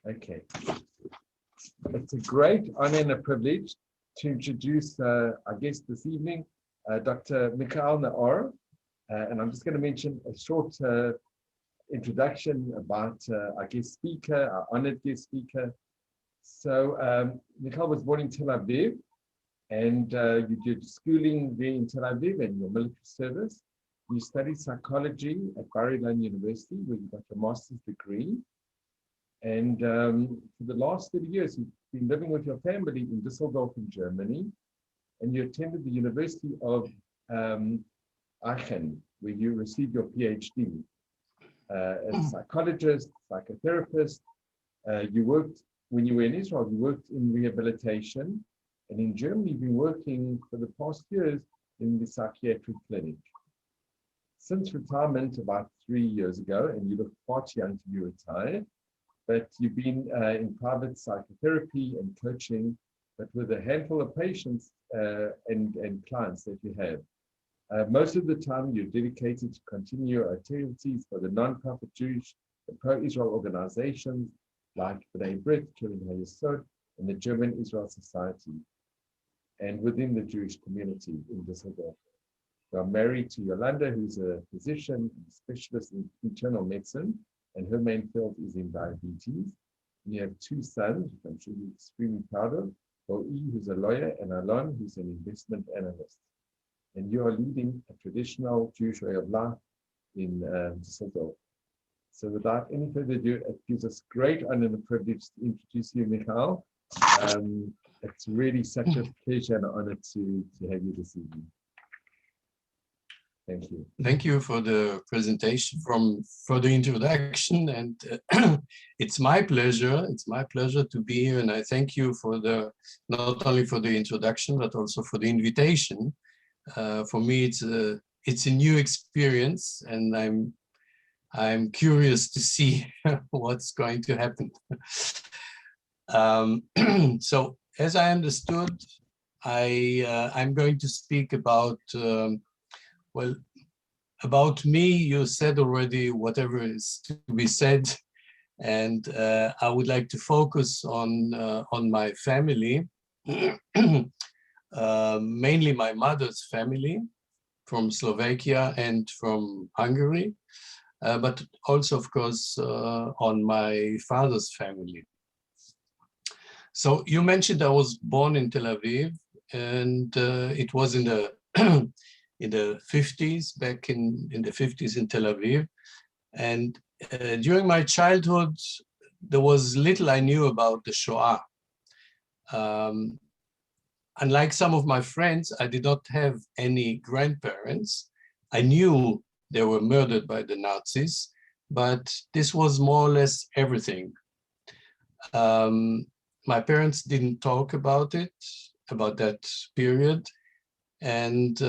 Okay. It's a great honor and a privilege to introduce our guest this evening, Dr. Michael Naor. And I'm just going to mention a short introduction about our guest speaker, our honored guest speaker. So Michael was born in Tel Aviv, and you did schooling there in Tel Aviv and your military service. You studied psychology at Bar-Ilan University, where you got a master's degree. And for the last 30 years, you've been living with your family in Düsseldorf in Germany, and you attended the University of Aachen, where you received your PhD. As a psychologist, psychotherapist, you worked, when you were in Israel, you worked in rehabilitation, and in Germany, you've been working for the past years in the psychiatric clinic. Since retirement about 3 years ago, and you look far too young to be retired, but you've been in private psychotherapy and coaching, but with a handful of patients and clients that you have. Most of the time, you're dedicated to continue your activities for the non-profit Jewish and pro-Israel organizations like B'nai Brit, Keren HaYesod, and the German Israel Society, and within the Jewish community in Düsseldorf. You are married to Yolanda, who's a physician and specialist in internal medicine, and her main field is in diabetes. And you have 2 sons, which I'm sure you're extremely proud of, Bo'i, who's a lawyer, and Alon, who's an investment analyst. And you are leading a traditional Jewish way of life in Düsseldorf. So without any further ado, it gives us great honor and privilege to introduce you, Michael. It's really such a pleasure and honor to have you this evening. Thank you. Thank you for the presentation, for the introduction, and it's my pleasure. It's my pleasure to be here, and I thank you for not only for the introduction but also for the invitation. For me, it's a new experience, and I'm curious to see what's going to happen. So, as I understood, I'm going to speak about. Well, about me, you said already whatever is to be said, and I would like to focus on my family, mainly my mother's family from Slovakia and from Hungary, but also, of course, on my father's family. So you mentioned I was born in Tel Aviv, and it was in the in the 50s, back in the 50s in Tel Aviv. And during my childhood, there was little I knew about the Shoah. Unlike some of my friends, I did not have any grandparents. I knew they were murdered by the Nazis, but this was more or less everything. My parents didn't talk about it, about that period. And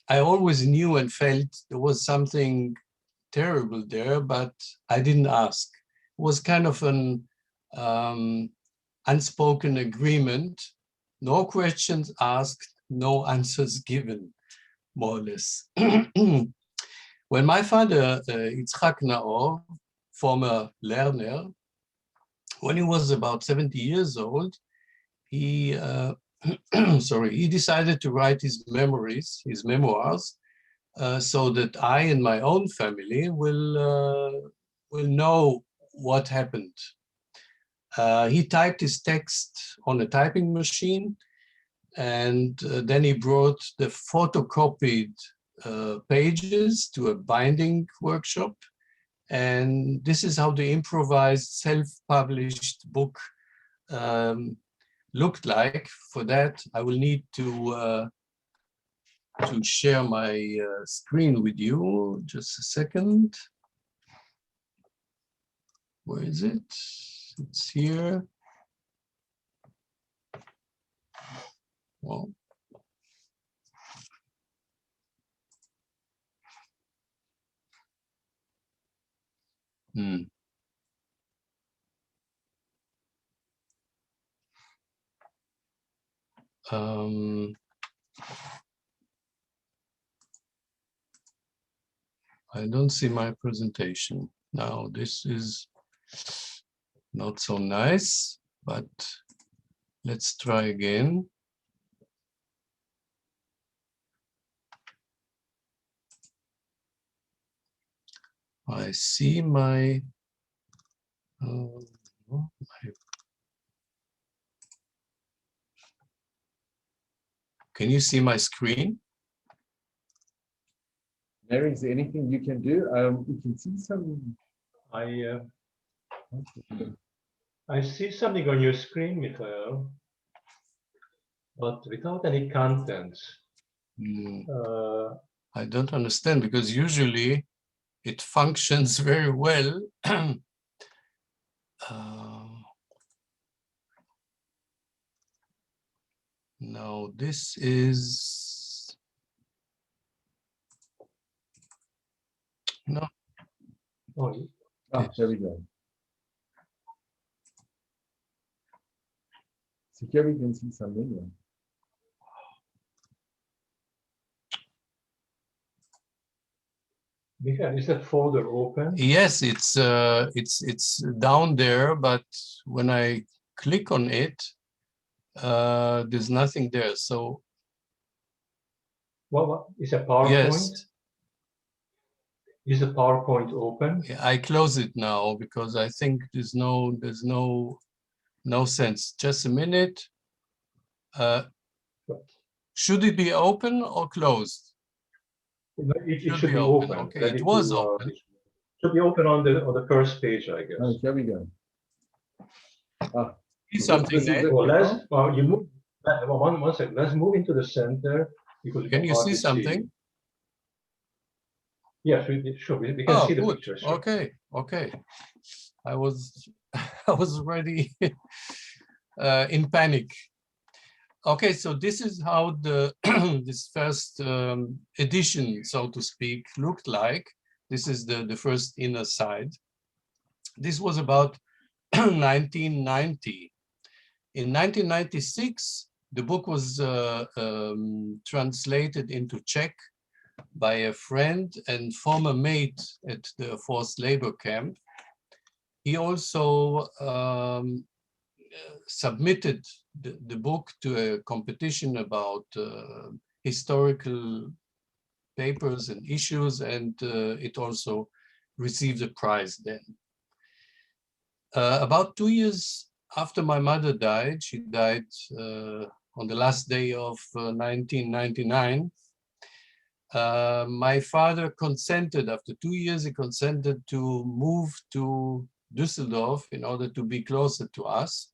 I always knew and felt there was something terrible there, but I didn't ask. It was kind of an unspoken agreement, no questions asked, no answers given, more or less. When my father, Yitzhak Naor, former learner, when he was about 70 years old, he he decided to write his memoirs, so that I and my own family will know what happened. He typed his text on a typing machine, and then he brought the photocopied pages to a binding workshop. And this is how the improvised self-published book looked like. For that, I will need to share my screen with you. Just a second. Where is it? It's here. Well. I don't see my presentation. Now this is, not so nice, but let's try again. I see my, can you see my screen? Mary, is there anything you can do? We can see some. I see something on your screen, Michael, but without any contents. I don't understand, because usually it functions very well. Now this is no. Oh, Ah, there we go. So here we can see some menu. Michael, is that folder open? Yes, it's down there, but when I click on it, there's nothing there. So What is a PowerPoint? yes, Is the PowerPoint open? I close it now because I think there's no sense. Just a minute. Should it be open or closed? It should be open. Okay, it was open. It should be open on the first page, I guess. Oh, here we go. Ah, See something there? Well, you move. One second. Let's move into the center. Can you see something? Yes, sure. We can see the good. pictures. Okay, okay. I was already in panic. Okay, so this is how the this first edition, so to speak, looked like. This is the first inner side. This was about 1990. In 1996, the book was translated into Czech by a friend and former mate at the forced labor camp. He also submitted the book to a competition about historical papers and issues, and it also received a prize then. About 2 years after my mother died, she died on the last day of 1999, my father consented, after 2 years, he consented to move to Düsseldorf in order to be closer to us.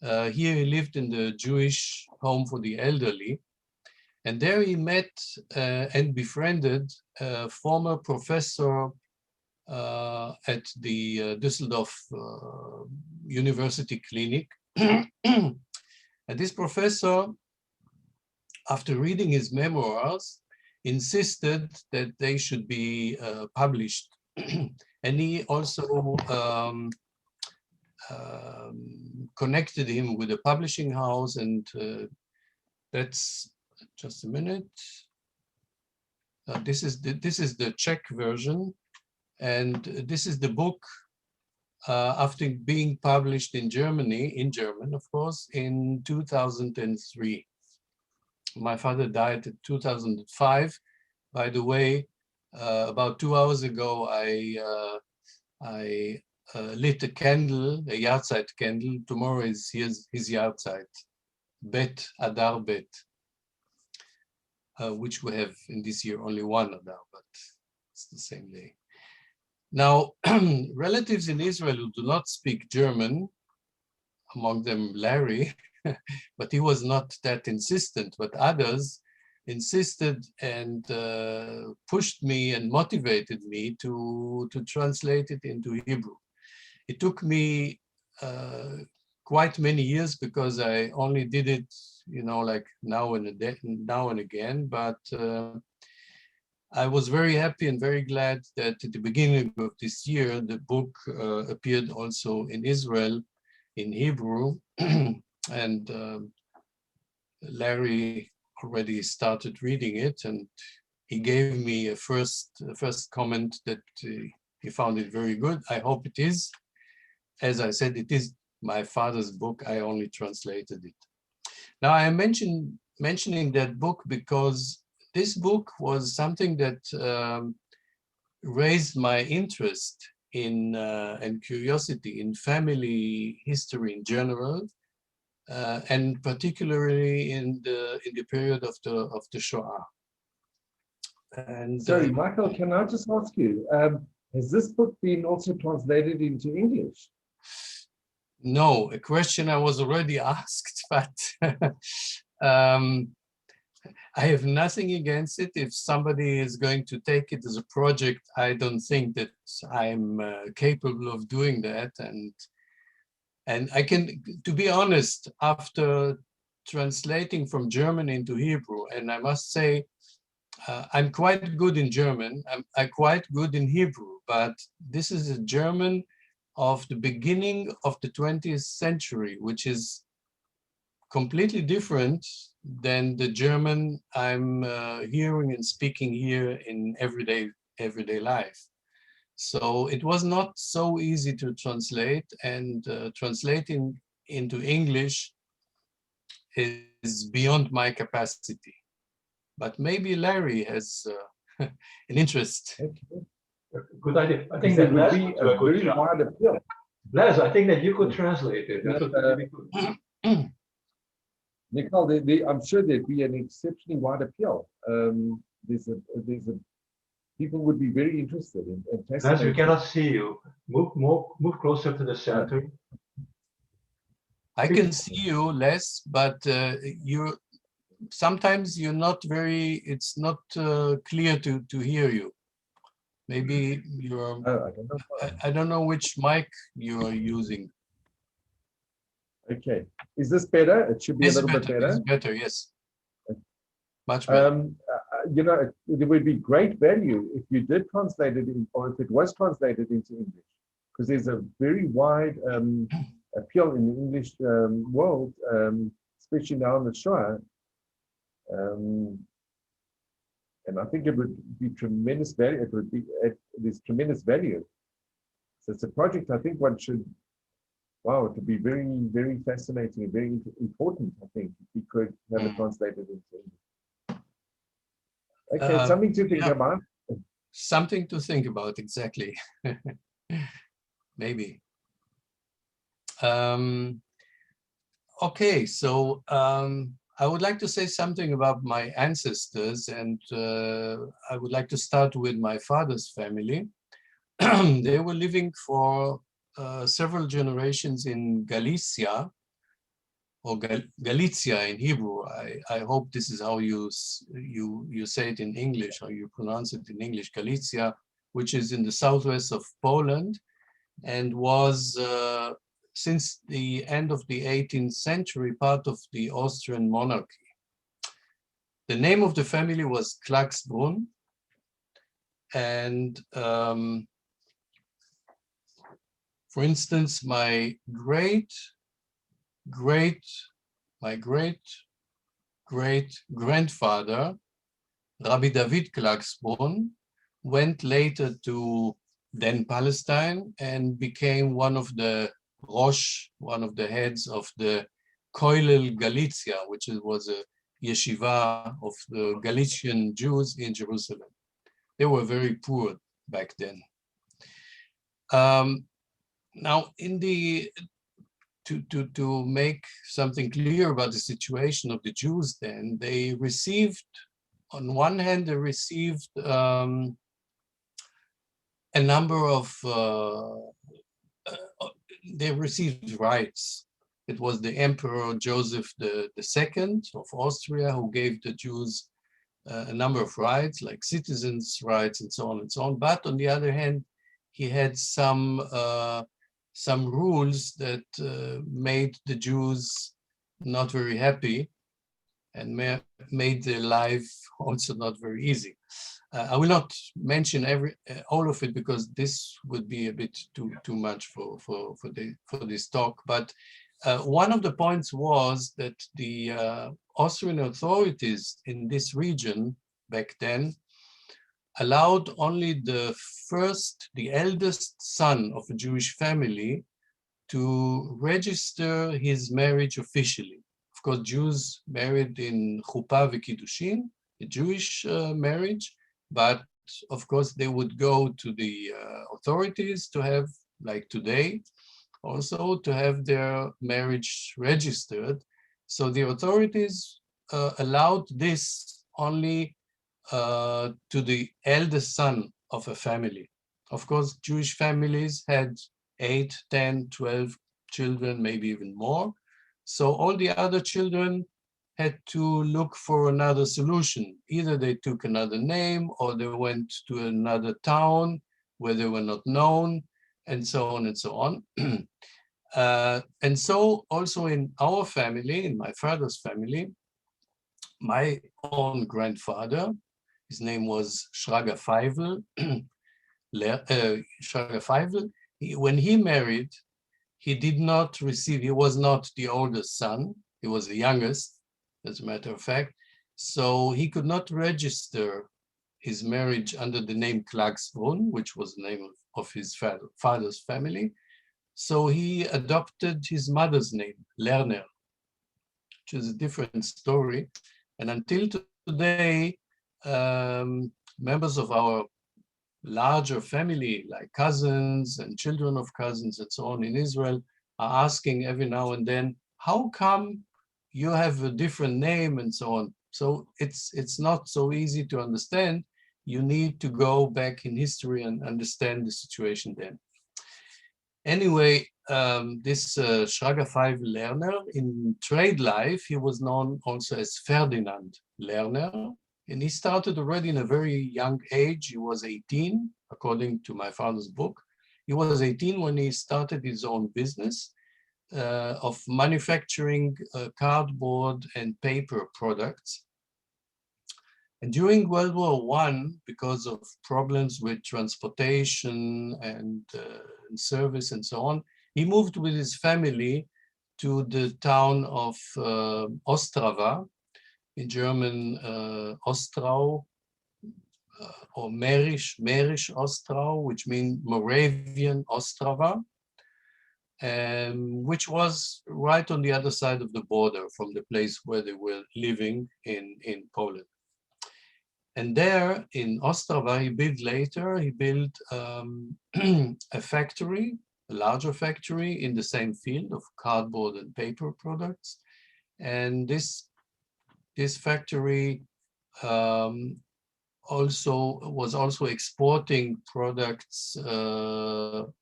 Here he lived in the Jewish home for the elderly. And there he met and befriended a former professor at the Düsseldorf University Clinic. And this professor, after reading his memoirs, insisted that they should be published. And he also connected him with a publishing house, and that's just a minute. This is the Czech version, and this is the book after being published in Germany, in German, of course, in 2003. My father died in 2005. By the way, about 2 hours ago, I lit a candle, a yahrzeit candle. Tomorrow is his yahrzeit, Bet, Adar Bet, which we have in this year only one Adar, but it's the same day. Now, relatives in Israel who do not speak German, among them Larry, but he was not that insistent, but others insisted and pushed me and motivated me to translate it into Hebrew. It took me quite many years because I only did it, you know, like now and again, but I was very happy and very glad that at the beginning of this year, the book appeared also in Israel in Hebrew, and Larry already started reading it, and he gave me a first comment that he found it very good. I hope it is. as I said, it is my father's book. I only translated it. Now I am mentioning that book because this book was something that raised my interest in and curiosity in family history in general, and particularly in the period of the Shoah. And Sorry, Michael, can I just ask you, has this book been also translated into English? no, a question I was already asked, but I have nothing against it. If somebody is going to take it as a project, I don't think that I'm capable of doing that. And I can, to be honest, after translating from German into Hebrew, and I must say, I'm quite good in German, I'm quite good in Hebrew, but this is a German of the beginning of the 20th century, which is completely different than the German I'm hearing and speaking here in everyday life. So it was not so easy to translate, and translating into English is beyond my capacity. But maybe Larry has an interest. Okay. Good idea. I think It that would Les be would a do a good very job. wide appeal. Les, I think that you could translate it. That would be good. Nicole, I'm sure there'd be an exceptionally wide appeal. There's a people would be very interested in Les, fascinated. we cannot see you. Move closer to the center. I can see you, Les, but sometimes you're not very, it's not clear to hear you. Maybe you're, Oh, I don't know. I don't know which mic you're using. Okay, is this better? It should be a little bit better. It's better, yes. Much better. You know, there would be great value if you did translate it in, or if it was translated into English, because there's a very wide appeal in the English world, especially now in the Shoah. And I think it would be tremendous value. It would be, there's tremendous value. So it's a project I think one should, wow, it would be very, very fascinating and very important, I think, if we could have it translated into English. Okay, something to think about. Something to think about, exactly. Maybe. Okay, so I would like to say something about my ancestors, and I would like to start with my father's family. They were living for several generations in Galicia, or Galicia in Hebrew. I hope this is how you say it in English, or you pronounce it in English, Galicia, which is in the southwest of Poland, and was since the end of the 18th century part of the Austrian monarchy. The name of the family was Glassman, and for instance, my great grandfather, Rabbi David Glassman, went later to then Palestine and became one of the Rosh, one of the heads of the Koilel Galicia, which was a yeshiva of the Galician Jews in Jerusalem. They were very poor back then. Now, to make something clear about the situation of the Jews then, they received, on one hand, they received a number of, they received rights. It was the Emperor Joseph II of Austria who gave the Jews a number of rights, like citizens' rights and so on and so on. But on the other hand, he had some rules that made the Jews not very happy and made their life also not very easy. I will not mention all of it because this would be a bit too much for this talk. But one of the points was that the Austrian authorities in this region back then allowed only the eldest son of a Jewish family to register his marriage officially. Of course, Jews married in chuppah v'kiddushin, a Jewish marriage, but of course they would go to the authorities to have, like today, also to have their marriage registered. So the authorities allowed this only to the eldest son of a family. Of course, Jewish families had 8, 10, 12 children, maybe even more. So all the other children had to look for another solution. Either they took another name or they went to another town where they were not known, and so on and so on. And so also in our family, in my father's family, my own grandfather, his name was Shraga Feivel, Shraga Feivel. When he married, he did not receive, he was not the oldest son, he was the youngest, as a matter of fact. So he could not register his marriage under the name Klagsbrunn, which was the name of his father's family. So he adopted his mother's name, Lerner, which is a different story. And until today, members of our larger family, like cousins and children of cousins and so on in Israel, are asking every now and then, how come you have a different name and so on? So it's not so easy to understand. You need to go back in history and understand the situation then. Anyway, this Shraga Feivel Lerner, in trade life, he was known also as Ferdinand Lerner. And he started already in a very young age. He was 18, according to my father's book. He was 18 when he started his own business of manufacturing cardboard and paper products. And during World War I, because of problems with transportation and service and so on, he moved with his family to the town of Ostrava, in German Ostrau, or Mährisch Ostrau, which means Moravian Ostrava, which was right on the other side of the border from the place where they were living in Poland. And there in Ostrava, he built a factory, a larger factory in the same field of cardboard and paper products. And this factory was also exporting products to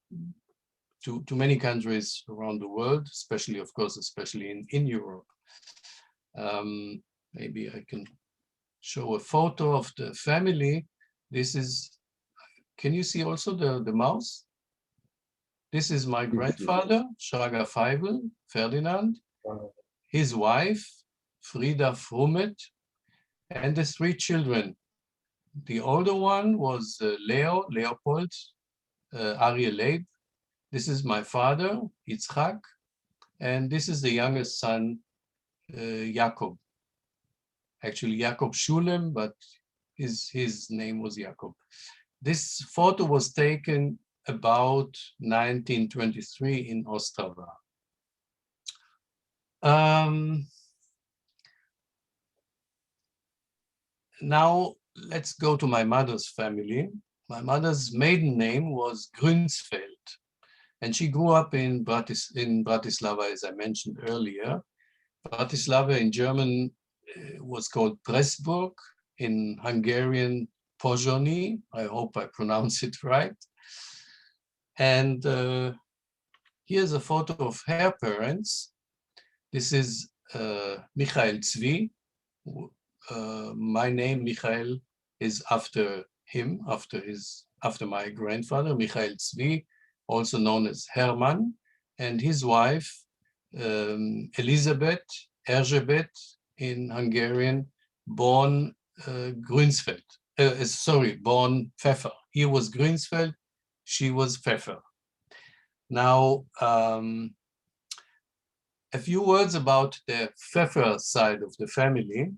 many countries around the world, especially, of course, especially in Europe. Maybe I can show a photo of the family. This is, can you see also the mouse? This is my grandfather, Shraga Feivel, Ferdinand, his wife, Frida Frumet, and the 3 children. The older one was Leopold, Aryeh Leib. This is my father, Yitzhak, and this is the youngest son, Jacob. Actually, Jacob Shulem, but his name was Jacob. This photo was taken about 1923 in Ostrava. Now, let's go to my mother's family. My mother's maiden name was Grünsfeld, and she grew up in Bratislava, as I mentioned earlier. Bratislava in German was called Pressburg, in Hungarian Pozsony. I hope I pronounce it right. And here's a photo of her parents. This is Michael Tzvi. My name, Michael, is after him, after my grandfather, Michael Tzvi, also known as Hermann, and his wife, Elisabeth Erzsébet, in Hungarian, born Grünsfeld. Born Pfeffer. He was Grünsfeld, she was Pfeffer. Now, a few words about the Pfeffer side of the family.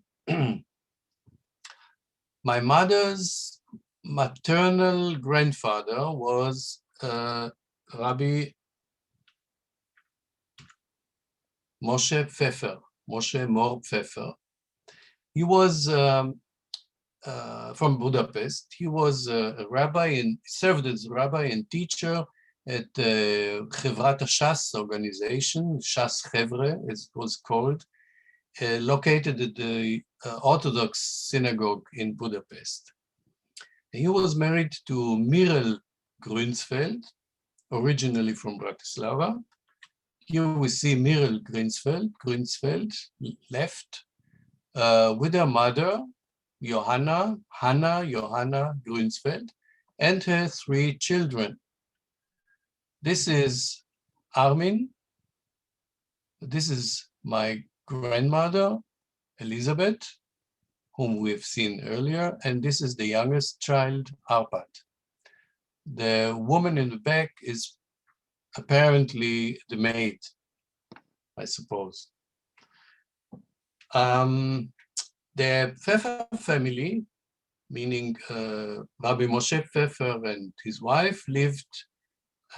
My mother's maternal grandfather was Rabbi Moshe Pfeffer, Moshe Mor Pfeffer. He was from Budapest. He was a rabbi and served as rabbi and teacher at the Chevrat Shas organization, Shas Chevre, as it was called, located at the Orthodox synagogue in Budapest. He was married to Mirel Grünsfeld, originally from Bratislava. Here we see Mirel Grünsfeld left, with her mother, Johanna Grünsfeld, and her 3 children. This is Armin. This is my grandmother, Elizabeth, whom we've seen earlier, and this is the youngest child, Arpad. The woman in the back is apparently the maid, I suppose. The Pfeffer family, meaning Rabbi Moshe Pfeffer and his wife, lived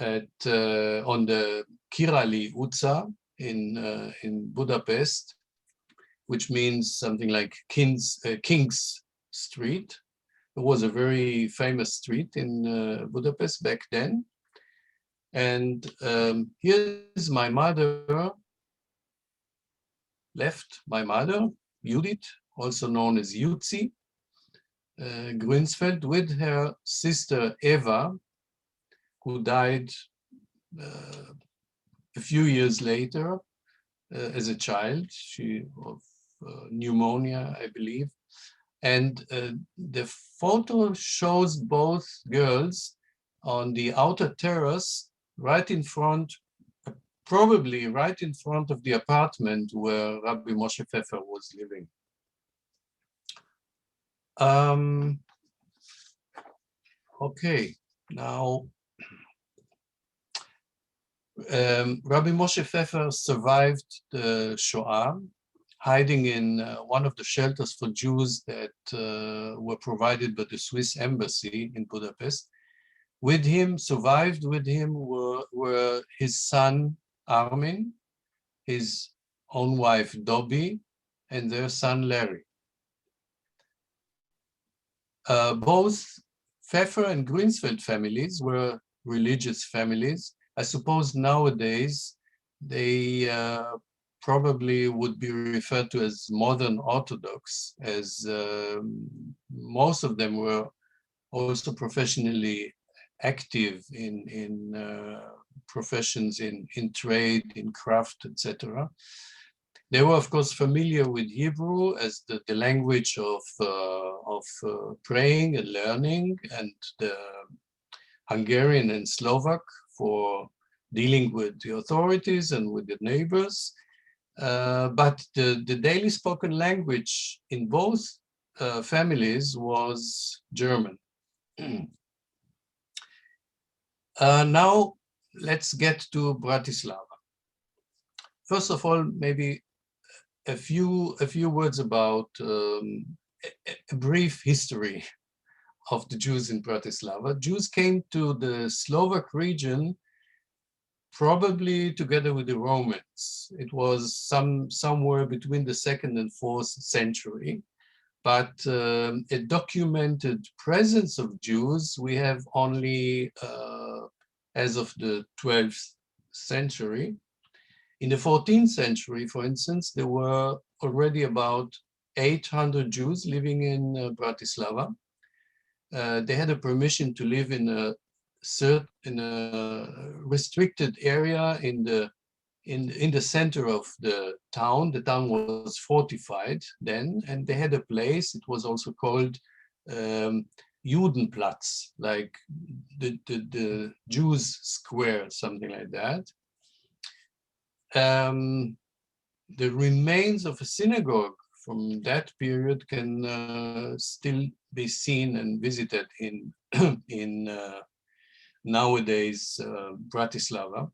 on the Kirali Utza in Budapest, which means something like King's Street. It was a very famous street in Budapest back then. And here's my mother, my mother, Judith, also known as Jutzi Grünsfeld, with her sister Eva, who died a few years later as a child, of pneumonia, I believe. And the photo shows both girls on the outer terrace, right in front, probably right in front of the apartment where Rabbi Moshe Pfeffer was living. Okay, now Rabbi Moshe Pfeffer survived the Shoah, hiding in one of the shelters for Jews that were provided by the Swiss embassy in Budapest. With him, survived with him were his son Armin, his own wife Dobby, and their son Larry. Both Pfeffer and Grünsfeld families were religious families. I suppose nowadays they probably would be referred to as modern Orthodox, as most of them were also professionally active in professions in trade, in craft, etc. They were, of course, familiar with Hebrew as the language of praying and learning, and the Hungarian and Slovak for dealing with the authorities and with the neighbors. But the daily spoken language in both families was German. Now let's get to Bratislava. First of all, maybe a few words about a brief history of the Jews in Bratislava. Jews came to the Slovak region probably together with the Romans. It was somewhere between the 2nd and 4th century. But a documented presence of Jews we have only as of the 12th century. In the 14th century, for instance, there were already about 800 Jews living in Bratislava. They had a permission to live in a restricted area in the center of the town. The town was fortified then, and they had a place. It was also called Judenplatz, like the Jews' square, something like that. The remains of a synagogue from that period can still be seen and visited in nowadays Bratislava.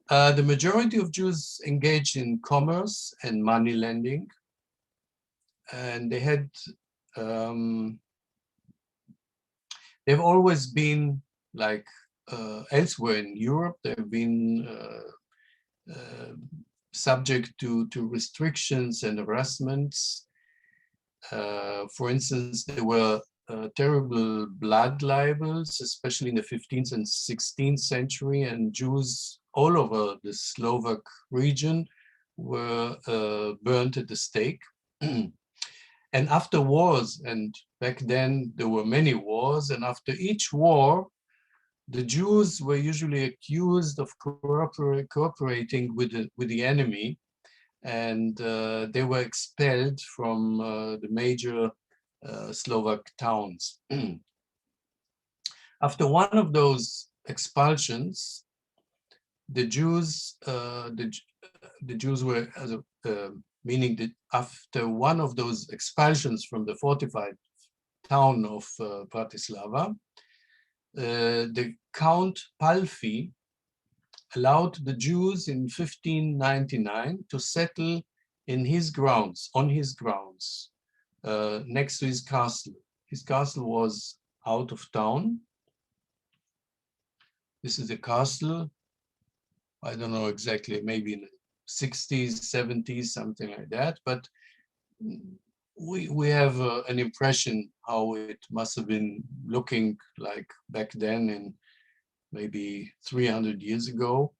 The majority of Jews engaged in commerce and money lending, and they had they've always been like elsewhere in Europe. There have been subject to restrictions and harassments. For instance, there were terrible blood libels, especially in the 15th and 16th century, and Jews all over the Slovak region were burnt at the stake. And after wars, and back then there were many wars, and after each war, the Jews were usually accused of cooperating with the enemy, and they were expelled from the major Slovak towns. After one of those expulsions, the Jews were, meaning that after one of those expulsions from the fortified town of Bratislava, the Count Palfi allowed the Jews in 1599 to settle in his grounds, on his grounds, next to his castle. His castle was out of town. This is the castle. I don't know exactly, maybe in the 60s, 70s, something like that. But we have an impression how it must have been looking like back then, in maybe 300 years ago.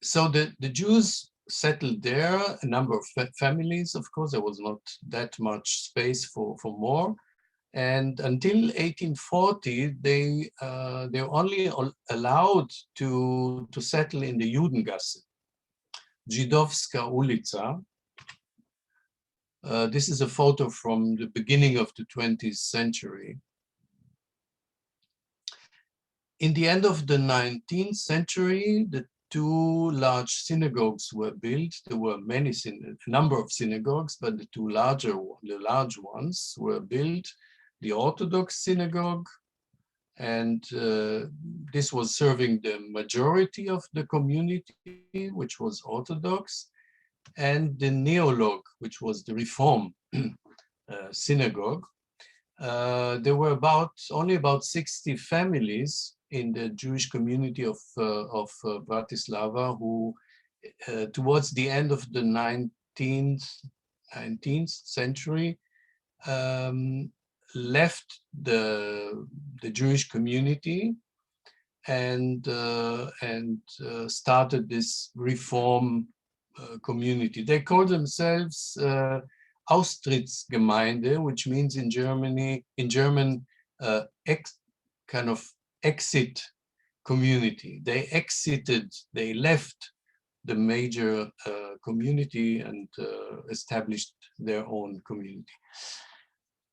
So the Jews settled there, a number of families, of course. There was not that much space for more. And until 1840, they were only allowed to settle in the Judengasse, Żydowska ulica. This is a photo from the beginning of the 20th century. In the end of the 19th century, the two large synagogues were built. There were a number of synagogues, but the large ones were built. The Orthodox synagogue, and this was serving the majority of the community, which was Orthodox, and the Neolog, which was the Reform synagogue. There were only about 60 families in the Jewish community of Bratislava who, towards the end of the 19th century, left the Jewish community and started this Reform community. They call themselves Austrittsgemeinde, which means in German, kind of exit community. They left the major community and established their own community.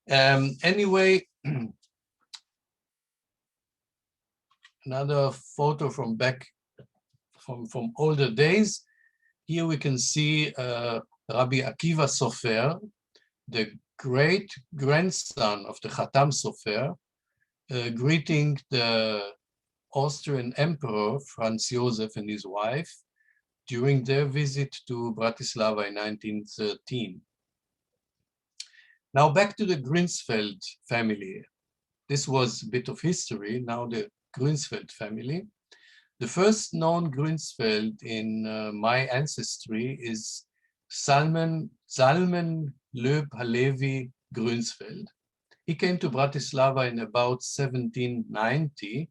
Anyway, another photo from older days. Here we can see Rabbi Akiva Sofer, the great grandson of the Khatam Sofer, greeting the Austrian Emperor Franz Josef and his wife during their visit to Bratislava in 1913. Now back to the Grinsfeld family. This was a bit of history. Now the Grinsfeld family. The first known Grinsfeld in my ancestry is Zalman Löb Halevi Grinsfeld. He came to Bratislava in about 1790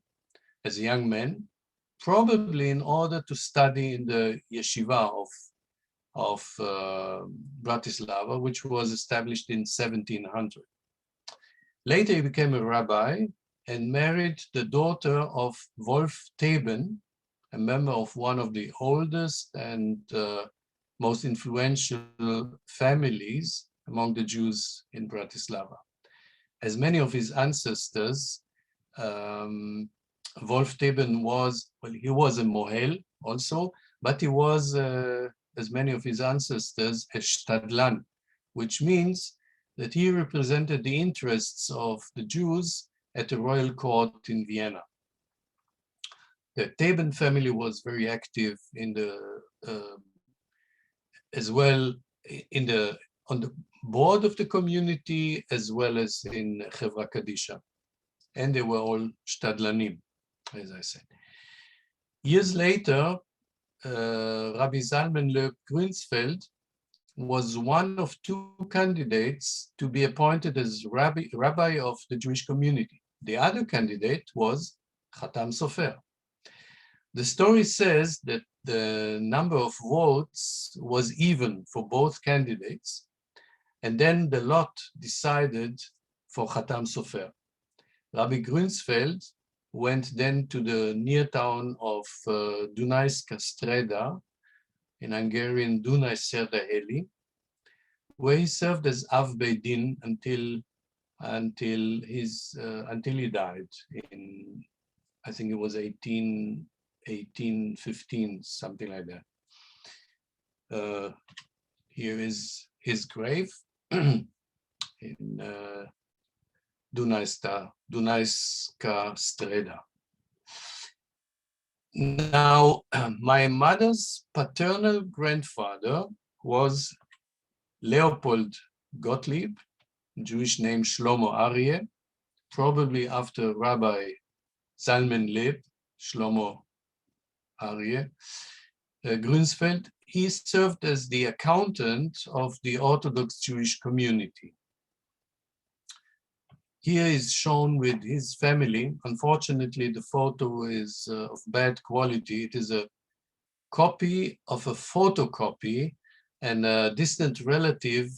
as a young man, probably in order to study in the yeshiva of Bratislava, which was established in 1700. Later he became a rabbi and married the daughter of Wolf Teben, a member of one of the oldest and most influential families among the Jews in Bratislava. As many of his ancestors, Wolf Teben was a mohel also, but he was, as many of his ancestors, a shtadlan, which means that he represented the interests of the Jews at the royal court in Vienna. The Teben family was very active in on the board of the community, as well as in Chevra Kadisha, and they were all shtadlanim. as I said. Years later, Rabbi Zalman Loeb Grünsfeld was one of two candidates to be appointed as rabbi of the Jewish community. The other candidate was Khatam Sofer. The story says that the number of votes was even for both candidates, and then the lot decided for Khatam Sofer. Rabbi Grünsfeld went then to the near town of Dunajska Streda, in Hungarian Dunaj Serdaheli, where he served as Av Beit Din until he died in, I think it was 1815, something like that. Here is his grave in Dunajska Streda. Now, my mother's paternal grandfather was Leopold Gottlieb, Jewish name Shlomo Aryeh, probably after Rabbi Zalman Loeb, Shlomo Aryeh Grünsfeld. He served as the accountant of the Orthodox Jewish community. Here is shown with his family. Unfortunately, the photo is of bad quality. It is a copy of a photocopy, and a distant relative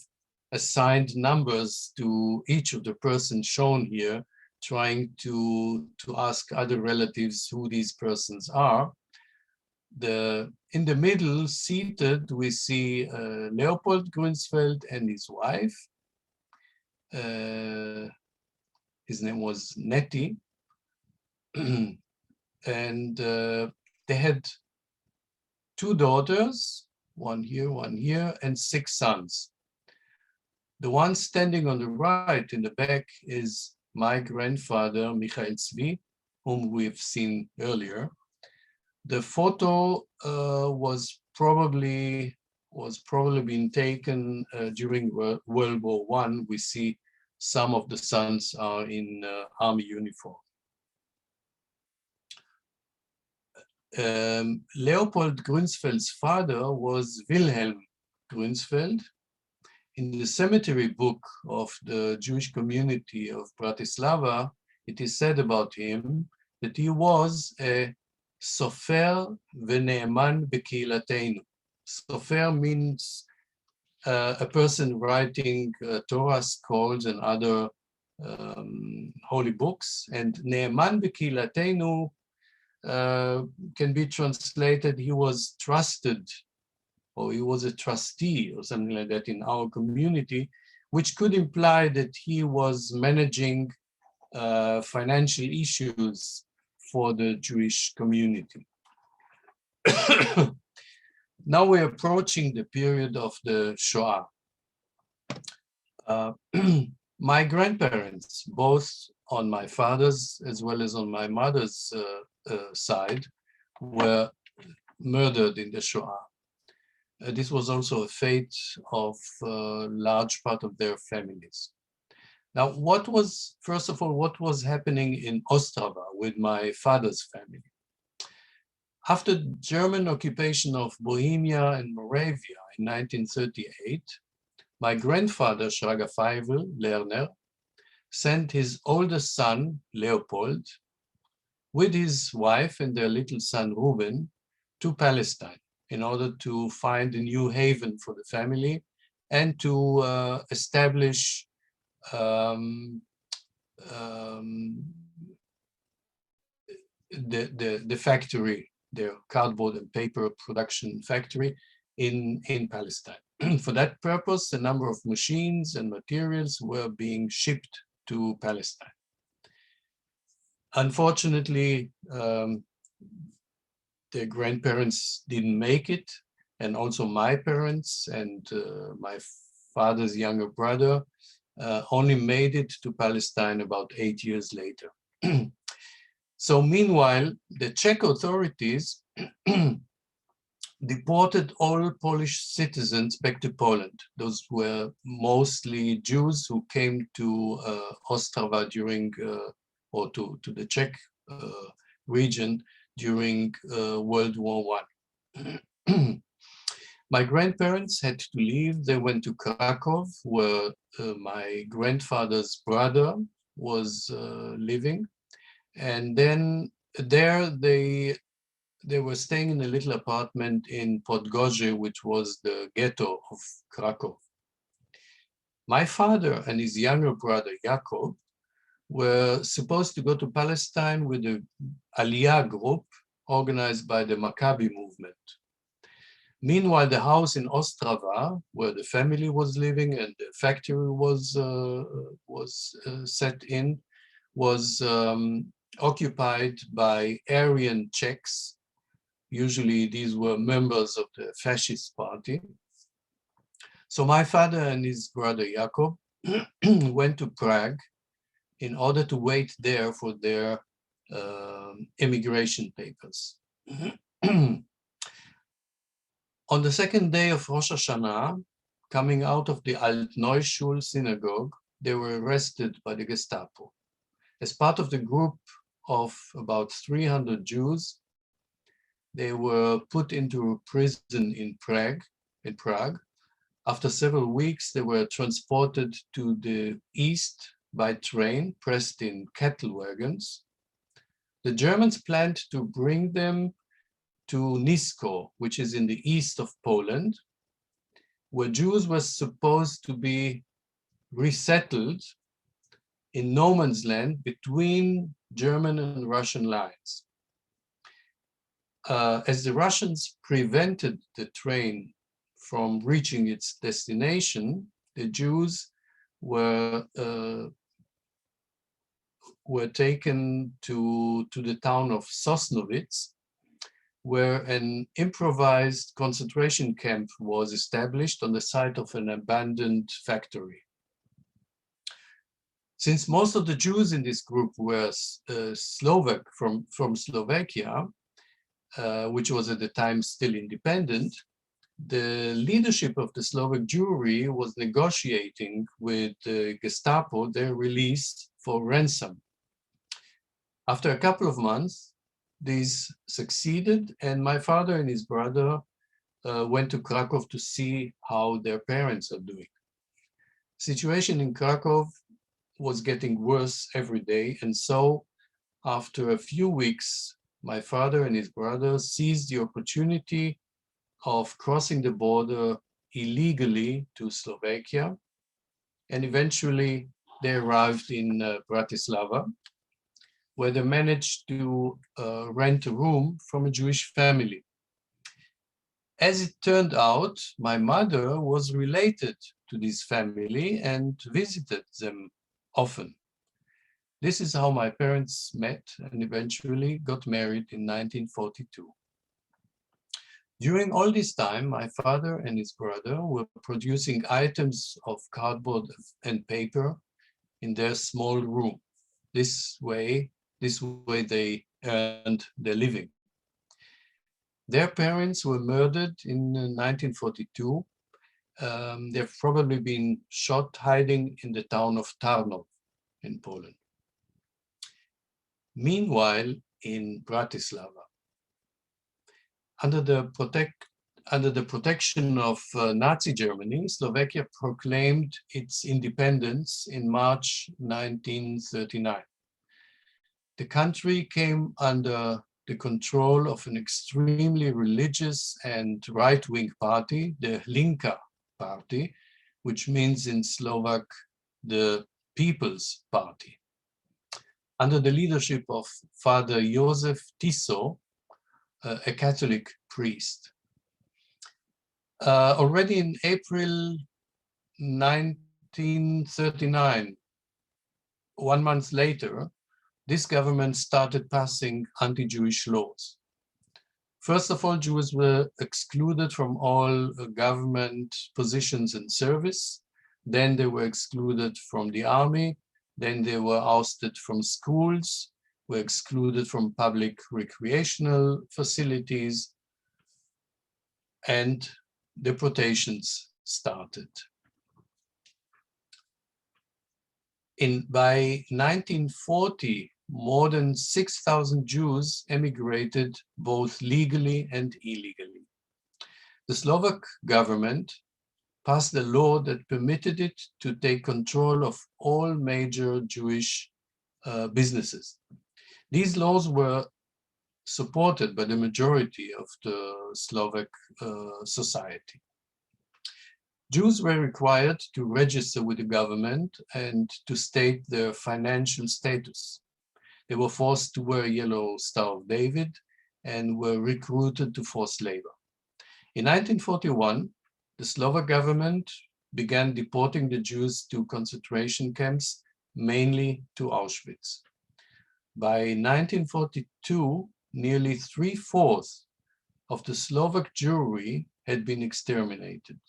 assigned numbers to each of the persons shown here, trying to ask other relatives who these persons are. In the middle, seated, we see Leopold Grünsfeld and his wife. His name was Nettie, and they had two daughters, one here, and 6 sons. The one standing on the right in the back is my grandfather, Michael Tzvi, whom we've seen earlier. The photo was probably being taken during World War I. We see some of the sons are in army uniform. Leopold Grünsfeld's father was Wilhelm Grünsfeld. In the cemetery book of the Jewish community of Bratislava, it is said about him that he was a Sofer v'ne'eman bekilateinu. Sofer means a person writing Torah scrolls and other holy books, and ne'eman bekilateinu can be translated, he was trusted, or he was a trustee or something like that in our community, which could imply that he was managing financial issues for the Jewish community. Now we're approaching the period of the Shoah. My grandparents, both on my father's as well as on my mother's side, were murdered in the Shoah. This was also a fate of a large part of their families. Now, first of all, what was happening in Ostrava with my father's family? After German occupation of Bohemia and Moravia in 1938, my grandfather, Shraga Feivel Lerner, sent his oldest son, Leopold, with his wife and their little son, Ruben, to Palestine in order to find a new haven for the family and to establish the factory, their cardboard and paper production factory in Palestine. For that purpose, a number of machines and materials were being shipped to Palestine. Unfortunately, their grandparents didn't make it, and also my parents and my father's younger brother only made it to Palestine about 8 years later. So meanwhile, the Czech authorities deported all Polish citizens back to Poland. Those were mostly Jews who came to Ostrava during, or to the Czech region during World War I. My grandparents had to leave. They went to Krakow, where my grandfather's brother was living. And then there they were staying in a little apartment in Podgorze, which was the ghetto of Krakow. My father and his younger brother, Jakob, were supposed to go to Palestine with the Aliyah group organized by the Maccabi movement. Meanwhile, the house in Ostrava, where the family was living and the factory was set in, was occupied by Aryan Czechs. Usually these were members of the fascist party. So my father and his brother Jakob went to Prague in order to wait there for their immigration papers. On the second day of Rosh Hashanah, coming out of the Alt-Neuschul synagogue, they were arrested by the Gestapo. As part of the group of about 300 Jews, they were put into a prison in Prague. After several weeks, they were transported to the east by train, pressed in cattle wagons. The Germans planned to bring them to Nisko, which is in the east of Poland, where Jews were supposed to be resettled in no man's land between German and Russian lines. As the Russians prevented the train from reaching its destination, the Jews were taken to the town of Sosnowitz, where an improvised concentration camp was established on the site of an abandoned factory. Since most of the Jews in this group were Slovak from Slovakia, which was at the time still independent, the leadership of the Slovak Jewry was negotiating with the Gestapo their release for ransom. After a couple of months, these succeeded, and my father and his brother went to Krakow to see how their parents are doing. Situation in Krakow was getting worse every day, and so after a few weeks, my father and his brother seized the opportunity of crossing the border illegally to Slovakia, and eventually they arrived in Bratislava, where they managed to rent a room from a Jewish family. As it turned out, my mother was related to this family and visited them often. This is how my parents met and eventually got married in 1942. During all this time, my father and his brother were producing items of cardboard and paper in their small room. This way they earned their living. Their parents were murdered in 1942. They've probably been shot hiding in the town of Tarnów in Poland. Meanwhile, in Bratislava, under the protection of Nazi Germany, Slovakia proclaimed its independence in March 1939. The country came under the control of an extremely religious and right-wing party, the Hlinka Party, which means in Slovak, the People's Party. Under the leadership of Father Josef Tiso, a Catholic priest. Already in April 1939, 1 month later, this government started passing anti-Jewish laws. First of all, Jews were excluded from all government positions and service. Then they were excluded from the army. Then they were ousted from schools, were excluded from public recreational facilities, and deportations started. By 1940, more than 6,000 Jews emigrated both legally and illegally. The Slovak government passed a law that permitted it to take control of all major Jewish businesses. These laws were supported by the majority of the Slovak society. Jews were required to register with the government and to state their financial status. They were forced to wear a yellow Star of David and were recruited to forced labor. In 1941, the Slovak government began deporting the Jews to concentration camps, mainly to Auschwitz. By 1942, nearly 3/4 of the Slovak Jewry had been exterminated.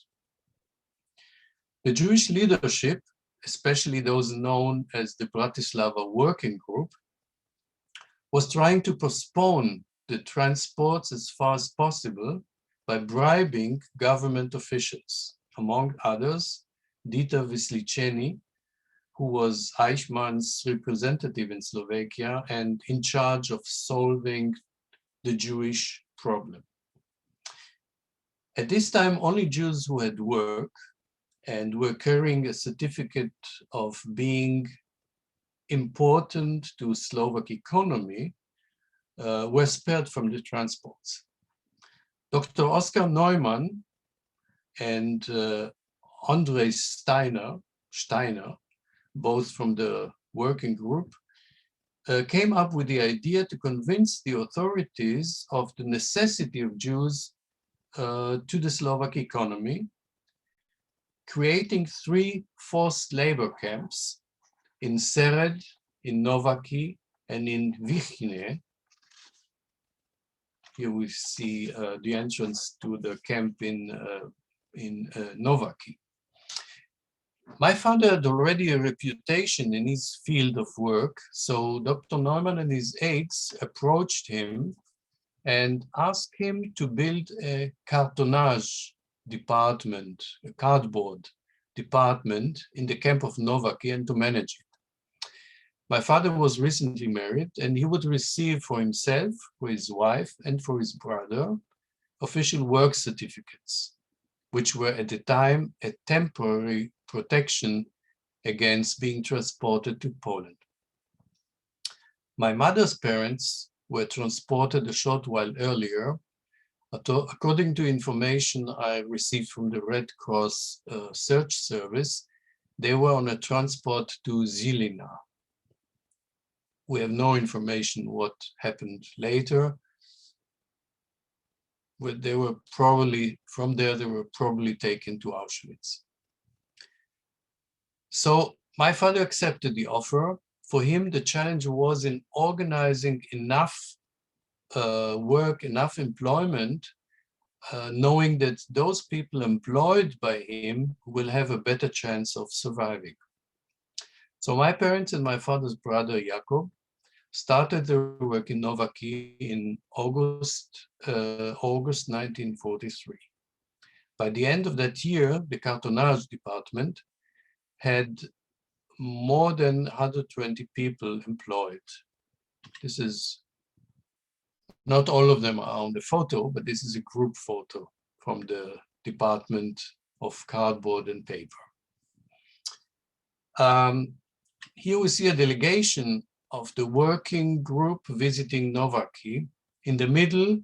The Jewish leadership, especially those known as the Bratislava Working Group, was trying to postpone the transports as far as possible by bribing government officials, among others, Dieter Vysličený, who was Eichmann's representative in Slovakia and in charge of solving the Jewish problem. At this time, only Jews who had work and were carrying a certificate of being important to Slovak economy were spared from the transports. Dr. Oskar Neumann and Andrei Steiner, both from the working group, came up with the idea to convince the authorities of the necessity of Jews to the Slovak economy, creating 3 forced labor camps in Sered, in Nováky, and in Vychne. Here we see the entrance to the camp in Nováky. My father had already a reputation in his field of work, so Dr. Neumann and his aides approached him and asked him to build a cartonnage department, a cardboard department in the camp of Nováky and to manage it. My father was recently married and he would receive for himself, for his wife, and for his brother official work certificates, which were at the time a temporary protection against being transported to Poland. My mother's parents were transported a short while earlier. According to information I received from the Red Cross Search Service, they were on a transport to Žilina. We have no information what happened later. But they were probably, from there, they were probably taken to Auschwitz. So my father accepted the offer. For him, the challenge was in organizing enough work, enough employment, knowing that those people employed by him will have a better chance of surviving. So my parents and my father's brother, Jakob, started their work in Nováky in August 1943. By the end of that year, the cartonnage department had more than 120 people employed. This is, not all of them are on the photo, but this is a group photo from the Department of Cardboard and Paper. Here we see a delegation of the working group visiting Nováky. In the middle,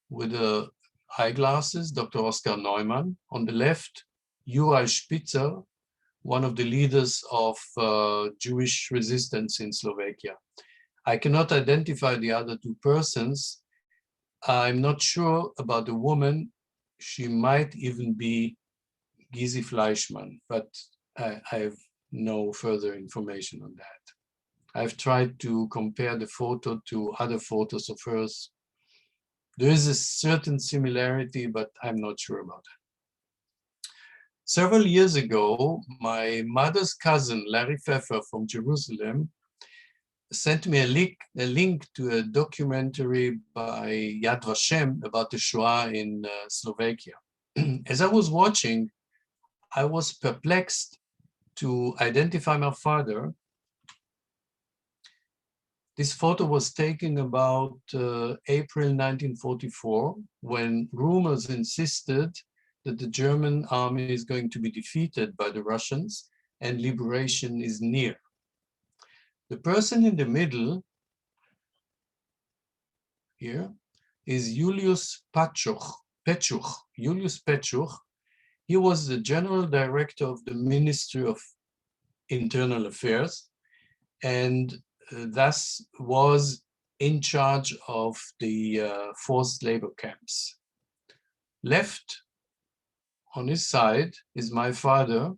with the eyeglasses, Dr. Oskar Neumann. On the left, Juraj Spitzer, one of the leaders of Jewish resistance in Slovakia. I cannot identify the other 2 persons. I'm not sure about the woman. She might even be Gizi Fleischmann, but I have no further information on that. I've tried to compare the photo to other photos of hers. There is a certain similarity, but I'm not sure about it. Several years ago, my mother's cousin, Larry Pfeffer from Jerusalem, sent me a link to a documentary by Yad Vashem about the Shoah in Slovakia. As I was watching, I was perplexed to identify my father This photo was taken about April 1944, when rumors insisted that the German army is going to be defeated by the Russians and liberation is near. The person in the middle here is Julius Petschuk. Julius Petschuk. He was the general director of the Ministry of Internal Affairs, and thus was in charge of the forced labor camps. Left on his side is my father,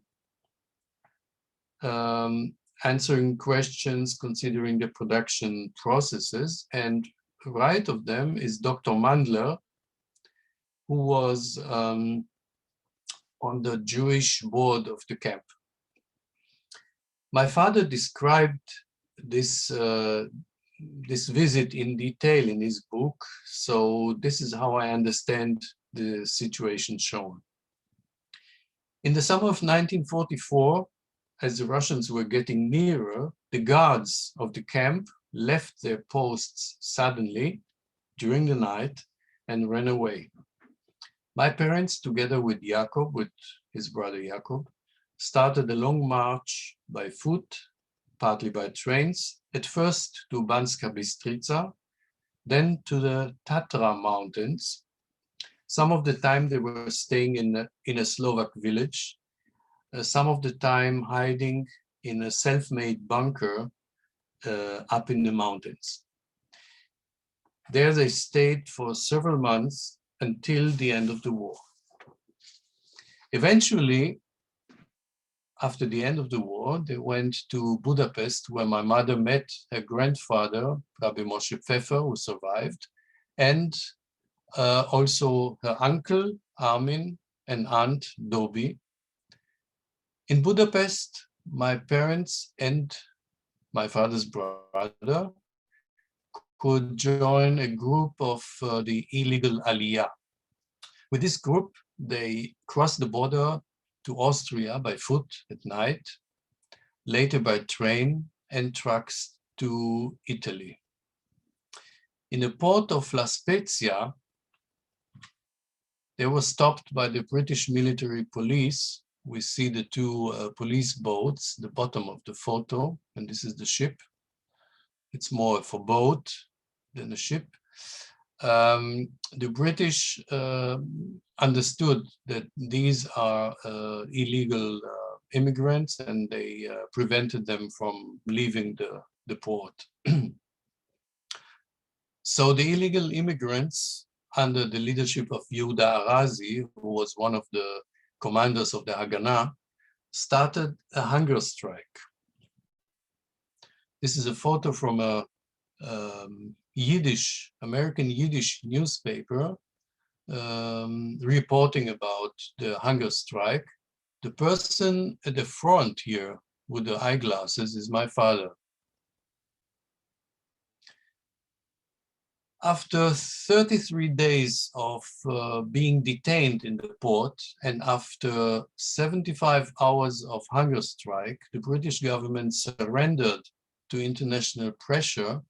answering questions considering the production processes, and right of them is Dr. Mandler, who was on the Jewish board of the camp. My father described this visit in detail in his book, so this is how I understand the situation shown. In the summer of 1944, as the Russians were getting nearer, the guards of the camp left their posts suddenly during the night and ran away. My parents, together with Jakob, with his brother Jakob, started a long march by foot, partly by trains, at first to Banska Bystrica, then to the Tatra mountains. Some of the time they were staying in a Slovak village, some of the time hiding in a self-made bunker up in the mountains. There they stayed for several months until the end of the war. Eventually, after the end of the war, they went to Budapest, where my mother met her grandfather, Rabbi Moshe Pfeffer, who survived, and also her uncle, Armin, and aunt, Dobi. In Budapest, my parents and my father's brother could join a group of the illegal Aliyah. With this group, they crossed the border to Austria by foot at night, later by train and trucks to Italy. In the port of La Spezia, they were stopped by the British military police. We see the two police boats, the bottom of the photo, and this is the ship. It's more of a boat than a ship. The British understood that these are illegal immigrants, and they prevented them from leaving the port. So the illegal immigrants, under the leadership of Yehuda Arazi, who was one of the commanders of the Haganah, started a hunger strike. This is a photo from a American Yiddish newspaper reporting about the hunger strike. The person at the front here with the eyeglasses is my father. After 33 days of being detained in the port, and after 75 hours of hunger strike, the British government surrendered to international pressure,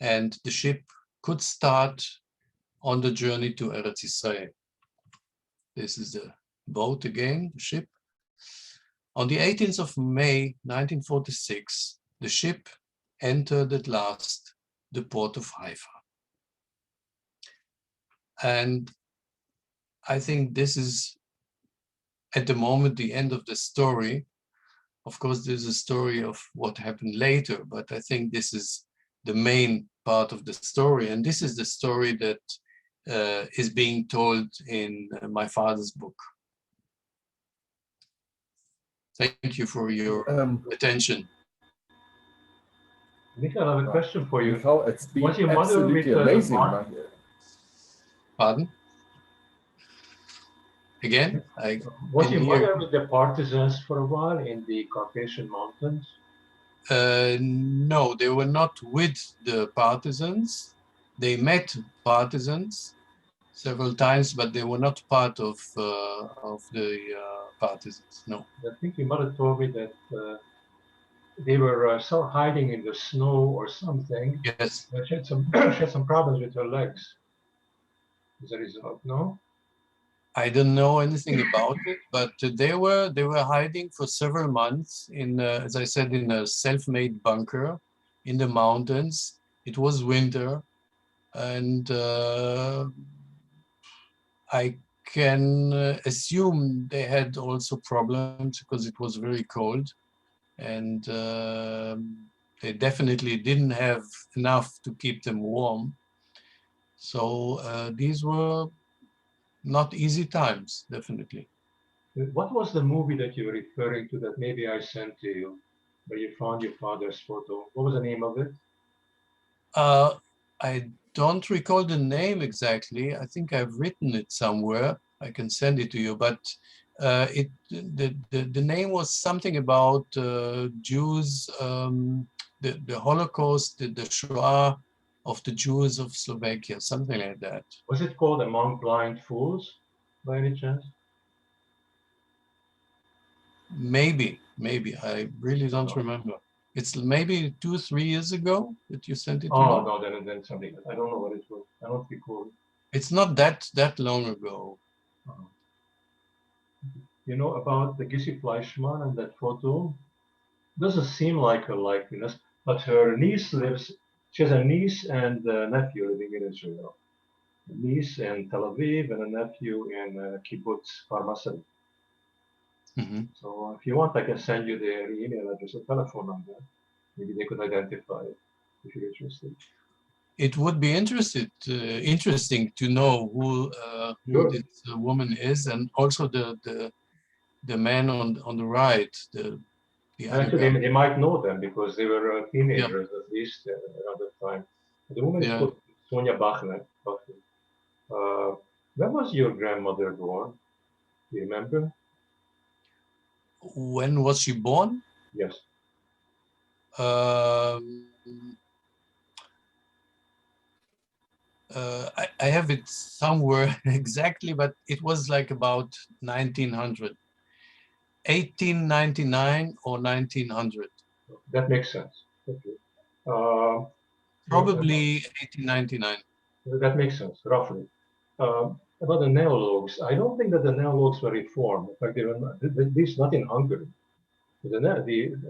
and the ship could start on the journey to Eretz Israel. This is the boat again, the ship. On the 18th of May, 1946, the ship entered at last the port of Haifa. And I think this is, at the moment, the end of the story. Of course, there's a story of what happened later, but I think this is the main part of the story. And this is the story that is being told in my father's book. Thank you for your attention. Michael, I have a question for you. Michael, it's been Was your mother absolutely with amazing. Pardon? Again? Was your mother with the partisans for a while in the Caucasian mountains? No, they were not with the partisans. They met partisans several times, but they were not part of the partisans, no. I think your mother told me that they were so hiding in the snow or something. Yes. She had some she had some problems with her legs as a result. No. I don't know anything about it, but they were hiding for several months in, as I said, in a self-made bunker in the mountains. It was winter, and I can assume they had also problems because it was very cold, and they definitely didn't have enough to keep them warm. So these were not easy times, definitely. What was the movie that you were referring to that maybe I sent to you, where you found your father's photo? What was the name of it? I don't recall the name exactly. I think I've written it somewhere. I can send it to you, but the name was something about Jews, the Holocaust, the Shoah of the Jews of Slovakia, something like that. Was it called Among Blind Fools, by any chance? Maybe. I really don't No. remember. It's maybe 2-3 years ago that you sent it to Oh me. no, then something. I don't know what it was. I don't recall. It's not that long ago. You know about the Gissi Fleischmann and that photo? Doesn't seem like a likeness, but her niece lives. She has a niece and a nephew living in Israel. A niece in Tel Aviv and a nephew in Kibbutz Parmasel. Mhm. So if you want, I can send you their email address or telephone number. Maybe they could identify it if you're interested. It would be interesting to know who Sure. this woman is, and also the man on the right, the other Actually, guy. they might know them because they were Yeah, teenagers at least around that time. The woman is yeah. called Sonia Bachner. When was your grandmother born? Do you remember? When was she born? Yes. Um, I have it somewhere exactly, but it was like about 1900, 1899 or 1900, That makes sense. Okay. Uh, probably 1899. that makes sense, roughly. About the neologues, I don't think that the neologues were reformed. In fact, they were not, at least not in Hungary. The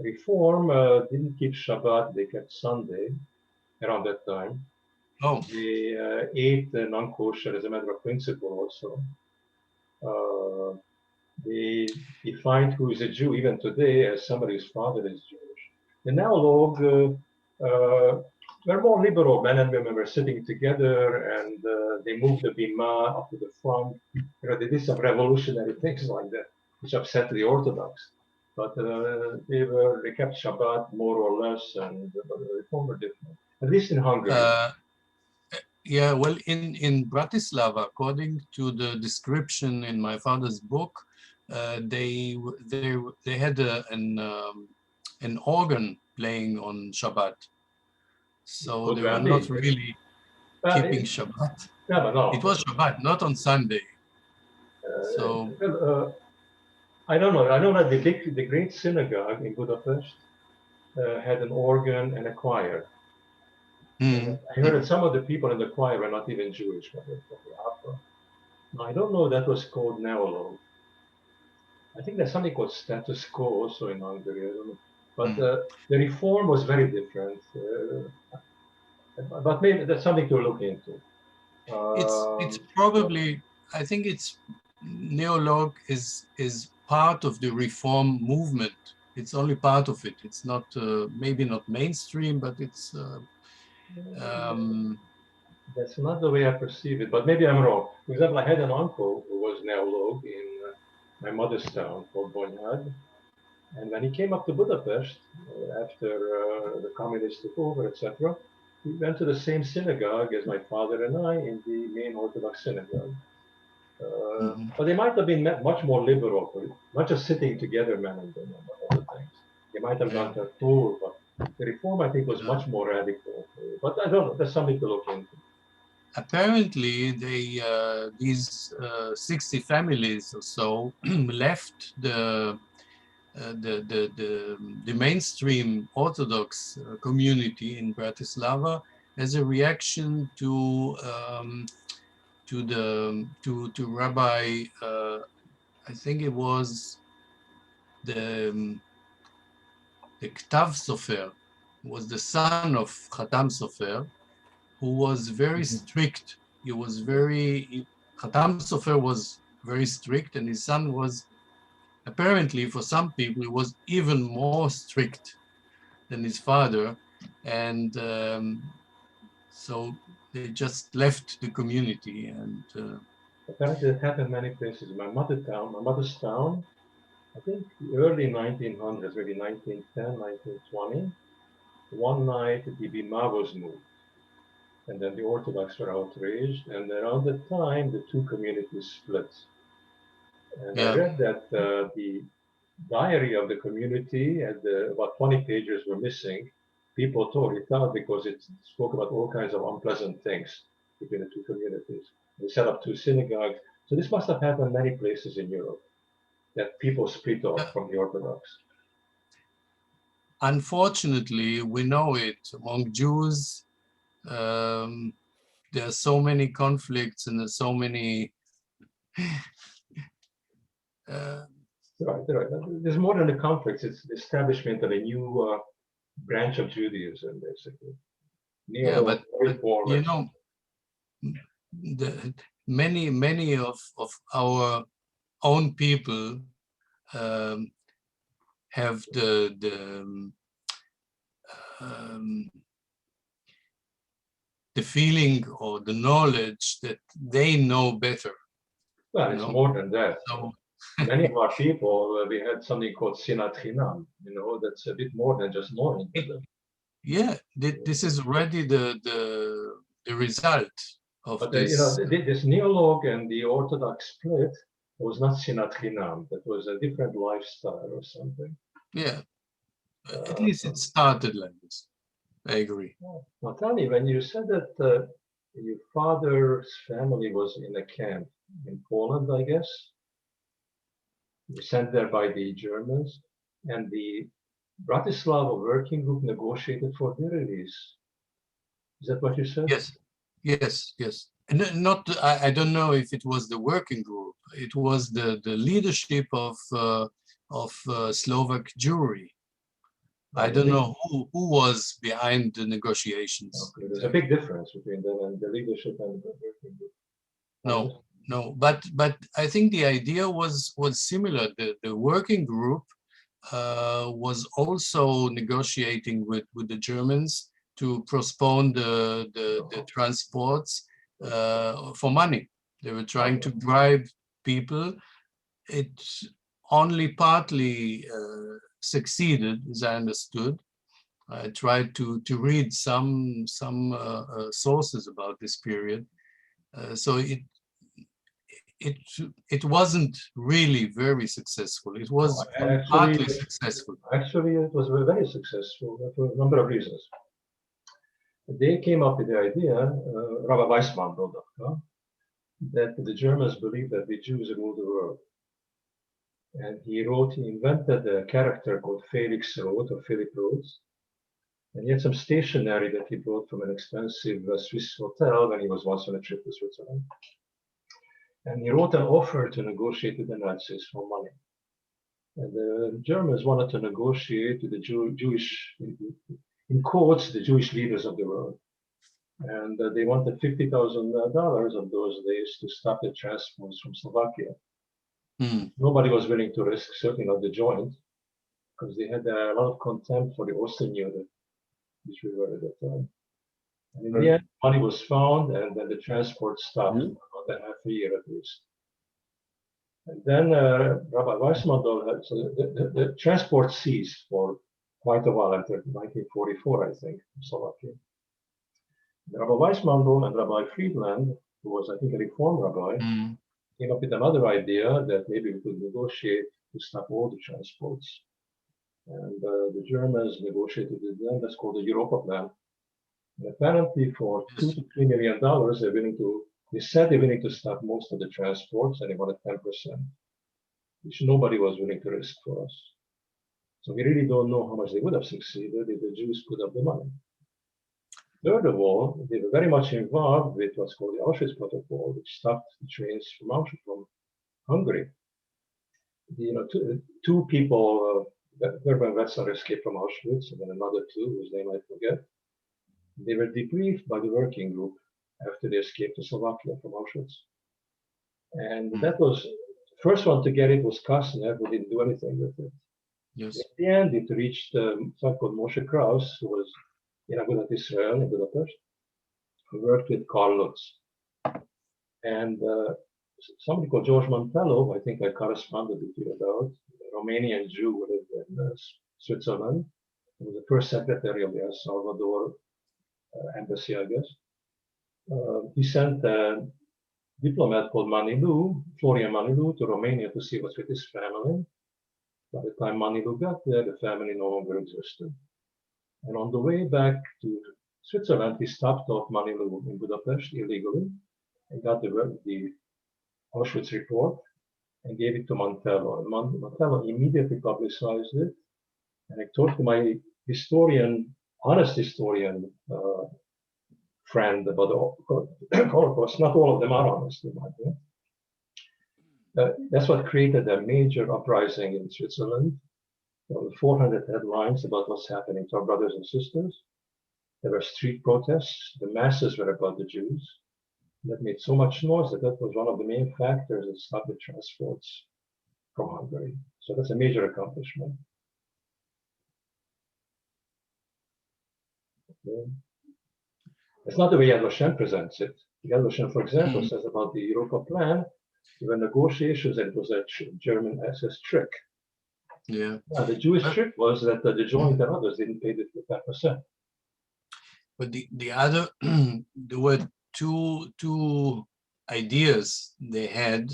reform didn't keep Shabbat, they kept Sunday around that time. Oh, They ate non-kosher as a matter of principle also. Uh, they defined who is a Jew even today as somebody whose father is Jewish. The Neolog were more liberal. Men and women were sitting together and they moved the bima up to the front. You know, they did some revolutionary things like that, which upset the Orthodox. But they kept Shabbat more or less, and the reform were different. At least in Hungary. yeah, well, in Bratislava, according to the description in my father's book, they had an organ playing on Shabbat, so Could they were well not be. really Uh, keeping Shabbat. yeah, but It no. was Shabbat, not on Sunday. So I don't know. I know that the great synagogue in Budapest had an organ and a choir. mm, I heard that some of the people in the choir were not even Jewish, but they were from the opera. Now, I don't know that was called neolog. I think there's something called status quo also in Hungary. I don't know. But mm. the reform was very different. But maybe that's something to look into. It's probably, I think it's neolog is part of the reform movement. It's only part of it. It's not maybe not mainstream, but it's um, That's not the way I perceive it, but maybe I'm wrong. For example, I had an uncle who was neolog in my mother's town called Bonyhad. And when he came up to Budapest after the communists took over, etc., he went to the same synagogue as my father and I in the main Orthodox synagogue. mhm. But they might have been much more liberal, not just sitting together, men and women, but other things. They might have Yeah. gone to a tour, but the reform, I think, was much more radical. But I don't know, there's something to look into. Apparently, these 60 families or so left the mainstream Orthodox community in Bratislava as a reaction to Rabbi, I think it was the Ktav Sofer, was the son of Khatam Sofer, who was very strict. He was Khatam Sofer was very strict, and his son was, apparently for some people, he was even more strict than his father. And so they just left the community. And apparently it happened many places. My mother's town, I think the early 1900s, maybe 1910, 1920, one night the Bima was moved. And then the Orthodox were outraged. And around that time, the two communities split. And I read that the diary of the community and about 20 pages were missing. People tore it out because it spoke about all kinds of unpleasant things between the two communities. They set up two synagogues. So this must have happened many places in Europe, that people split off from the Orthodox. Unfortunately, we know it among Jews. There are so many conflicts and there's so many. Right. There's more than the conflicts. It's the establishment of a new branch of Judaism, basically. But you know, many of our own people have the feeling or the knowledge that they know better. Well, it's more than that. So, many of our people, we had something called Sinat Chinam, that's a bit more than just knowing. Yeah, this is already the result of this. This neologue and the Orthodox split was not Sinat Chinam. That was a different lifestyle or something. Yeah, at least it started like this. I agree. Now, tell me, when you said that your father's family was in a camp in Poland, I guess, you sent there by the Germans, and the Bratislava working group negotiated for their release. Is that what you said? Yes. And I don't know if it was the working group. It was the leadership of Slovak Jewry. I don't know who was behind the negotiations. Okay. There's a big difference between them and the leadership and the working group. No. But I think the idea was similar. The working group was also negotiating with the Germans to postpone the transports for money. They were trying to bribe people. It only partly succeeded, as I understood. I tried to read some sources about this period. So it wasn't really very successful. It was partly successful. Actually, it was very successful for a number of reasons. They came up with the idea, Rabbi Weissman wrote that the Germans believed that the Jews ruled the world. And he invented a character called Felix Roth or Philip Roth. And he had some stationery that he brought from an expensive Swiss hotel when he was once on a trip to Switzerland. And he wrote an offer to negotiate with the Nazis for money. And the Germans wanted to negotiate with the Jewish, in quotes, the Jewish leaders of the world. And they wanted $50,000 of those days to stop the transports from Slovakia. Nobody was willing to risk, certainly not the Joint, because they had a lot of contempt for the Austrian unit, which we were at that time. And in the end, money was found, and then the transport stopped for about half a year at least. And then Rabbi Weissman, so the transport ceased for quite a while until 1944, I think, in Slovakia. Rabbi Weissman and Rabbi Friedland, who was, I think, a Reform rabbi, came up with another idea that maybe we could negotiate to stop all the transports. And the Germans negotiated with them. That's called the Europa Plan. And apparently, for $2 to $3 million, they said they're willing to stop most of the transports, and they wanted 10%, which nobody was willing to risk for us. So we really don't know how much they would have succeeded if the Jews put up the money. Third of all, they were very much involved with what's called the Auschwitz Protocol, which stopped the trains from Auschwitz, from Hungary. Two people, Gerben Wetzler, escaped from Auschwitz, and then another two, whose name I forget. They were debriefed by the working group after they escaped to Slovakia from Auschwitz. And that was, the first one to get it was Kastner, who didn't do anything with it. Yes. At the end, it reached someone called Moshe Kraus, who was in Agudat Israel in Budapest, who worked with Karl Lutz. And somebody called George Mantello, I think I corresponded with you about, a Romanian Jew who lived in Switzerland. He was the first secretary of the El Salvador embassy, I guess. He sent a diplomat called Manilu, Florian Manilu, to Romania to see what's with his family. By the time Manilu got there, the family no longer existed. And on the way back to Switzerland, he stopped off Manilu in Budapest illegally and got the Auschwitz report and gave it to Mantello. And Mantello immediately publicized it. And I talked to my historian, honest historian friend about the Holocaust. Not all of them are honest, in my opinion. That's what created a major uprising in Switzerland. There were 400 headlines about what's happening to our brothers and sisters. There were street protests. The masses were about the Jews. That made so much noise that was one of the main factors that stopped the transports from Hungary. So that's a major accomplishment. Okay. It's not the way Yad Vashem presents it. Yad Vashem, for example, says about the Europa plan, there were negotiations and it was a German SS trick. Yeah. The Jewish trick was that the joint and others didn't pay the 5%. But the other, there were two ideas they had.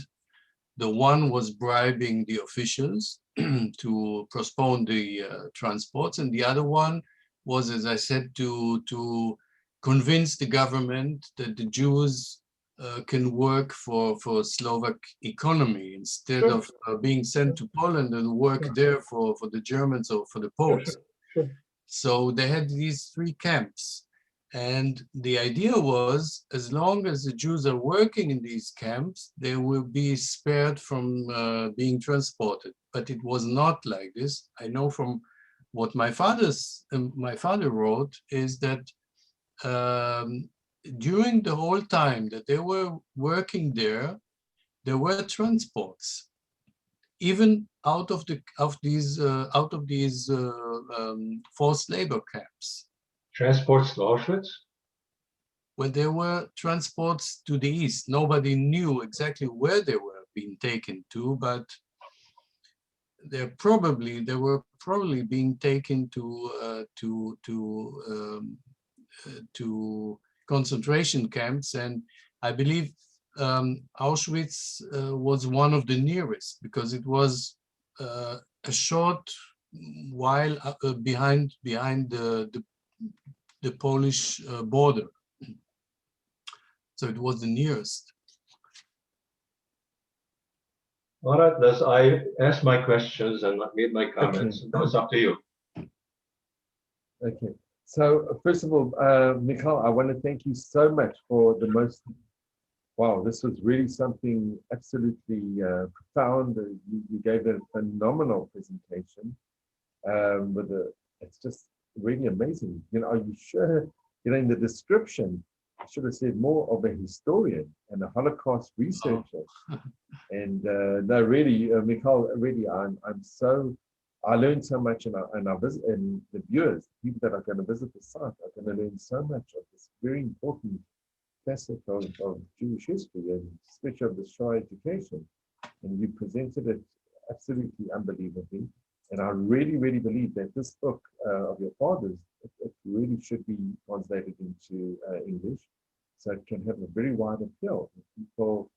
The one was bribing the officials to postpone the transports, and the other one was, as I said, to convince the government that the Jews can work for Slovak economy instead of being sent to Poland and work there for the Germans or for the Poles. So they had these three camps. And the idea was, as long as the Jews are working in these camps, they will be spared from being transported. But it was not like this. I know from what my father wrote is that during the whole time that they were working there were transports, even out of these forced labor camps. Transports to Auschwitz? When there were transports to the east, nobody knew exactly where they were being taken to, but they were probably being taken to concentration camps, and I believe Auschwitz was one of the nearest because it was a short while behind the Polish border. So it was the nearest. All right, Les, I asked my questions and made my comments. Okay. Now it's up to you. Okay. So first of all, Michael, I want to thank you so much for the most, wow, this was really something absolutely profound. You gave a phenomenal presentation. It's just really amazing. Are you sure, in the description, I should have said more of a historian and a Holocaust researcher. Oh. And no, really, Michael, really, I learned so much, and the viewers, people that are going to visit the site, are going to learn so much of this very important facet of Jewish history, and especially of the Shoah education. And you presented it absolutely unbelievably. And I really, really believe that this book of your father's, it really should be translated into English, so it can have a very wide appeal. People,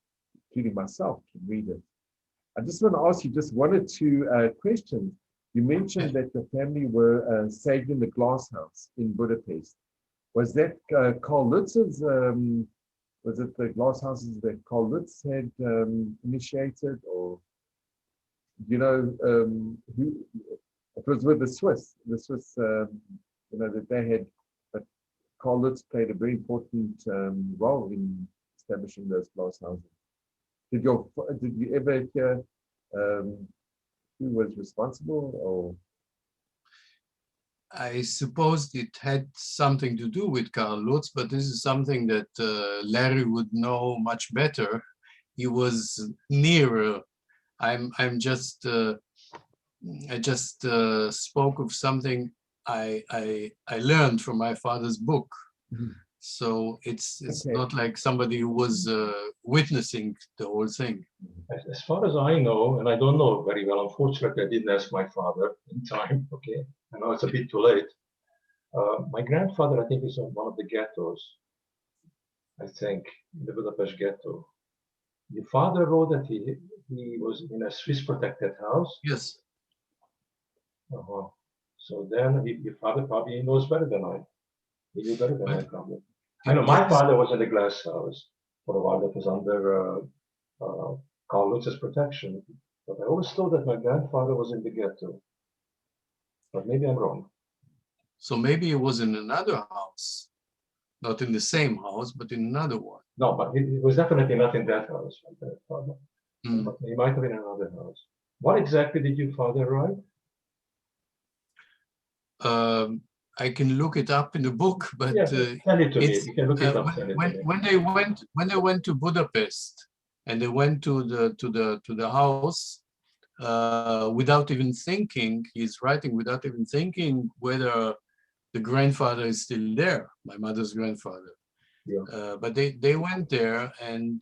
including myself, can read it. I just want to ask you just one or two questions. You mentioned that the family were saved in the glass house in Budapest. Was that Karl Lutz's, was it the glass houses that Karl Lutz had initiated, or, who, It was with the Swiss, that they had, but Carl Lutz played a very important role in establishing those glass houses. Did you ever hear who was responsible, or? I suppose it had something to do with Karl Lutz, but this is something that Larry would know much better. He was nearer. I just spoke of something I learned from my father's book. Mhm. So it's Okay. not like somebody who was witnessing the whole thing. As far as I know, and I don't know very well, unfortunately, I didn't ask my father in time. Okay, I know it's a bit too late. My grandfather, I think, is on one of the ghettos. I think the Budapest ghetto. Your father wrote that he was in a Swiss protected house. Yes. Uh-huh. So then your father probably knows better than I. He knew better than I But probably. I know my father was in the glass house for a while. That was under Karl Lutz's protection. But I always thought that my grandfather was in the ghetto. But maybe I'm wrong. So maybe it was in another house, not in the same house, but in another one. No, but it was definitely not in that house. My grandfather. Mm. He might have been in another house. What exactly did your father write? I can look it up in the book, but Yeah, send it to me. You can look it up. Send it to me. when they went to Budapest and they went to the house without even thinking, he's writing without even thinking whether the grandfather is still there, my mother's grandfather. Yeah. But they went there, and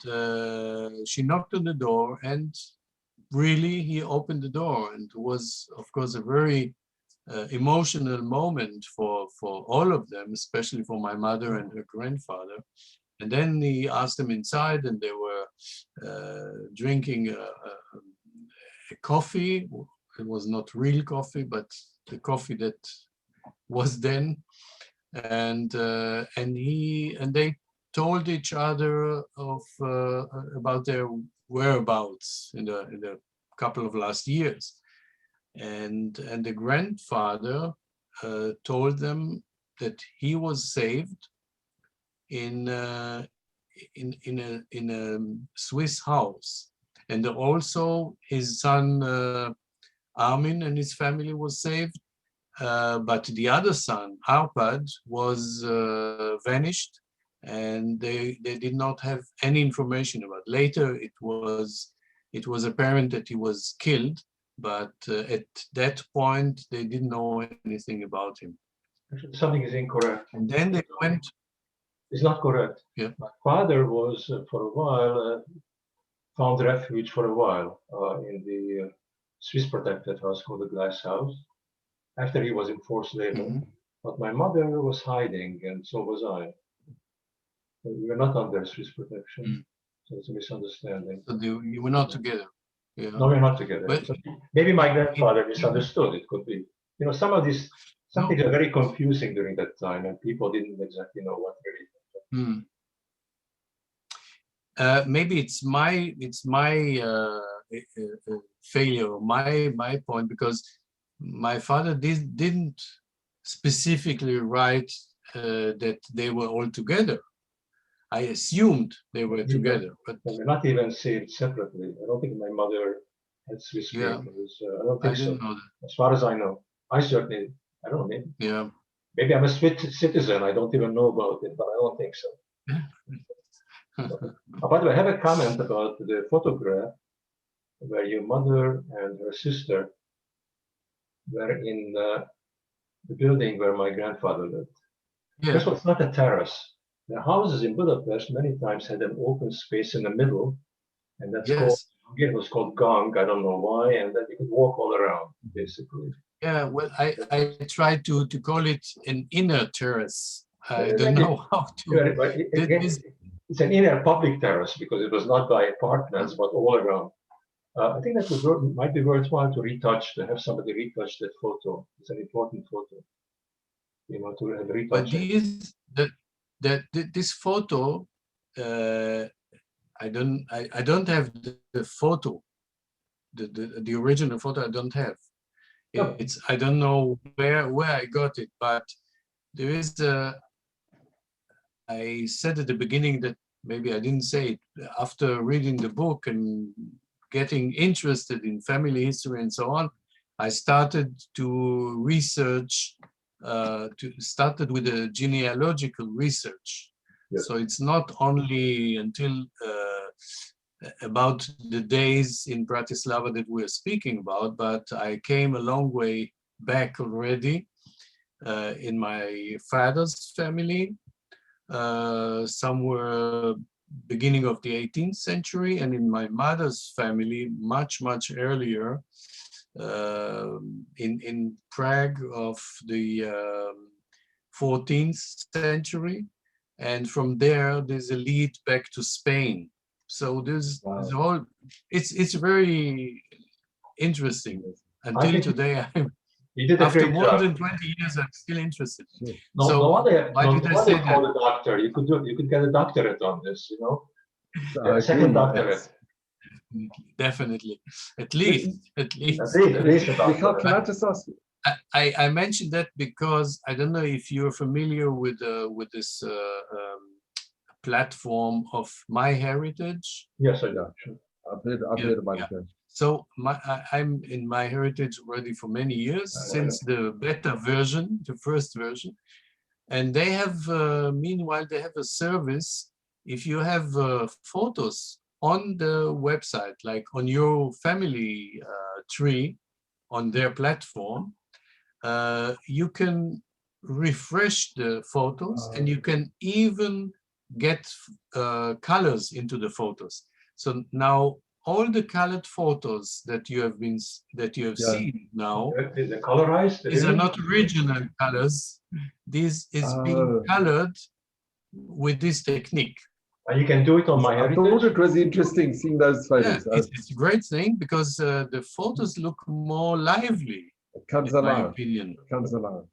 she knocked on the door, and really he opened the door, and it was, of course, a very emotional moment for all of them, especially for my mother and her grandfather. And then he asked them inside, and they were drinking a coffee. It was not real coffee, but the coffee that was then. And they told each other of about their whereabouts in the couple of last years. And the grandfather told them that he was saved in a Swiss house, and also his son Armin and his family was saved, but the other son Arpad was vanished, and they did not have any information about. Later, it was apparent that he was killed. But at that point, they didn't know anything about him. Actually, something is incorrect. And then they went. It's not correct. Yeah. My father was, for a while, found refuge for a while in the Swiss protected house called the Glass House, after he was in forced labor. Mm-hmm. But my mother was hiding, and so was I. We were not under Swiss protection. Mm. So it's a misunderstanding. So you were not together. Yeah. No, we're not together. But so maybe my grandfather misunderstood. It could be. Some of these things are very confusing during that time, and people didn't exactly know what really. Maybe it's my failure, my point, because my father didn't specifically write that they were all together. I assumed they were together, but they're not even saved separately. I don't think my mother had Swiss papers. I don't think so. Know that. As far as I know, I certainly, I don't know, maybe. Yeah. Maybe I'm a Swiss citizen. I don't even know about it, but I don't think so. By the way, I have a comment about the photograph where your mother and her sister were in the building where my grandfather lived. Yeah. First of all, it's not a terrace. The houses in Budapest many times had an open space in the middle, and that's called, again, it was called gong. I don't know why, and then you could walk all around, basically. Yeah, well, I tried to call it an inner terrace. I don't know how to. It's an inner public terrace because it was not by apartments, but all around. I think that might be worthwhile to have somebody retouch that photo. It's an important photo, to have retouch. But this photo, I don't have the photo, the original photo. I don't have. it's I don't know where I got it, but there is a. I said at the beginning that maybe I didn't say it. After reading the book and getting interested in family history and so on, I started to research. Started with a genealogical research. Yes. So it's not only until about the days in Bratislava that we're speaking about, but I came a long way back already in my father's family, somewhere beginning of the 18th century, and in my mother's family much earlier, in Prague of the 14th century, and from there there's a lead back to Spain. So there's a whole, it's very interesting. Until today, You did a after great more job. than 20 years, I'm still interested. No, So no wonder, why no did I wonder say you call that? a doctor. You could get a doctorate on this, you know. I A second agree, doctorate. Definitely, at But- least. At least a Michael, doctorate. can I just ask you? I mentioned that because I don't know if you're familiar with this platform of MyHeritage. Yes, I know. Sure. I've heard about Yeah. it. So I'm in MyHeritage already for many years, since the beta version, the first version. And they have, meanwhile, they have a service. If you have photos on the website, like on your family tree, on their platform, you can refresh the photos, and you can even get colors into the photos. So now all the colored photos that you have seen now, The colorized. these are really? not original colors. This is being colored with this technique. And you can do it on I thought MyHeritage. it was interesting seeing those Yeah, photos. it's a great thing because the photos look more lively, It comes in my alive. opinion. It comes alive.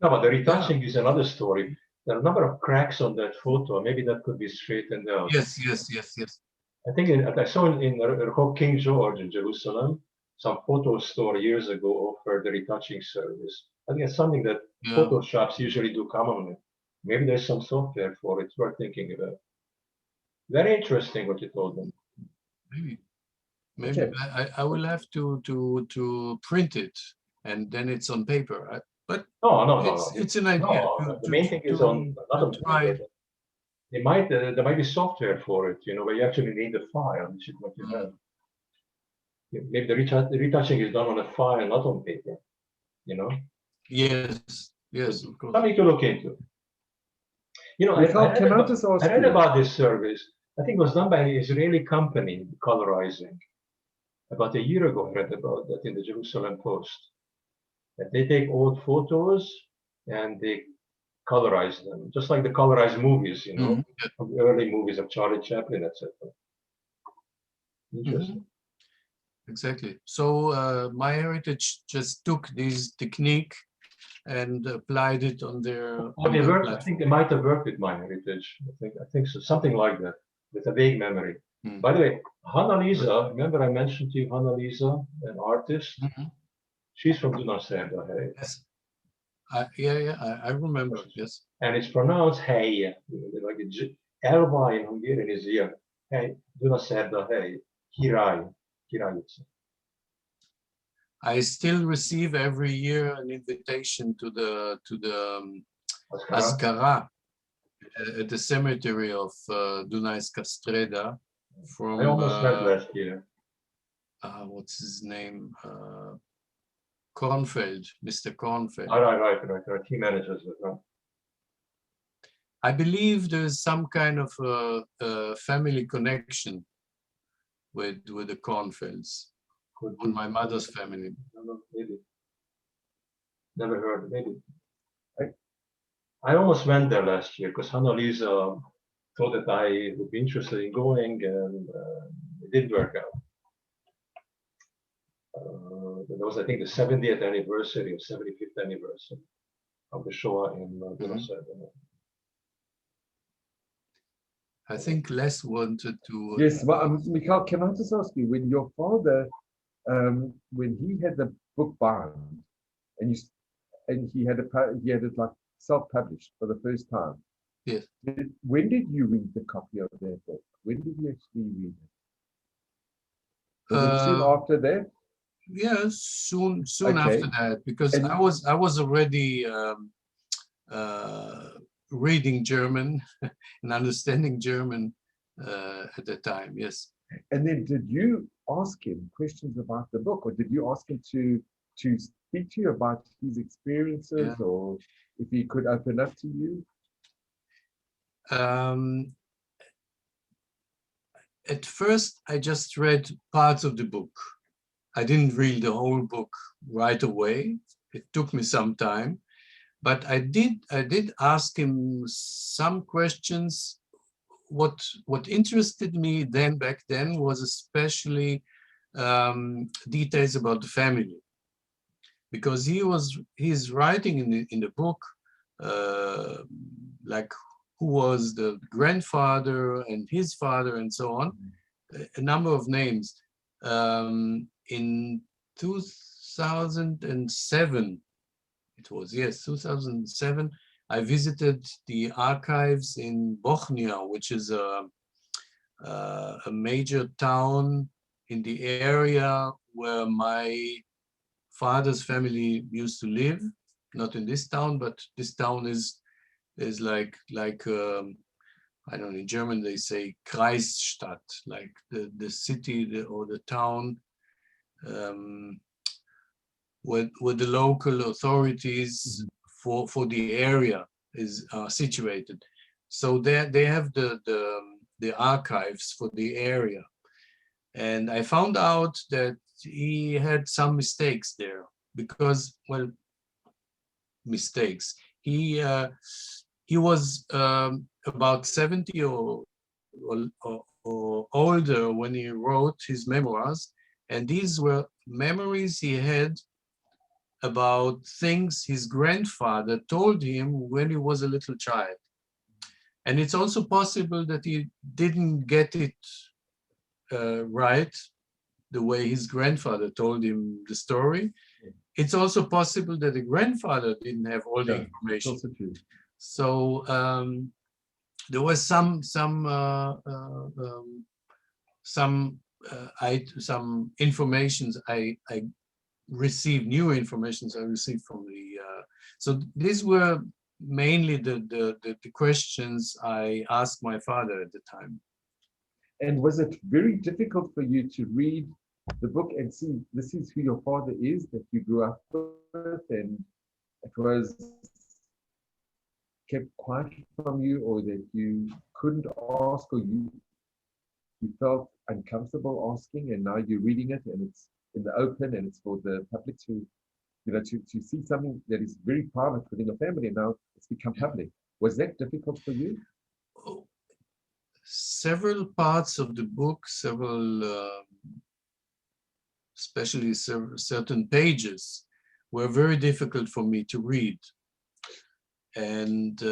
No, but the retouching is another story. There are a number of cracks on that photo. Maybe that could be straightened out. Yes. I think I saw in Rehov King George in Jerusalem, some photo store years ago offered the retouching service. I think it's something that Yeah. photo shops usually do commonly. Maybe there's some software for it. It's worth thinking about. Very interesting what you told them. Maybe Okay. I will have to print it, and then it's on paper. But No. it's an idea. No, the main thing is on not on try. paper. There might be software for it, you know, where you actually need the file, which is what you have. Maybe the retouching is done on a file, not on paper, you know. Yes, of course. Something to look into. You know, Michael, I can I just ask read you? about this service. I think it was done by an Israeli company, colorizing. About a year ago, I read about that in the Jerusalem Post. That they take old photos and they colorize them, just like the colorized movies, you know, from the early movies of Charlie Chaplin, etc. Interesting. Exactly. So MyHeritage just took this technique and applied it on their. I think they might have worked with MyHeritage. I think so, something like that, with a vague memory. By the way, Hannah-Lisa, remember I mentioned to you Hannah-Lisa, an artist? She's from Dunaserda, hey? Yes. I remember, yes. And it's pronounced hey, like Elva in Hungarian is here. Hey, Dunaserda, hey, Király. I still receive every year an invitation to the Azkara at the cemetery of Dunajska Streda. From I almost went last year. What's his name? Kornfeld, Mr. Kornfeld. Right. He manages it, right? I believe there's some kind of family connection with the Kornfelds on my mother's family. Maybe. Never heard. Maybe. I almost went there last year because Hannah-Lisa thought that I would be interested in going, and it didn't work out. That was, I think, the 70th anniversary or 75th anniversary of the Shoah in Dunaserda. I think Les wanted to. Yes, well, Michael, can I just ask you, when your father, when he had the book bound, and he had it like self-published for the first time. Yes. When did you read the copy of that book? When did you actually read it? Was it soon after that? Yeah, soon Okay. after that, because And- I was already reading German and understanding German at the time. Yes. And then did you ask him questions about the book, or did you ask him to speak to you about his experiences, Yeah. or if he could open up to you? At first, I just read parts of the book. I didn't read the whole book right away. It took me some time, but I did ask him some questions. What interested me back then was especially details about the family, because he's writing in the book like who was the grandfather and his father and so on, a number of names. In 2007, it was, yes, 2007, I visited the archives in Bochnia, which is a major town in the area where my father's family used to live. Not in this town, but this town is like I don't know, in German they say Kreisstadt, like the city or the town where the local authorities for the area is situated. So they have the archives for the area. And I found out that he had some mistakes there because, well, mistakes. He was about 70 or older when he wrote his memoirs, and these were memories he had about things his grandfather told him when he was a little child. And it's also possible that he didn't get it right the way his grandfather told him the story. It's also possible that the grandfather didn't have all the information. So there was some informations I received, new informations I received from the. So these were mainly the questions I asked my father at the time. And was it very difficult for you to read the book and see this is who your father is that you grew up with, and it was kept quiet from you, or that you couldn't ask, or you felt uncomfortable asking, and now you're reading it and it's in the open and it's for the public to, to see something that is very private within your family, and now it's become public. Was that difficult for you? Several parts of the book, especially certain pages, were very difficult for me to read. And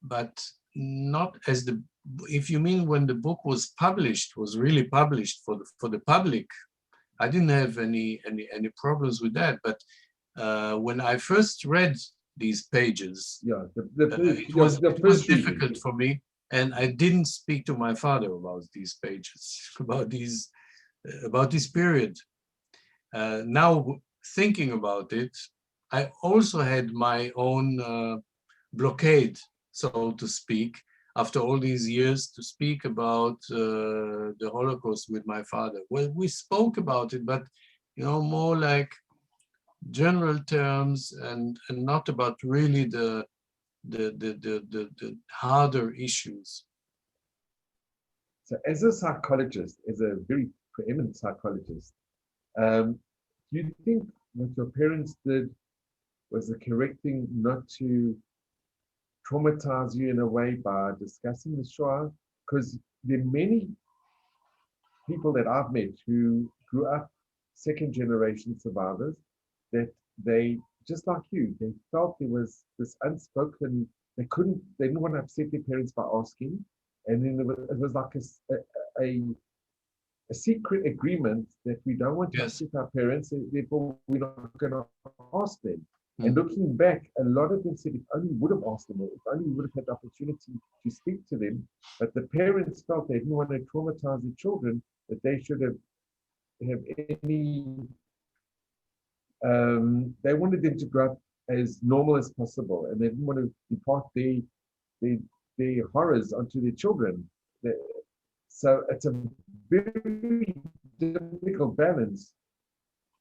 but not as if you mean when the book was really published for the public, I didn't have any problems with that. But when I first read these pages, it was difficult for me, and I didn't speak to my father about these pages, about this period. Now thinking about it, I also had my own blockade, so to speak, after all these years, to speak about the Holocaust with my father. Well, we spoke about it, but more like general terms and not about really the harder issues. So as a psychologist, as a very preeminent psychologist, do you think what your parents did was the correct thing, not to traumatize you in a way by discussing the Shoah? Because there are many people that I've met who grew up second generation survivors, that they, just like you, they felt there was this unspoken, they didn't want to upset their parents by asking. And then it was like a a secret agreement that we don't want to Yes. upset our parents, and therefore we're not going to ask them. And Mm. looking back, a lot of them said if only we would have asked them, or if only we would have had the opportunity to speak to them, but the parents felt they didn't want to traumatize their children, that they should have any, they wanted them to grow up as normal as possible, and they didn't want to impart their horrors onto their children. So it's a very difficult balance.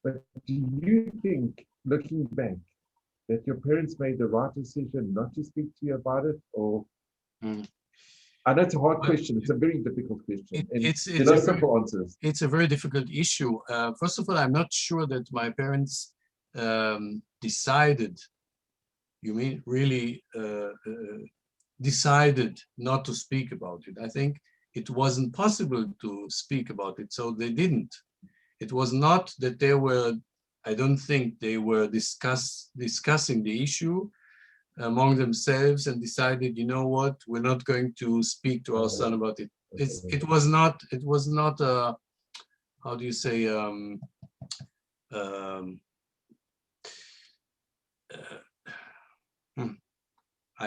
But do you think, looking back, that your parents made the right decision not to speak to you about it? Or I know it's a hard question. It's a very difficult question. There are no simple answers. It's a very difficult issue. First of all, I'm not sure that my parents decided, you mean really decided not to speak about it. I think it wasn't possible to speak about it, so they didn't. It was not that they were, I don't think they were discussing the issue among themselves and decided, you know what, we're not going to speak to our son about it. It was not, how do you say,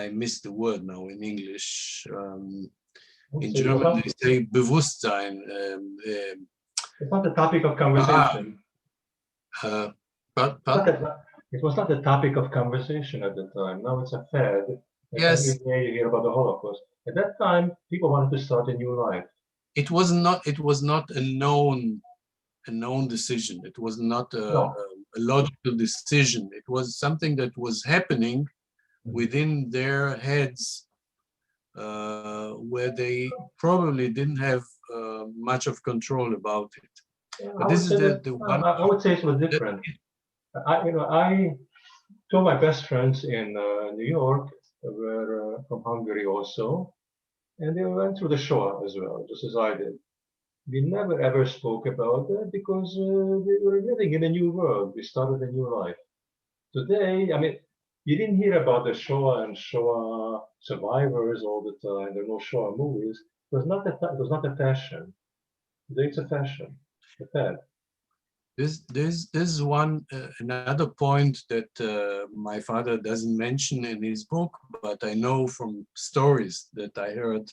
I missed the word now in English. In German, they say Bewusstsein. It's not the topic of conversation. But it was not the topic of conversation at the time. Now it's a fad. Yes. Every day you hear about the Holocaust. At that time, people wanted to start a new life. It was not a known decision. It was not a logical decision. It was something that was happening within their heads, where they probably didn't have much of control about it. But this is the one. I would say it was different. I two of my best friends in New York were from Hungary also, and they went through the Shoah as well, just as I did. We never ever spoke about that because we were living in a new world. We started a new life. Today, I mean, you didn't hear about the Shoah and Shoah survivors all the time. There were no Shoah movies. It was not a fashion. Today it's a fashion, a fad. There's one another point that my father doesn't mention in his book, but I know from stories that I heard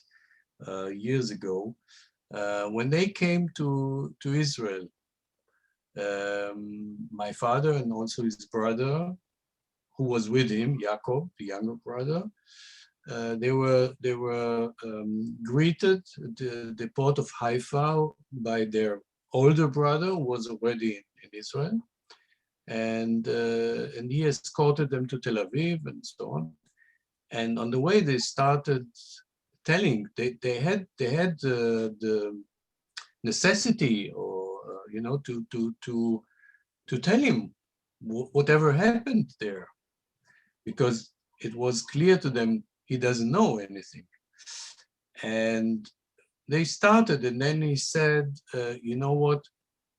years ago. When they came to Israel, my father and also his brother, who was with him, Yaakov, the younger brother, they were greeted at the port of Haifa by their older brother, who was already in Israel, and he escorted them to Tel Aviv and so on. And on the way, they started telling they had the necessity, or to tell him whatever happened there, because it was clear to them he doesn't know anything. And they started, and then he said, you know what,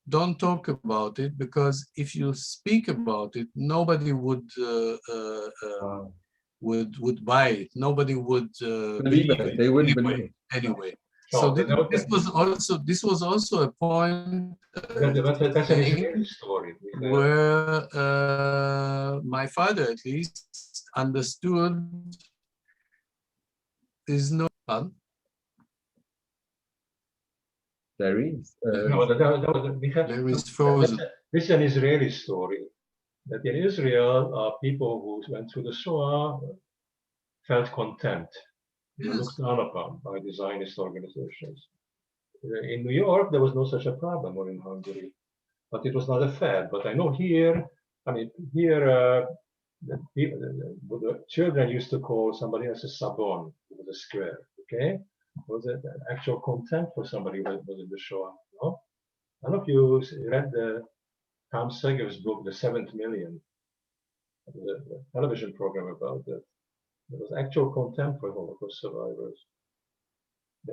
don't talk about it, because if you speak about it, nobody would buy it. Nobody would believe it. They wouldn't believe it. Anyway. So this was also a point that's an Israeli story. Where my father, at least, understood is no fun. There is. There is frozen. This is an Israeli story. That in Israel, people who went through the Shoah felt contempt, looked down upon by the Zionist organizations. In New York, there was no such a problem, or in Hungary, but it was not a fad. But I know here, the children used to call somebody else a sabon, with a square, okay? Was it an actual contempt for somebody who was in the Shoah? No? I don't know if you read Tom Seger's book, The Seventh Million, the television program about that. There was actual contempt for Holocaust survivors.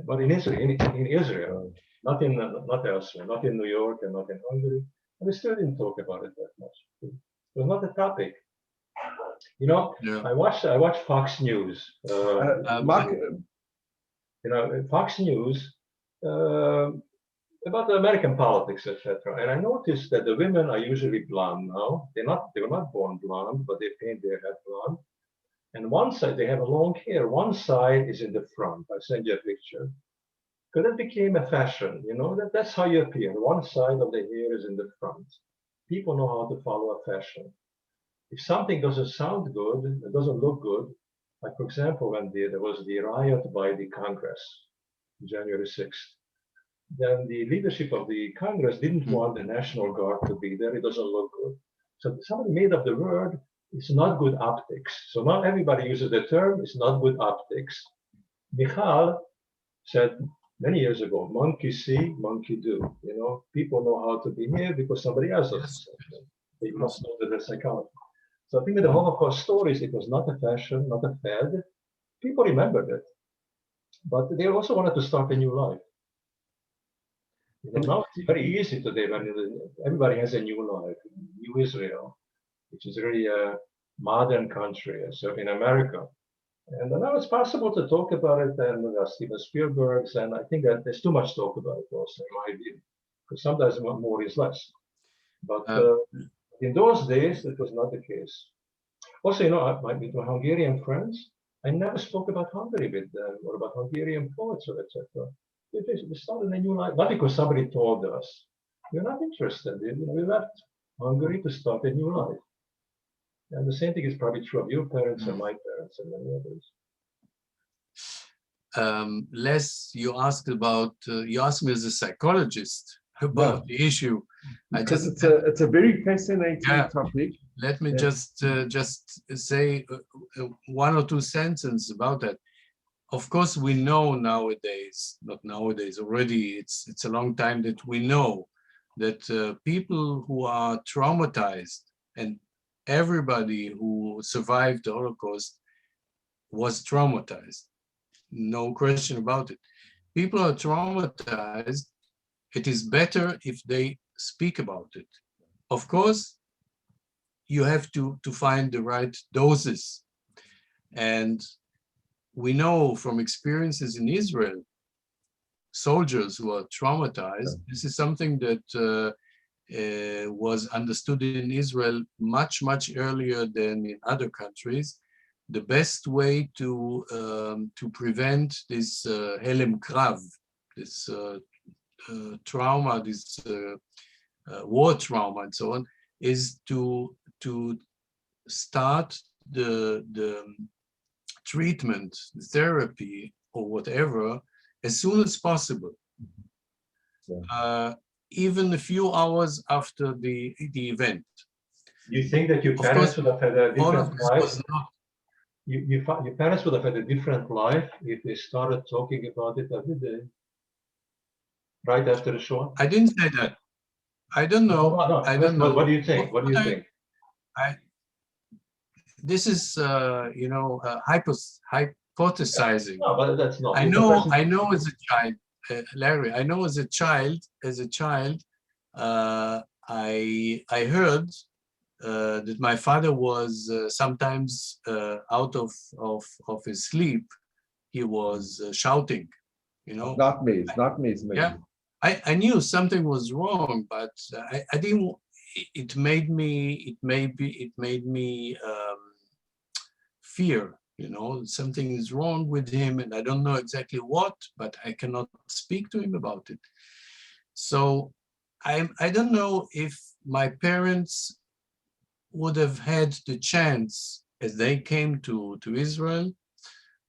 But in Israel, not elsewhere, not in New York and not in Hungary, and we still didn't talk about it that much. It was not a topic. I watched Fox News. Mark, Fox News about the American politics, etc. And I noticed that the women are usually blonde now. They were not born blonde, but they paint their hair blonde. And one side, they have a long hair. One side is in the front. I send you a picture. Because it became a fashion, you know, that's how you appear. One side of the hair is in the front. People know how to follow a fashion. If something doesn't sound good, it doesn't look good, like for example, when there was the riot by the Congress, January 6th, then the leadership of the Congress didn't want the National Guard to be there. It doesn't look good. So somebody made up the word, it's not good optics. So not everybody uses the term, it's not good optics. Michal said many years ago, monkey see, monkey do. You know, people know how to behave because somebody else does something. They must know the psychology. So I think with the Holocaust stories, it was not a fashion, not a fad. People remembered it, but they also wanted to start a new life. You know, now it's very easy today when everybody has a new life, new Israel, which is really a modern country, so in America. And now it's possible to talk about it, and Steven Spielberg's, and I think that there's too much talk about it also, in my view, because sometimes more is less. But in those days, it was not the case. Also, you know, with my Hungarian friends, I never spoke about Hungary with them or about Hungarian poets or etc. We started a new life, not because somebody told us. We're not interested. You know, we left Hungary to start a new life. And the same thing is probably true of your parents and my parents and many others. Les, you asked me as a psychologist about the issue. Because it's a very fascinating topic. Let me just say one or two sentences about that. Of course, we know nowadays, not nowadays, already it's a long time that we know that people who are traumatized, and everybody who survived the Holocaust was traumatized. No question about it. People are traumatized. It is better if they speak about it. Of course, you have to find the right doses. And we know from experiences in Israel, soldiers who are traumatized, this is something that was understood in Israel much, much earlier than in other countries. The best way to prevent this Helem Krav, this trauma, this war trauma and so on, is to start the treatment, the therapy or whatever as soon as possible. Even a few hours after the event. You think that your parents would have had a different life? Your parents would have had a different life if they started talking about it every day, right after the Shoah? I didn't say that. I don't know. No. I don't know. What do you think? What do you think? This is, hypothesizing. No, but that's not. I know as a child, Larry. I know as a child, I heard that my father was sometimes out of his sleep. He was shouting, you know. Not me. Yeah, I knew something was wrong, but I didn't. It made me fear. You know, something is wrong with him, and I don't know exactly what, but I cannot speak to him about it. So I don't know if my parents would have had the chance, as they came to Israel,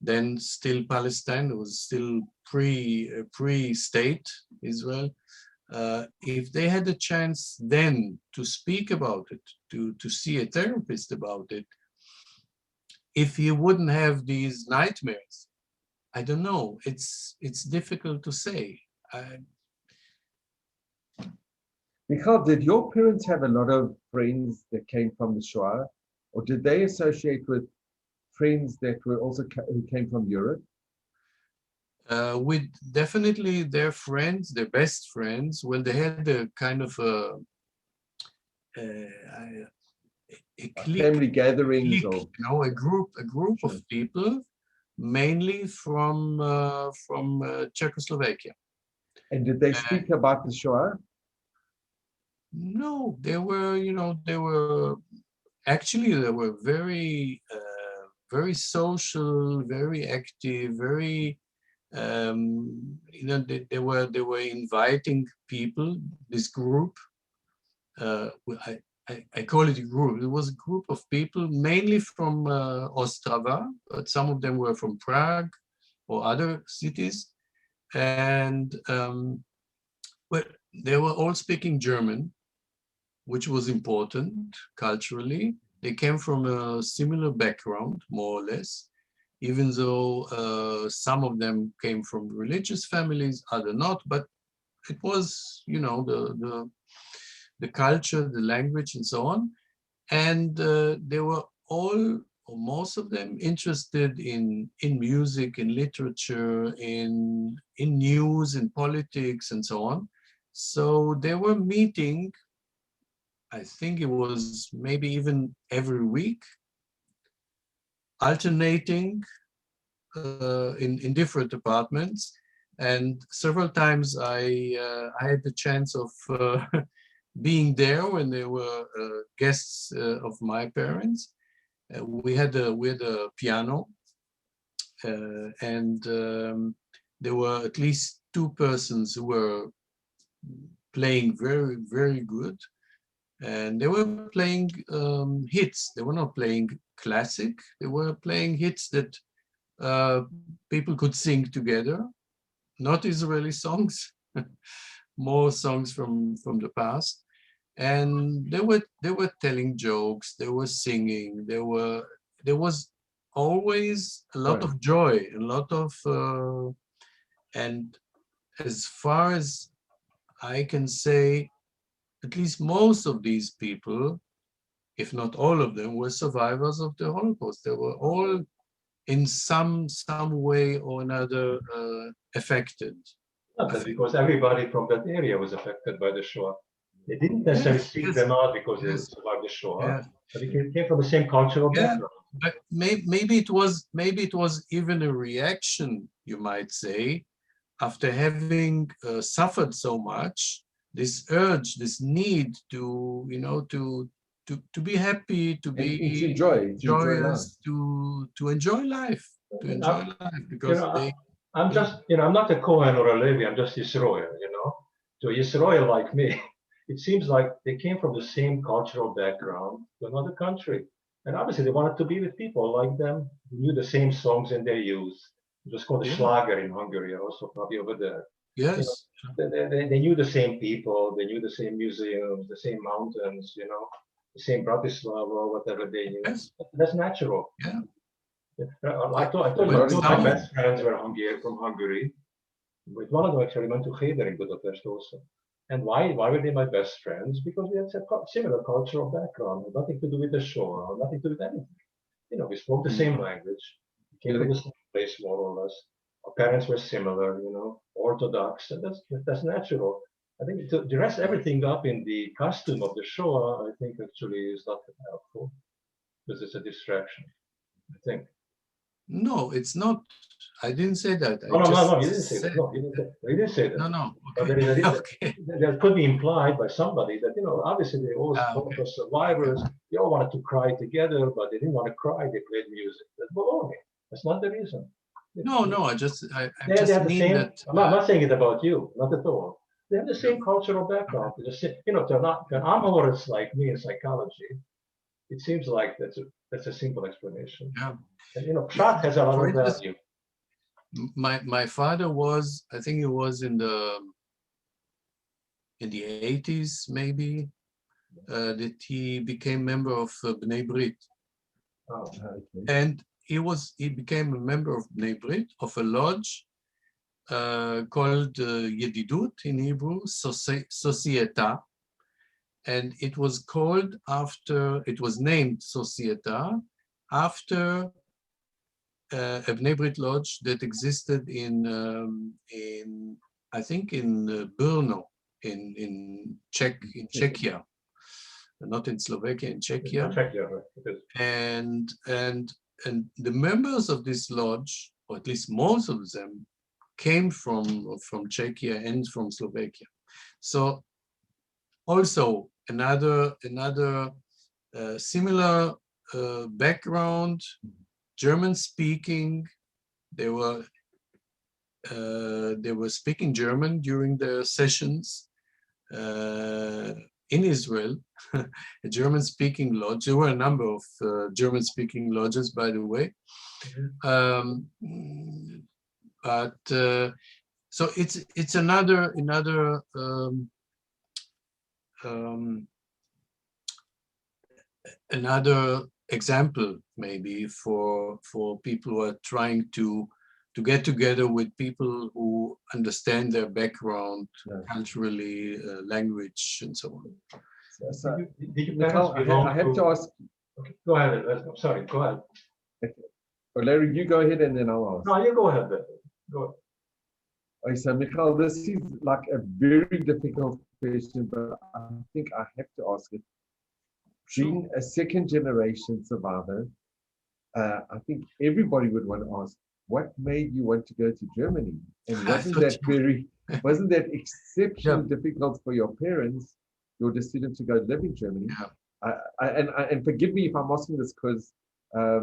then still Palestine, it was still pre-state Israel. If they had the chance then to speak about it, to see a therapist about it, if he wouldn't have these nightmares, I don't know. It's difficult to say. Michal, did your parents have a lot of friends that came from the Shoah, or did they associate with friends that were also who came from Europe? With definitely their friends, their best friends. Well, they had a kind of a clique, family gatherings, or you know, a group of people, mainly from Czechoslovakia. And did they speak about the Shoah? No, they were, actually, they were very, very social, very active, very, they were inviting people, this group, I call it a group. It was a group of people, mainly from Ostrava, but some of them were from Prague or other cities. And but they were all speaking German, which was important culturally. They came from a similar background, more or less, even though some of them came from religious families, other not. But it was, the culture, the language, and so on. And they were all, or most of them, interested in music, in literature, in news, in politics, and so on. So they were meeting, I think it was maybe even every week, alternating in different apartments. And several times I had the chance of being there when they were guests of my parents. We had a piano, and there were at least two persons who were playing very, very good. And they were playing hits. They were not playing classic. They were playing hits that people could sing together, not Israeli songs, more songs from the past. And they were telling jokes. They were singing. There was always a lot of joy, a lot of and as far as I can say, at least most of these people, if not all of them, were survivors of the Holocaust. They were all in some way or another affected. That's because everybody from that area was affected by the Shoah. They didn't necessarily seek them out because they survived the Shoah, but they came from the same cultural background. But maybe it was even a reaction, you might say, after having suffered so much. This urge, this need to be happy, to be joyous, to enjoy life, because I'm just, I'm not a Kohen or a Levi, I'm just Yisroel, So Yisroel like me, it seems like they came from the same cultural background to another country. And obviously they wanted to be with people like them, who knew the same songs in their youth. It was called the Schlager in Hungary, also probably over there. Yes. They knew the same people, they knew the same museums, the same mountains, the same Bratislava or whatever they knew. Yes. That's natural. Yeah. I told you two of my best friends were from Hungary. With one of them actually went to Cheder in Budapest also. And why were they my best friends? Because we had a similar cultural background, nothing to do with the Shoah, nothing to do with anything. We spoke the same language, we came from the same place more or less. Our parents were similar, Orthodox, and that's natural. I think to dress everything up in the costume of the Shoah, I think actually is not helpful because it's a distraction, I think. No, it's not. I didn't say that. No, you didn't say that. No, you didn't say that. No. Okay. But there could be implied by somebody that, obviously they always Holocaust survivors, they all wanted to cry together, but they didn't want to cry, they played music. That's baloney. That's not the reason. No, I just mean that. I'm not saying it about you, not at all. They have the same cultural background. They're amorous like me in psychology. It seems like that's a simple explanation. Yeah. And Pshat has a lot of value. My father was, I think it was in the 80s maybe, that he became member of Bnei Brit. Oh, okay. And he became a member of Bnei Brit, of a lodge called Yedidut in Hebrew, Societa. And it was named Societa after a Bnei Brit lodge that existed in I think in Brno, in Czechia, not in Slovakia, in Czechia. And the members of this lodge, or at least most of them, came from Czechia and from Slovakia. So also another similar background, German speaking. They were speaking German during the sessions in Israel, a German-speaking lodge. There were a number of German-speaking lodges, by the way. But so it's another another example maybe for people who are trying to get together with people who understand their background, culturally, language, and so on. So, Did you Michael, I have to ask. Okay, go ahead. I'm sorry. Go ahead. Okay. Well, Larry, you go ahead and then I'll ask. No, you go ahead. Go ahead. Okay, so Michael, this is like a very difficult question, but I think I have to ask it. Being a second generation survivor, I think everybody would want to ask, what made you want to go to Germany? And wasn't that exceptionally difficult for your parents, your decision to go live in Germany? And forgive me if I'm asking this because I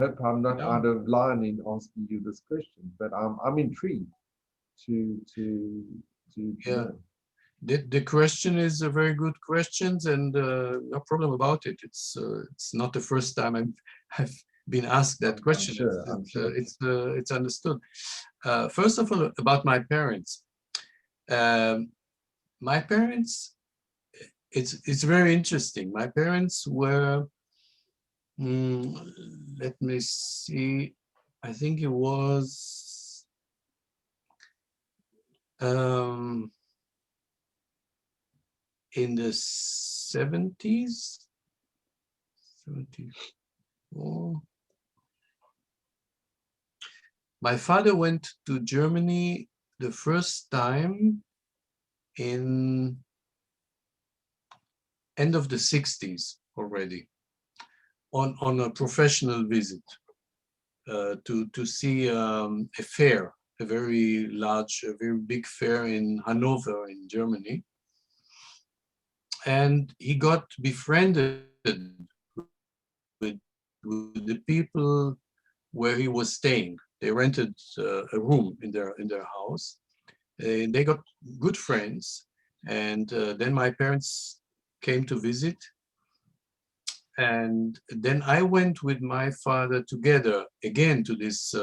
hope I'm not out of line in asking you this question, but I'm intrigued to know. The question is a very good question, and no problem about it. It's not the first time I've been asked that question. I'm sure. It's understood. First of all, about my parents. My parents, it's very interesting. My parents were, let me see, I think it was in the 70s, 74. My father went to Germany the first time in end of the 60s already, on a professional visit to see a fair, a very large, a very big fair in Hanover in Germany. And he got befriended with the people where he was staying. They rented a room in their house. They got good friends, and then my parents came to visit. And then I went with my father together again to this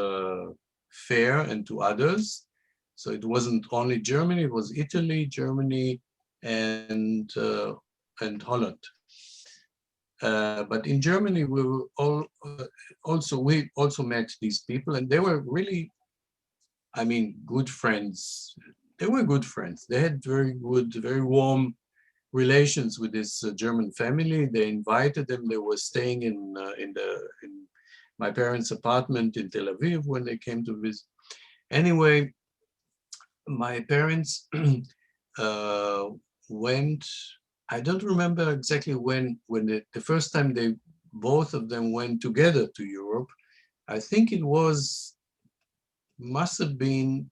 fair and to others. So it wasn't only Germany; it was Italy, Germany, and Holland. But in Germany, we were we also met these people, and they were really, I mean, good friends. They were good friends. They had very good, very warm relations with this German family. They invited them. They were staying in my parents' apartment in Tel Aviv when they came to visit. Anyway, my parents went. I don't remember exactly when the first time both of them went together to Europe. I think it must have been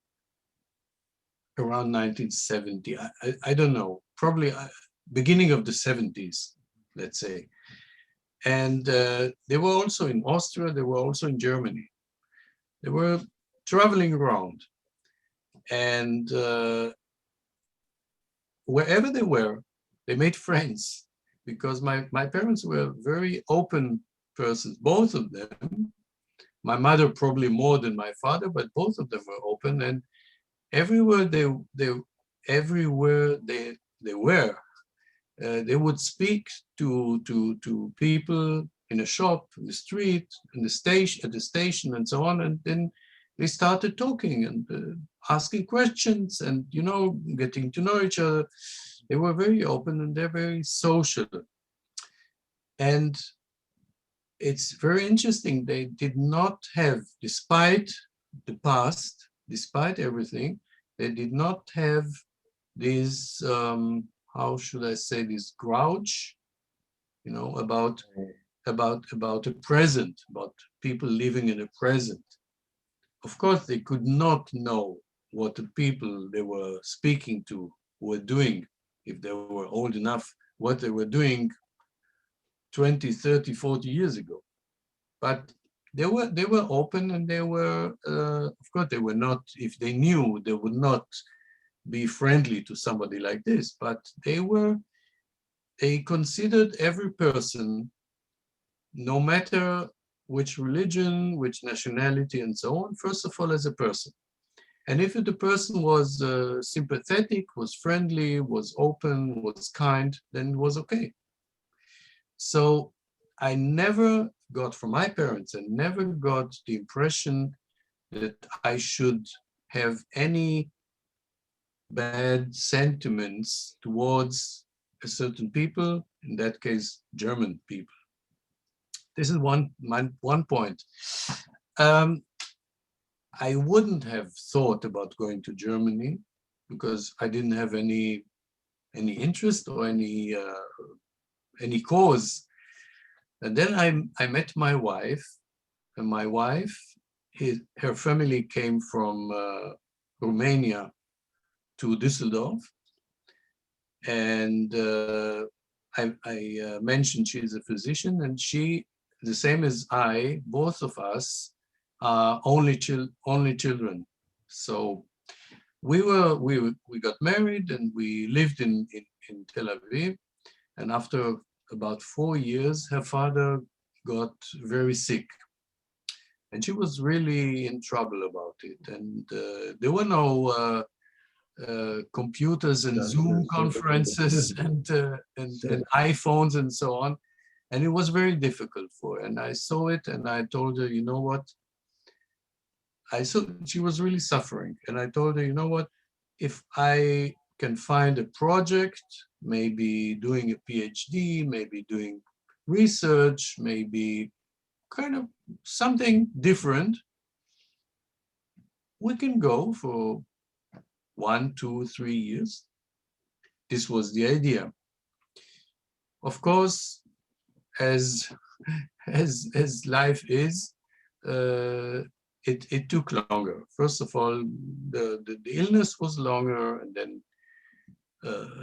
around 1970. I don't know, probably beginning of the 70s, let's say. And they were also in Austria, they were also in Germany. They were traveling around. And wherever they were, they made friends, because my parents were very open persons, both of them. My mother probably more than my father, but both of them were open. And everywhere they were, they would speak to people in a shop, in the street, in the station, at the station, and so on. And then they started talking and asking questions, and getting to know each other. They were very open and they're very social. And it's very interesting. They did not have, despite the past, despite everything, they did not have this, how should I say, this grouch, about a present, about people living in the present. of course, they could not know what the people they were speaking to were doing, if they were old enough, what they were doing 20, 30, 40 years ago. But they were open, and they were, of course, they were not, if they knew, they would not be friendly to somebody like this, but they considered every person, no matter which religion, which nationality, and so on, first of all, as a person. And if the person was sympathetic, was friendly, was open, was kind, then it was okay. So I never got, from my parents, I never got the impression that I should have any bad sentiments towards a certain people, in that case, German people. This is one point. I wouldn't have thought about going to Germany because I didn't have any interest or any cause. And then I met my wife, and my wife, her family came from Romania to Düsseldorf, and I mentioned she's a physician, and she, the same as I, both of us are only children. So we got married, and we lived in Tel Aviv, and after about 4 years, her father got very sick, and she was really in trouble about it. And there were no computers and Zoom conferences and iPhones and so on. And it was very difficult for her. And I saw it, and I told her, you know what? I saw she was really suffering. And I told her, you know what? If I can find a project, maybe doing a PhD, maybe doing research, maybe kind of something different, we can go for 1, 2, 3 years. This was the idea. Of course, as life is, it took longer. First of all, the illness was longer, and then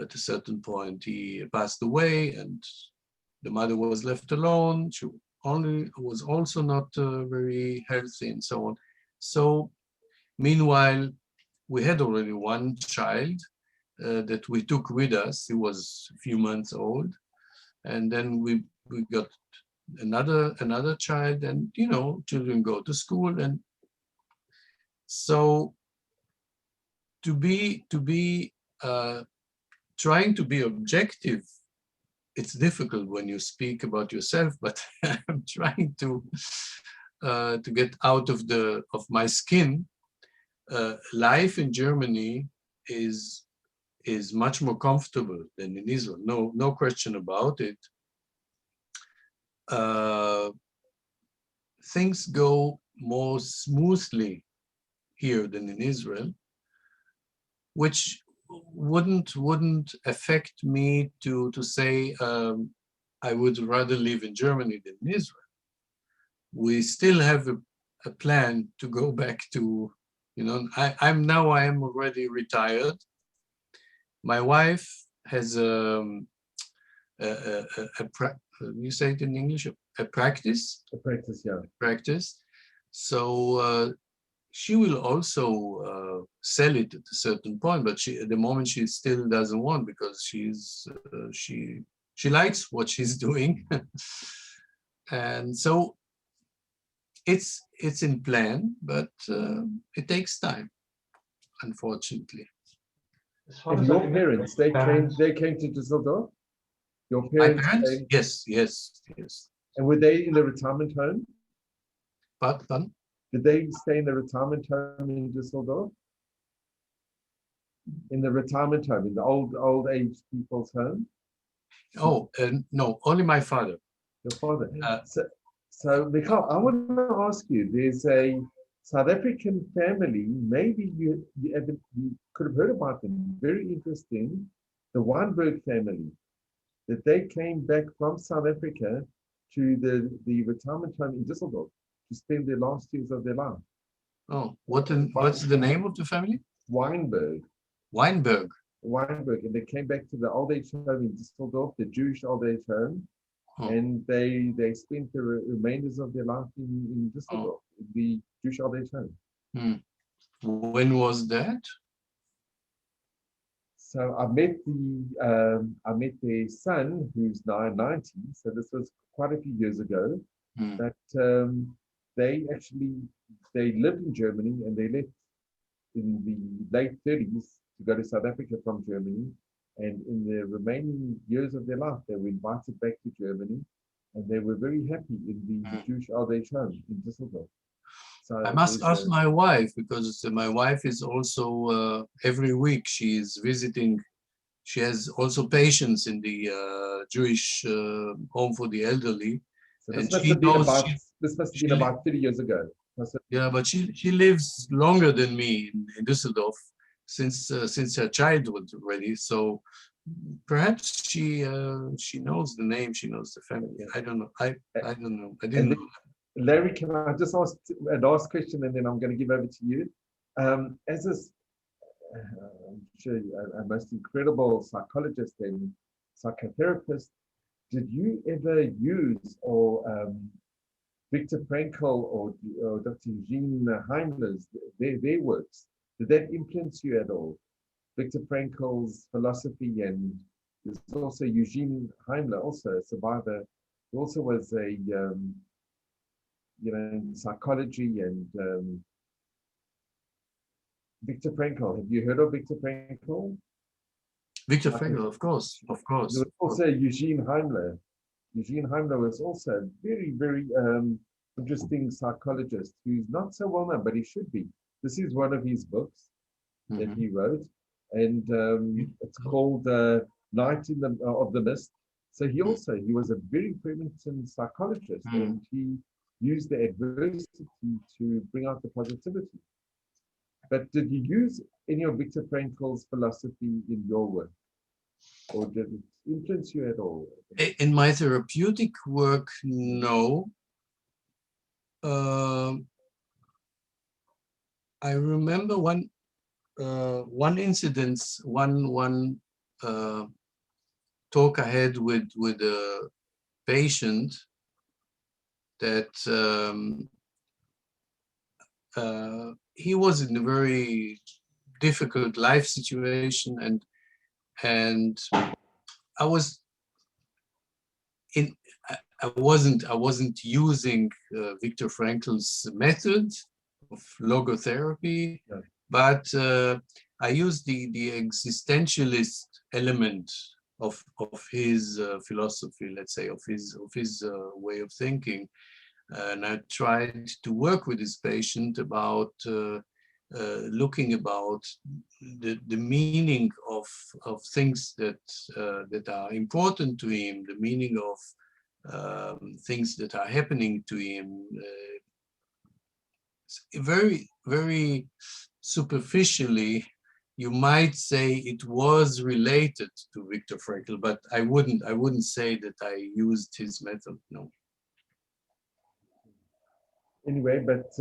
at a certain point he passed away, and the mother was left alone. She was also not very healthy, and so on. So meanwhile, we had already one child that we took with us. He was a few months old, and then we got another child, and children go to school, and so to be trying to be objective, it's difficult when you speak about yourself, but I'm trying to get out of my skin. Life in Germany is much more comfortable than in Israel. No question about it. Things go more smoothly here than in Israel, which wouldn't affect me to say I would rather live in Germany than in Israel. We still have a plan to go back to, I am already retired. My wife has you say it in English, a practice? A practice, yeah. Practice. So she will also sell it at a certain point, but at the moment she still doesn't want, because she likes what she's doing. And so it's in plan, but it takes time, unfortunately. And your parents, they came to Düsseldorf? Your parents? My parents? Came, yes. And were they in the retirement home? Pardon? Did they stay in the retirement home in Düsseldorf? In the retirement home, in the old age people's home? Oh, no, only my father. Your father. So Michael, I want to ask you, there's a South African family, maybe you could have heard about them, very interesting, the Weinberg family, that they came back from South Africa to the retirement home in Düsseldorf to spend the last years of their life. Oh, what's the name of the family? Weinberg. Weinberg. Weinberg, and they came back to the old age home in Düsseldorf, the Jewish old age home, Oh. and they spent the remainders of their life in Düsseldorf, the Jewish old age home. Hmm. When was that? So I met their son, who's now 90. So this was quite a few years ago. Hmm. But they lived in Germany, and they left in the late 30s to go to South Africa from Germany. And in the remaining years of their life, they were invited back to Germany, and they were very happy in the Jewish old age home in Düsseldorf. So I must ask my wife, because my wife is also every week she is visiting. She has also patients in the Jewish home for the elderly. So and she knows this must have been about 30 years ago. Yeah, but she lives longer than me in Düsseldorf since her childhood already. So perhaps she knows the name, she knows the family. I don't know. I don't know. I didn't know. Larry, can I just ask a last question, and then I'm going to give over to you? As I'm sure a most incredible psychologist and psychotherapist, did you ever use Viktor Frankl or Dr. Eugene Heimler's their works? Did that influence you at all? Viktor Frankl's philosophy, and there's also Eugene Heimler, also a survivor, who also was a in psychology, and Viktor Frankl. Have you heard of Viktor Frankl? Viktor Frankl, of course. There was also Eugene Heimler. Eugene Heimler was also a very, very interesting psychologist who's not so well known, but he should be. This is one of his books that he wrote, and it's called Night of the Mist. So he was a very primitive psychologist, and he used the adversity to bring out the positivity. But did you use any of Viktor Frankl's philosophy in your work, or did it influence you at all? In my therapeutic work, no. I remember one incident, one talk I had with a patient that he was in a very difficult life situation, and I wasn't using Viktor Frankl's method of logotherapy, but I used the existentialist element of his philosophy, let's say, of his way of thinking. And I tried to work with this patient about looking about the meaning of things that are important to him, the meaning of things that are happening to him. Very, very superficially, you might say it was related to Viktor Frankl, but I wouldn't say that I used his method. No. Anyway, but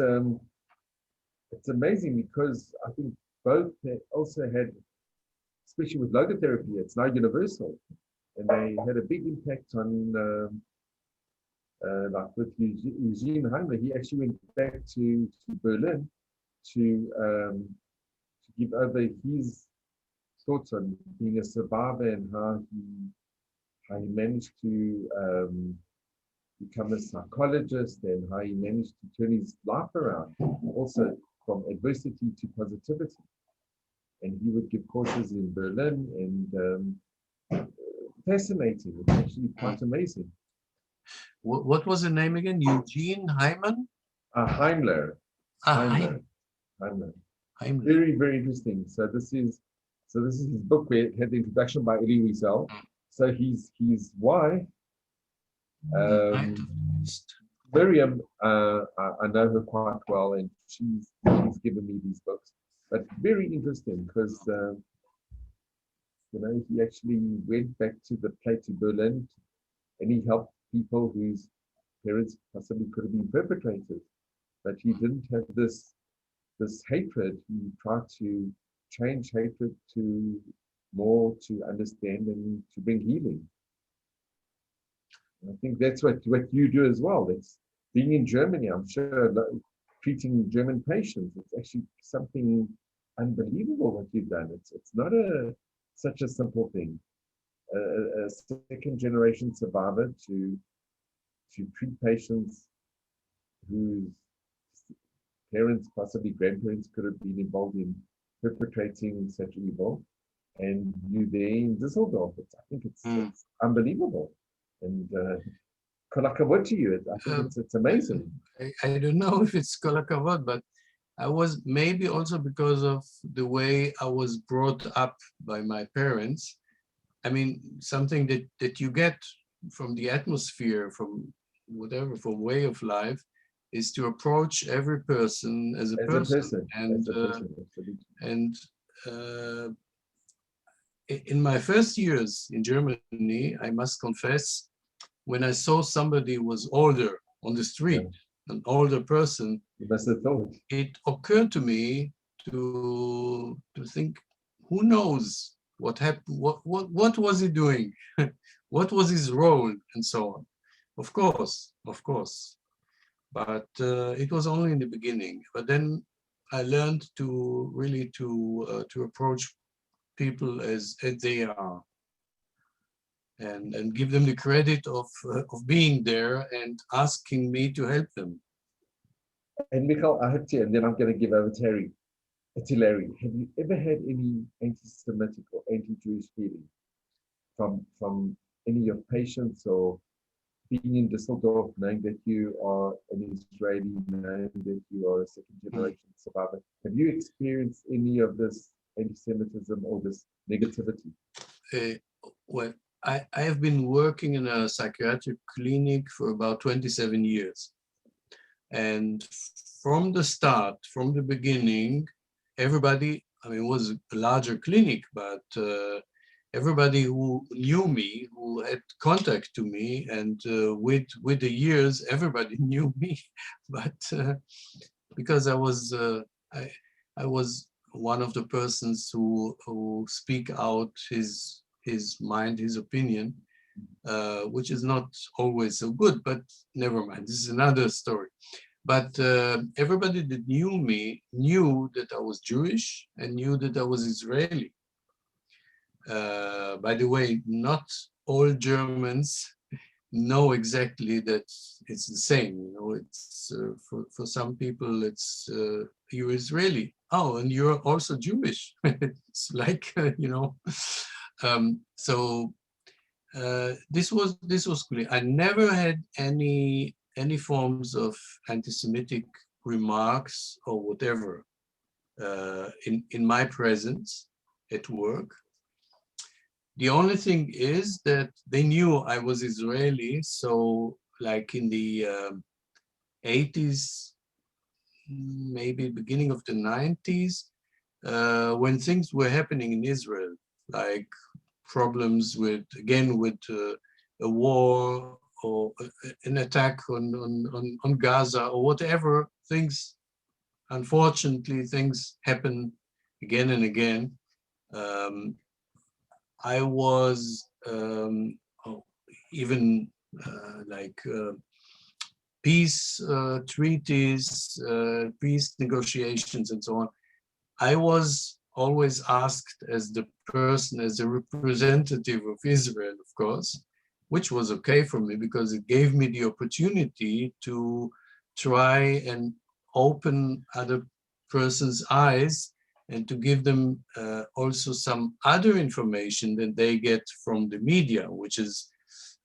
it's amazing because I think both also had, especially with logotherapy, it's now universal, and they had a big impact on, like with Eugene Heimler. He actually went back to Berlin to give over his thoughts on being a survivor and how he managed to become a psychologist, and how he managed to turn his life around, also from adversity to positivity. And he would give courses in Berlin, and fascinating. It's actually quite amazing. What was the name again? Eugene Hyman? Heimler. Heimler. Very, very interesting. So this is his book, where it had the introduction by Elie Wiesel. So his wife, Miriam, I know her quite well, and she's given me these books. But very interesting because he actually went back to Berlin, and he helped people whose parents possibly could have been perpetrators, but he didn't have this this hatred, he tried to change hatred to more to understand and to bring healing. And I think that's what you do as well. It's being in Germany, I'm sure, treating German patients. It's actually something unbelievable what you've done. It's not such a simple thing. A second generation survivor to treat patients whose parents, possibly grandparents, could have been involved in perpetrating such evil, and you there in Düsseldorf. I think it's unbelievable. And kolakavod to you. I think it's amazing. I don't know if it's kolakavod, but I was maybe also because of the way I was brought up by my parents. I mean, something that you get from the atmosphere, from whatever, from way of life, is to approach every person as a person. And in my first years in Germany, I must confess, when I saw somebody was older on the street, an older person, you must have thought. It occurred to me to think, who knows what happened, what was he doing, what was his role, and so on. Of course, but it was only in the beginning. But then I learned to really to approach people as they are, and give them the credit of being there and asking me to help them. And Michael, I have to, and then I'm going to give over to Larry. Have you ever had any anti-Semitic or anti-Jewish feeling from any of your patients, or being in Düsseldorf, knowing that you are an Israeli, knowing that you are a second-generation survivor? Have you experienced any of this anti-Semitism or this negativity? Well, I have been working in a psychiatric clinic for about 27 years. And from the start, from the beginning, everybody, I mean, it was a larger clinic, but everybody who knew me, who had contact to me, and with the years, everybody knew me. But because I was one of the persons who speak out his mind, his opinion, which is not always so good, but never mind, this is another story. But everybody that knew me knew that I was Jewish and knew that I was Israeli. By the way, not all Germans know exactly that it's the same. You know, it's for some people it's you're Israeli. Oh, and you're also Jewish. It's like you know. So this was clear. I never had any forms of anti-Semitic remarks or whatever in my presence at work. The only thing is that they knew I was Israeli, so like in the 80s, maybe beginning of the 90s, when things were happening in Israel, like problems with a war or an attack on Gaza or whatever, things, unfortunately, things happen again and again. I was even like peace treaties, peace negotiations, and so on. I was always asked as the person, as a representative of Israel, of course, which was okay for me because it gave me the opportunity to try and open other person's eyes and to give them also some other information than they get from the media, which is,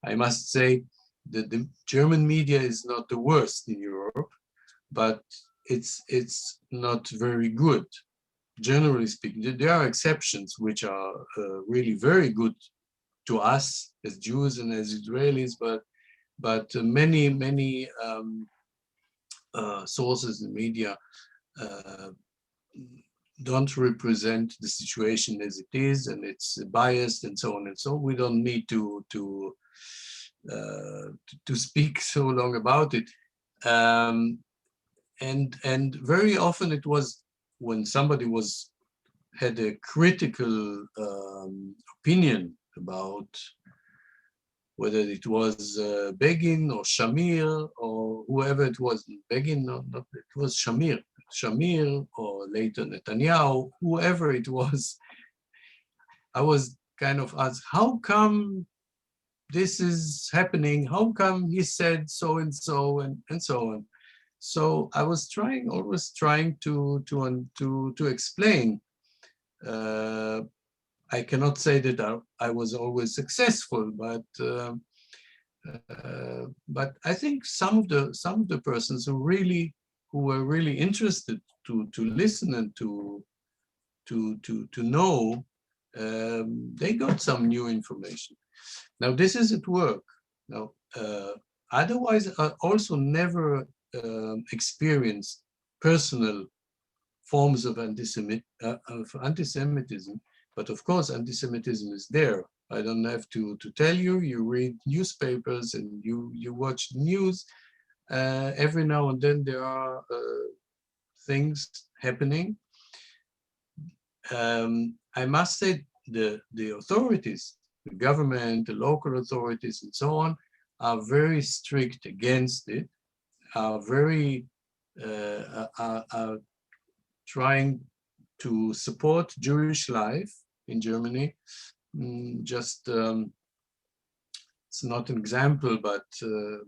I must say, that the German media is not the worst in Europe, but it's not very good. Generally speaking, there are exceptions which are really very good to us as Jews and as Israelis, but many sources in media don't represent the situation as it is, and it's biased and so on and so on. We don't need to speak so long about it. And very often it was when somebody had a critical opinion about whether it was Begin or Shamir or whoever it was, Begin, no, not, it was Shamir or later Netanyahu, whoever it was, I was kind of asked, how come this is happening? How come he said so and so and so on? So I was always trying to explain. I cannot say that I was always successful, but I think some of the persons who were really interested to listen and to know, they got some new information. Now this is at work. Now otherwise, I also never experienced personal forms of anti-Semitism, but of course anti-Semitism is there. I don't have to tell you. You read newspapers and you watch news. Every now and then there are things happening. I must say the authorities, the government, the local authorities, and so on, are very strict against it. Are very are trying to support Jewish life in Germany. Just it's not an example, but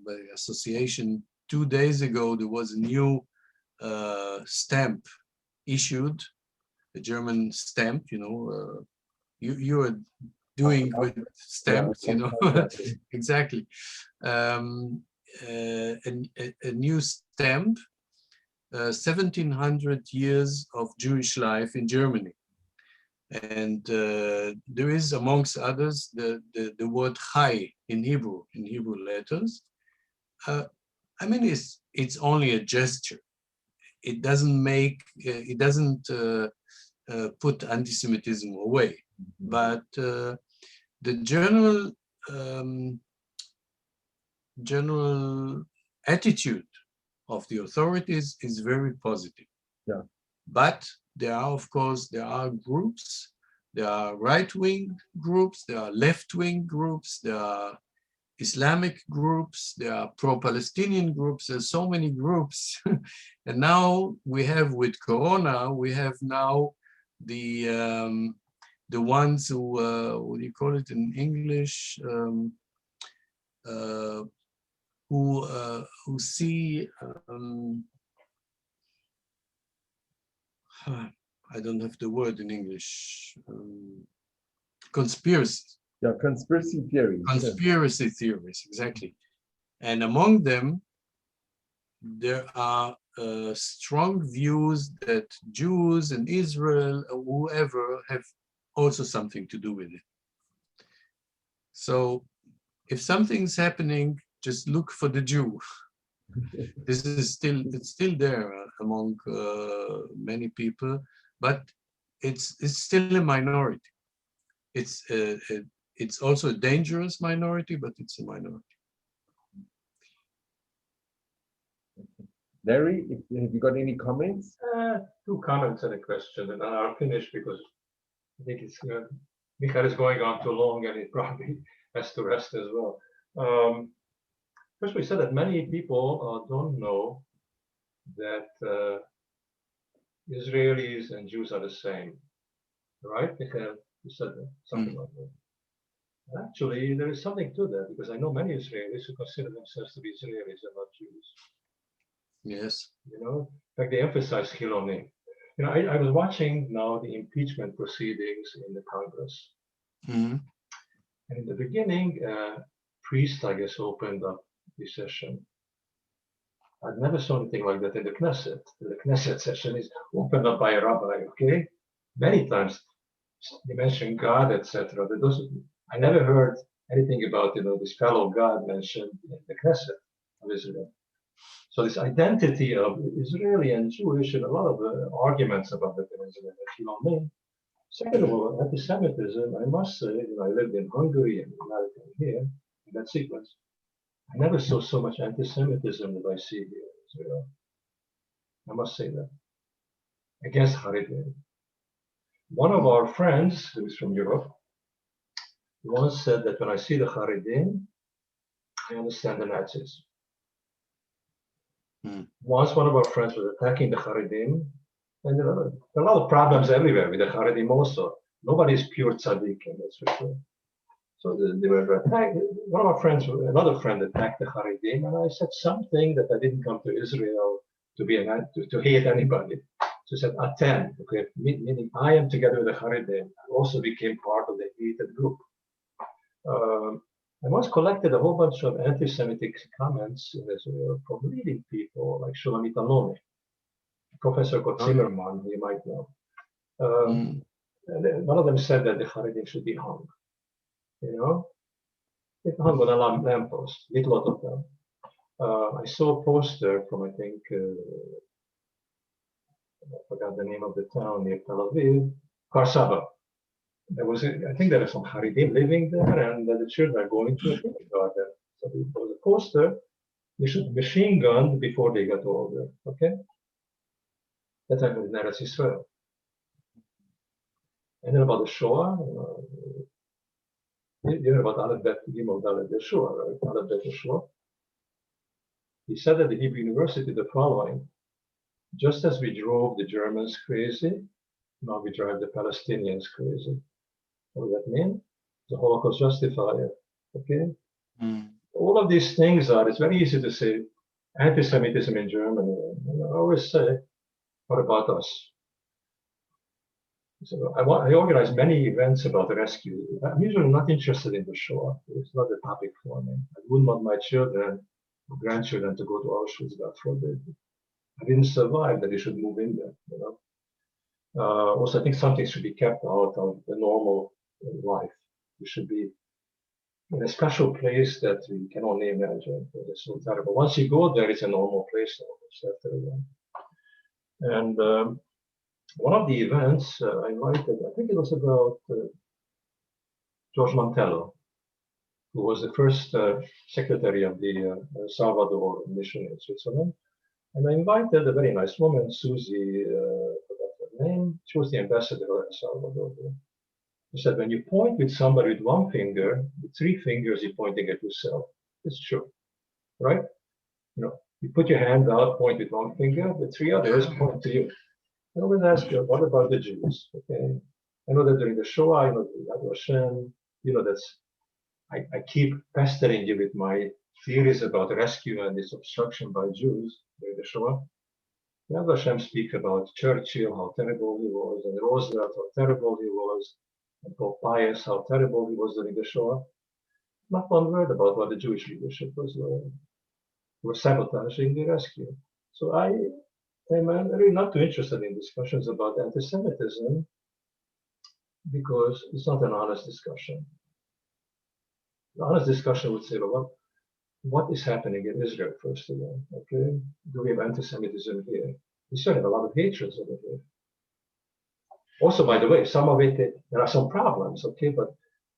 by association, 2 days ago there was a new stamp issued, a German stamp. You know, you are doing with stamps, you know. Exactly. A new stamp, 1700 years of Jewish life in Germany. And there is, amongst others, the word Chai in Hebrew letters. I mean, it's only a gesture. It doesn't make, it doesn't put anti-Semitism away. But the general attitude of the authorities is very positive. Yeah. But there are, of course, groups, there are right-wing groups, there are left-wing groups, there are Islamic groups, there are pro-Palestinian groups, there's so many groups. And now we have, with Corona, we have now the ones who, what do you call it in English? Who see, I don't have the word in English, conspiracies. Yeah, conspiracy theories. Conspiracy theories, exactly. And among them, there are strong views that Jews and Israel, or whoever, have also something to do with it. So if something's happening, just look for the Jew. This is it's still there among many people, but it's still a minority. It's also a dangerous minority, but it's a minority. Larry, have you got any comments? 2 comments and a question, and I'll finish because I think it's Michael is going on too long, and he probably has to rest as well. First, we said that many people don't know that Israelis and Jews are the same, right? Michael, you said that, something like that. Actually, there is something to that, because I know many Israelis who consider themselves to be Israelis and not Jews. Yes. You know, in fact, they emphasize Chiloni. You know, I was watching now the impeachment proceedings in the Congress. Mm-hmm. And in the beginning, priest, I guess, opened up the session. I've never saw anything like that in the Knesset. The Knesset session is opened up by a rabbi, okay? Many times they mention God, etc. I never heard anything about, you know, this fellow God mentioned in the Knesset of Israel. So this identity of Israeli and Jewish, and a lot of arguments about that in Israel that you don't mean. Second of all, anti-Semitism, I must say, you know, I lived in Hungary and America here, in that sequence. I never saw so much anti-Semitism that I see here in Israel. I must say that. against Haredim. One of our friends, who is from Europe, once said that when I see the Haredim, I understand the Nazis. Once one of our friends was attacking the Haredim, and there are a lot of problems everywhere with the Haredim also. Nobody is pure tzaddik, that's for sure. So they were attacked. One of our friends, another friend, attacked the Haredim, and I said something that I didn't come to Israel to hate anybody. So I said, "Atem," okay, meaning I am together with the Haredim. I also became part of the hated group. I once collected a whole bunch of anti-Semitic comments in Israel from leading people like Shulamit Aloni, Professor Zimmerman, who you might know. And one of them said that the Haredim should be hung. You know, it hung on a lamppost, with a lot of them. I saw a poster from, I think, I forgot the name of the town near Tel Aviv, Karsaba. There was, I think there are some Haredim living there, and the children are going to a kindergarten. So there was a poster, they should be machine gunned before they got older, okay? That's like in Eretz Israel. And then about the Shoah, you heard about Aleph Bet Gimel Dalet Yeshua, right? Aleph Bet Yeshua. He said at the Hebrew University the following: just as we drove the Germans crazy, now we drive the Palestinians crazy. What does that mean? The Holocaust justifier, okay? All of these things are, it's very easy to say anti-Semitism in Germany. And I always say, what about us? So I organize many events about the rescue. I'm usually not interested in the Shoah. It's not a topic for me. I wouldn't want my children or grandchildren to go to Auschwitz, God forbid. I didn't survive, that they should move in there, you know. Also, I think something should be kept out of the normal life. We should be in a special place that we can only imagine. It's so terrible. Once you go there, it's a normal place after a while. And one of the events I invited, I think it was about George Mantello, who was the first secretary of the Salvador mission in Switzerland. And I invited a very nice woman, Susie, forgot her name. She was the ambassador of El Salvador. She said, when you point with somebody with one finger, with three fingers, you're pointing at yourself. It's true, right? You know, you put your hand out, point with one finger, the three others point to you. I always ask her, what about the Jews? Okay, I know that during the Shoah, I know the Yad Vashem, you know, that's, I keep pestering you with my theories about rescue and this obstruction by Jews during the Shoah. Yad Vashem speaks about Churchill, how terrible he was, and Roosevelt, how terrible he was, and Pope Pius, how terrible he was during the Shoah. Not one word about what the Jewish leadership was sabotaging the rescue. So I'm really not too interested in discussions about anti-Semitism because it's not an honest discussion. The honest discussion would say, well, what is happening in Israel, first of all, okay? Do we have anti-Semitism here? We still have a lot of hatred over here. Also, by the way, some of it, there are some problems, okay? But,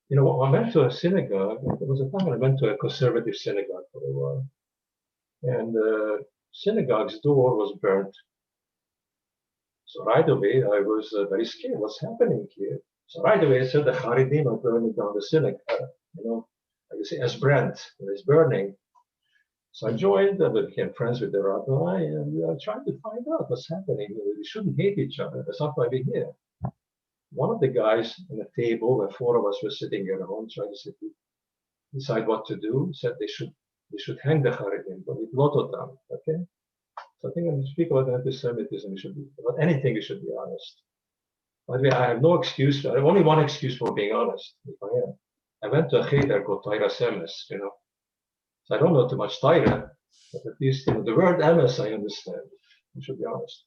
you know, when I went to a synagogue, there was a time when I went to a conservative synagogue for a while. And the synagogue's door was burnt. So right away, I was very scared. What's happening here? So right away, I said the Haredim are burning down the synagogue. You know, like you say, as Brent, it's burning. So I joined, I became friends with the rabbi, and we are trying to find out what's happening. We shouldn't hate each other. That's not why we're here. One of the guys on the table, where four of us were sitting around trying to decide what to do, said they should hang the Haredim, but with Lototam, okay? So I think when we speak about anti-Semitism, we should be, about anything, we should be honest. By the way, I have no excuse. I have only one excuse for being honest, if I am. I went to a cheder called Torah Semes, you know. So I don't know too much Torah, but at least, you know, the word Emes I understand. We should be honest.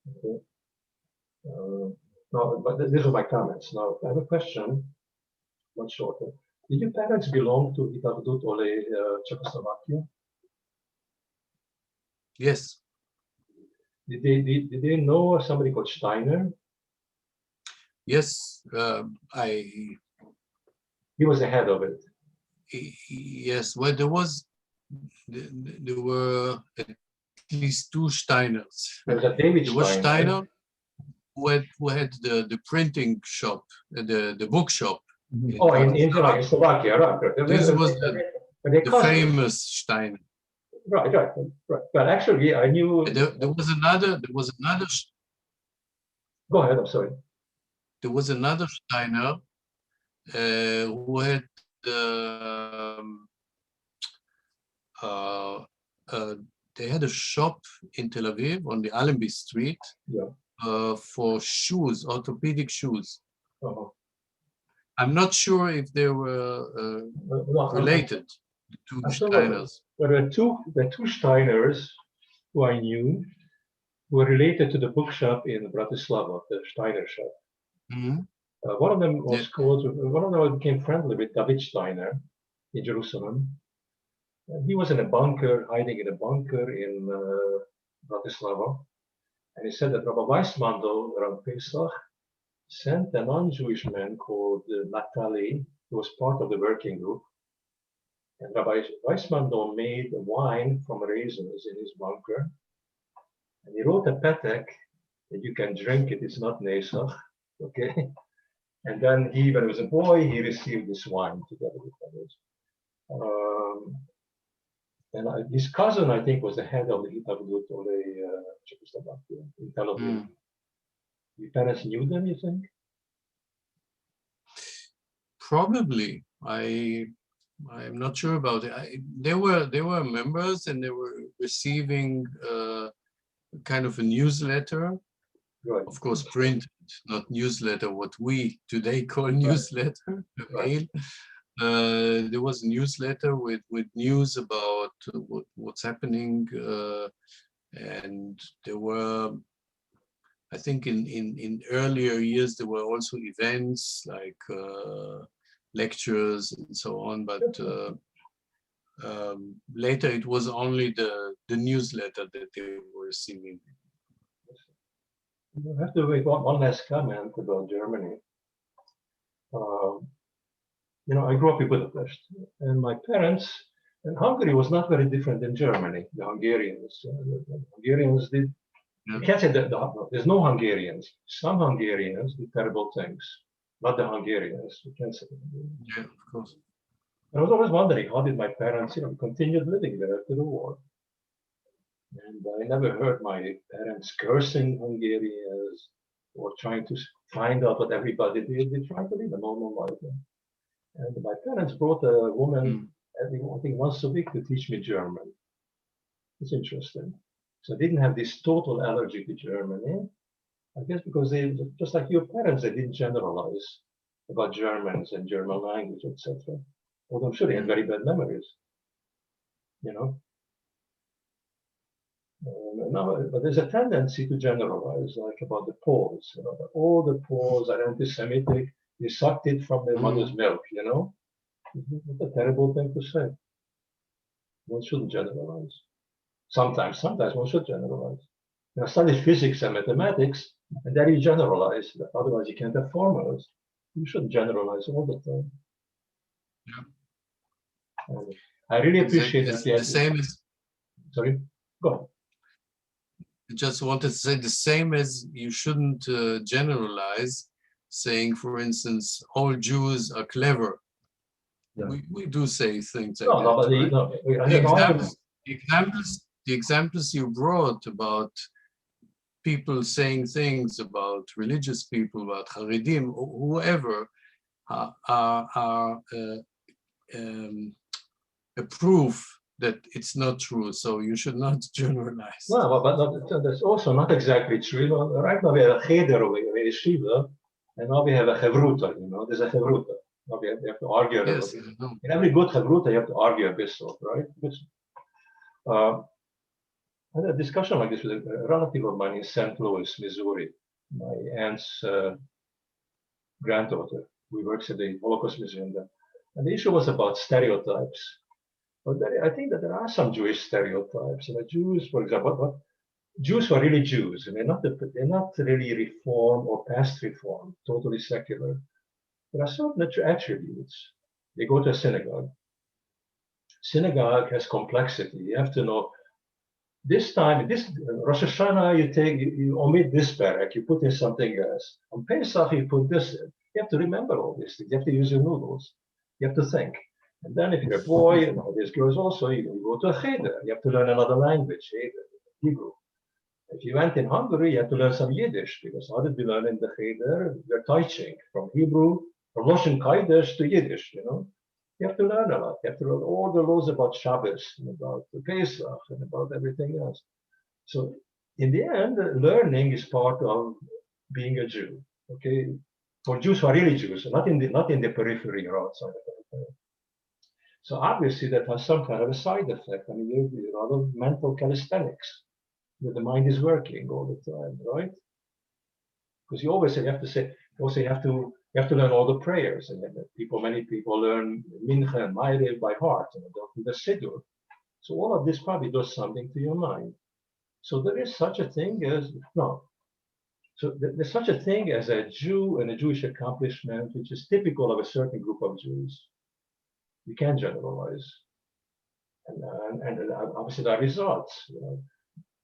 Okay. No, but these are my comments. Now, I have a question, much shorter. Did your parents belong to Hitavdut Ole Czechoslovakia? Yes. Did they know somebody called Steiner? Yes, He was the head of it. Yes, well, there were at least two Steiners. There was a David There was Steiner. Steiner who had the printing shop, the bookshop. Oh, in Slovakia, right. This was But they the cost- famous Steiner. Right. But actually, I knew. There was another. Go ahead. I'm sorry. There was another Steiner who had they had a shop in Tel Aviv on the Allenby Street for shoes, orthopedic shoes. Uh-huh. I'm not sure if they were related to Steiners. But there were two Steiners who I knew who were related to the bookshop in Bratislava, the Steiner shop. Mm-hmm. One of them was called. One of them became friendly with David Steiner in Jerusalem. He was in a bunker, hiding in a bunker in Bratislava, and he said that Rabbi Weissmandl around Pesach sent a non-Jewish man called Natali, who was part of the working group. And Rabbi Weissmandl made wine from raisins in his bunker. And he wrote a patek that you can drink it, it's not Nesach, okay? And then when he was a boy, he received this wine together with others. And his cousin, I think, was the head of the Hitavlut or the Czechoslovakia in Tel Aviv. Your parents knew them, you think? Probably. I'm not sure about it. They were members, and they were receiving kind of a newsletter, Right. of course printed, not newsletter, what we today call newsletter, mail. There was a newsletter with news about what's happening, and there were, I think in earlier years, there were also events like lectures and so on, but later it was only the newsletter that they were receiving. You have to make one last comment about Germany. I grew up in Budapest, and my parents, and Hungary was not very different than Germany. The Hungarians did. You can't say that there's no Hungarians. Some Hungarians did terrible things, not the Hungarians. You can't say that. Yeah, of course. I was always wondering, how did my parents, continued living there after the war? And I never heard my parents cursing Hungarians or trying to find out what everybody did. They tried to live a normal life. And my parents brought a woman, I think once a week, to teach me German. It's interesting. So I didn't have this total allergy to Germany. I guess because they, just like your parents, they didn't generalize about Germans and German language, etc. Although I'm sure they had very bad memories, but there's a tendency to generalize, like about the Poles. That all the Poles are anti-Semitic. They sucked it from their mother's milk. It's a terrible thing to say. One shouldn't generalize. Sometimes one should generalize. I studied physics and mathematics, and then you generalize. Otherwise, you can't have formulas. You shouldn't generalize all the time. Yeah. I really appreciate that. The same as. Sorry, go ahead. I just wanted to say the same as you shouldn't generalize, saying, for instance, all Jews are clever. Yeah. We do say things like that. The examples you brought about people saying things about religious people, about Haredim, whoever, are a proof that it's not true. So you should not generalize. No, but that's also not exactly true. Right now we have a cheder over here, a yeshiva, and now we have a chevruta. There's a chevruta. Now we have to argue. Yes, in every good chevruta, you have to argue a bit, right? I had a discussion like this with a relative of mine in St. Louis, Missouri, my aunt's granddaughter, who works at the Holocaust Museum there. And the issue was about stereotypes. But I think that there are some Jewish stereotypes. Jews, for example, Jews who are really Jews, and they're not really Reform or past Reform, totally secular. There are certain attributes. They go to a synagogue. Synagogue has complexity. You have to know this time, this Rosh Hashanah, you omit this parak, you put in something else. On Pesach, you put this in. You have to remember all this. You have to use your noodles. You have to think. And then if you're a boy, you know, there's girls also, you go to a cheder. You have to learn another language, Hebrew. If you went in Hungary, you have to learn some Yiddish, because how did we learn in the cheder? We're teaching from Hebrew, from Russian Kaidesh to Yiddish, you know. You have to learn a lot. You have to learn all the laws about Shabbos and about the Pesach and about everything else. So in the end, learning is part of being a Jew. Okay, for Jews who are really Jews, not in the periphery or outside the periphery. So obviously that has some kind of a side effect. I mean, there's a lot of mental calisthenics that the mind is working all the time, right? Because you always say, you have to learn all the prayers, and many people learn Mincha and Ma'ariv by heart, and don't do the Siddur. So all of this probably does something to your mind. So there is such a thing as there's such a thing as a Jew and a Jewish accomplishment, which is typical of a certain group of Jews. You can't generalize, and obviously there are results. You know,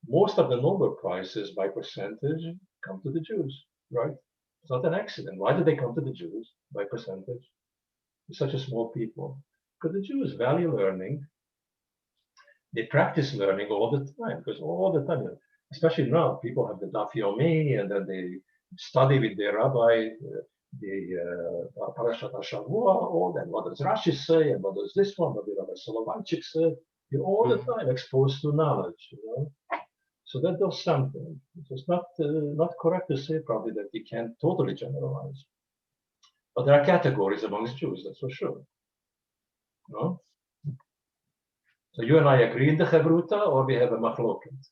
most of the Nobel Prizes by percentage come to the Jews, right? It's not an accident. Why do they come to the Jews by percentage? It's such a small people. Because the Jews value learning. They practice learning all the time, because all the time, especially now, people have the Daf Yomi, and then they study with their rabbi, the Parashat HaShavua, all that. What does Rashi say, and what does this one, what did Rabbi Soloveitchik say? You're all the time exposed to knowledge, you know. So that does something. It's not correct to say probably that you can't totally generalize. But there are categories amongst Jews, that's for sure. No? So you and I agree in the Chavruta, or we have a machloket?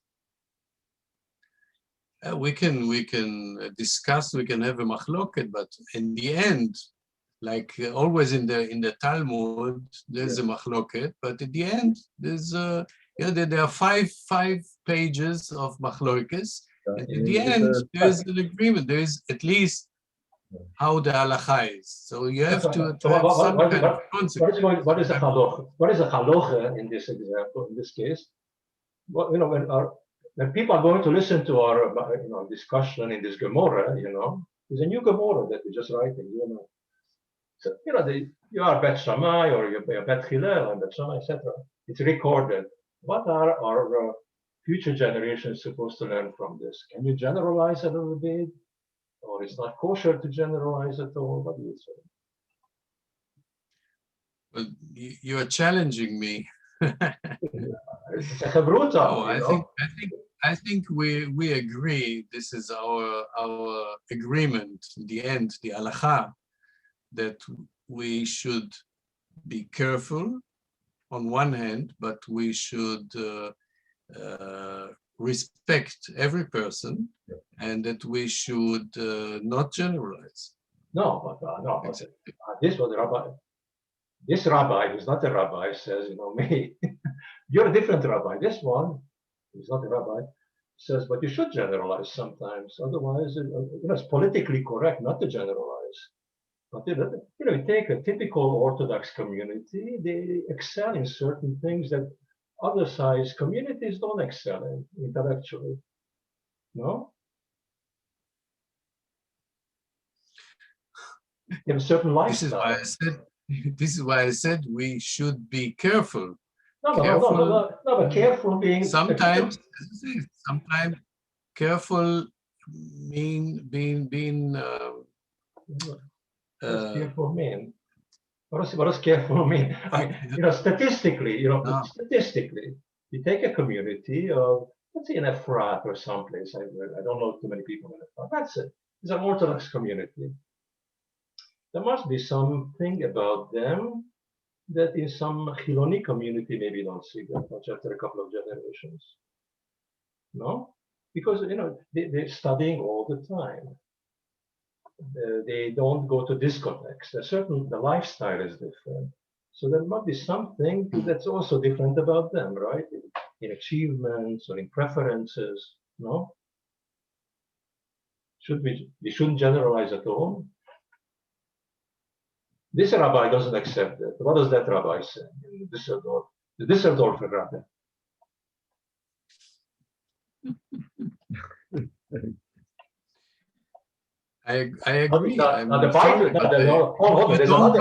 We can discuss, we can have a machloket, but in the end, like always in the Talmud, there's a machloket, but at the end, there's there are five pages of machlokes, and at the end, there's an agreement. There is at least how the halacha is. So you have to have some kind of concept. What is a halacha? What is a halacha in this example, in this case? Well, you know, when people are going to listen to our discussion in this Gemara, you know, there's a new Gemara that we're just writing, you know. So, you know, you are Bet Shammai or you're Bet Hillel and Bet Shammai, etc. It's recorded. What are our future generations supposed to learn from this? Can you generalize a little bit? Or it's not kosher to generalize at all? What do you say? Well, you are challenging me. It's a chavruta. No, I think we agree. This is our agreement. In the end, the halacha, that we should be careful on one hand, but we should respect every person, and that we should not generalize. No, but exactly. This was the rabbi. This rabbi, who's not a rabbi, says, you know, me, you're a different rabbi. This one, who's not a rabbi, says, but you should generalize sometimes. Otherwise, it's politically correct not to generalize. But you take a typical Orthodox community, they excel in certain things that other size communities don't excel in intellectually. No? They have a certain lifestyle. This is why I said we should be careful. No, but careful being sometimes careful mean being what does careful mean? What does careful mean? I mean, statistically, statistically, you take a community of, let's say, in a frat or someplace. I don't know too many people in a frat. That's it. It's an Orthodox community. There must be something about them that in some Chiloni community maybe don't see that much after a couple of generations. No? Because, they're studying all the time. They don't go to discotheques. The lifestyle is different. So there must be something that's also different about them, right? In achievements or in preferences, no? We shouldn't generalize at all. This rabbi doesn't accept it. What does that rabbi say? The Düsseldorfer rabbi. I agree. I'm Now the sorry, Bible, but hold on, there's another.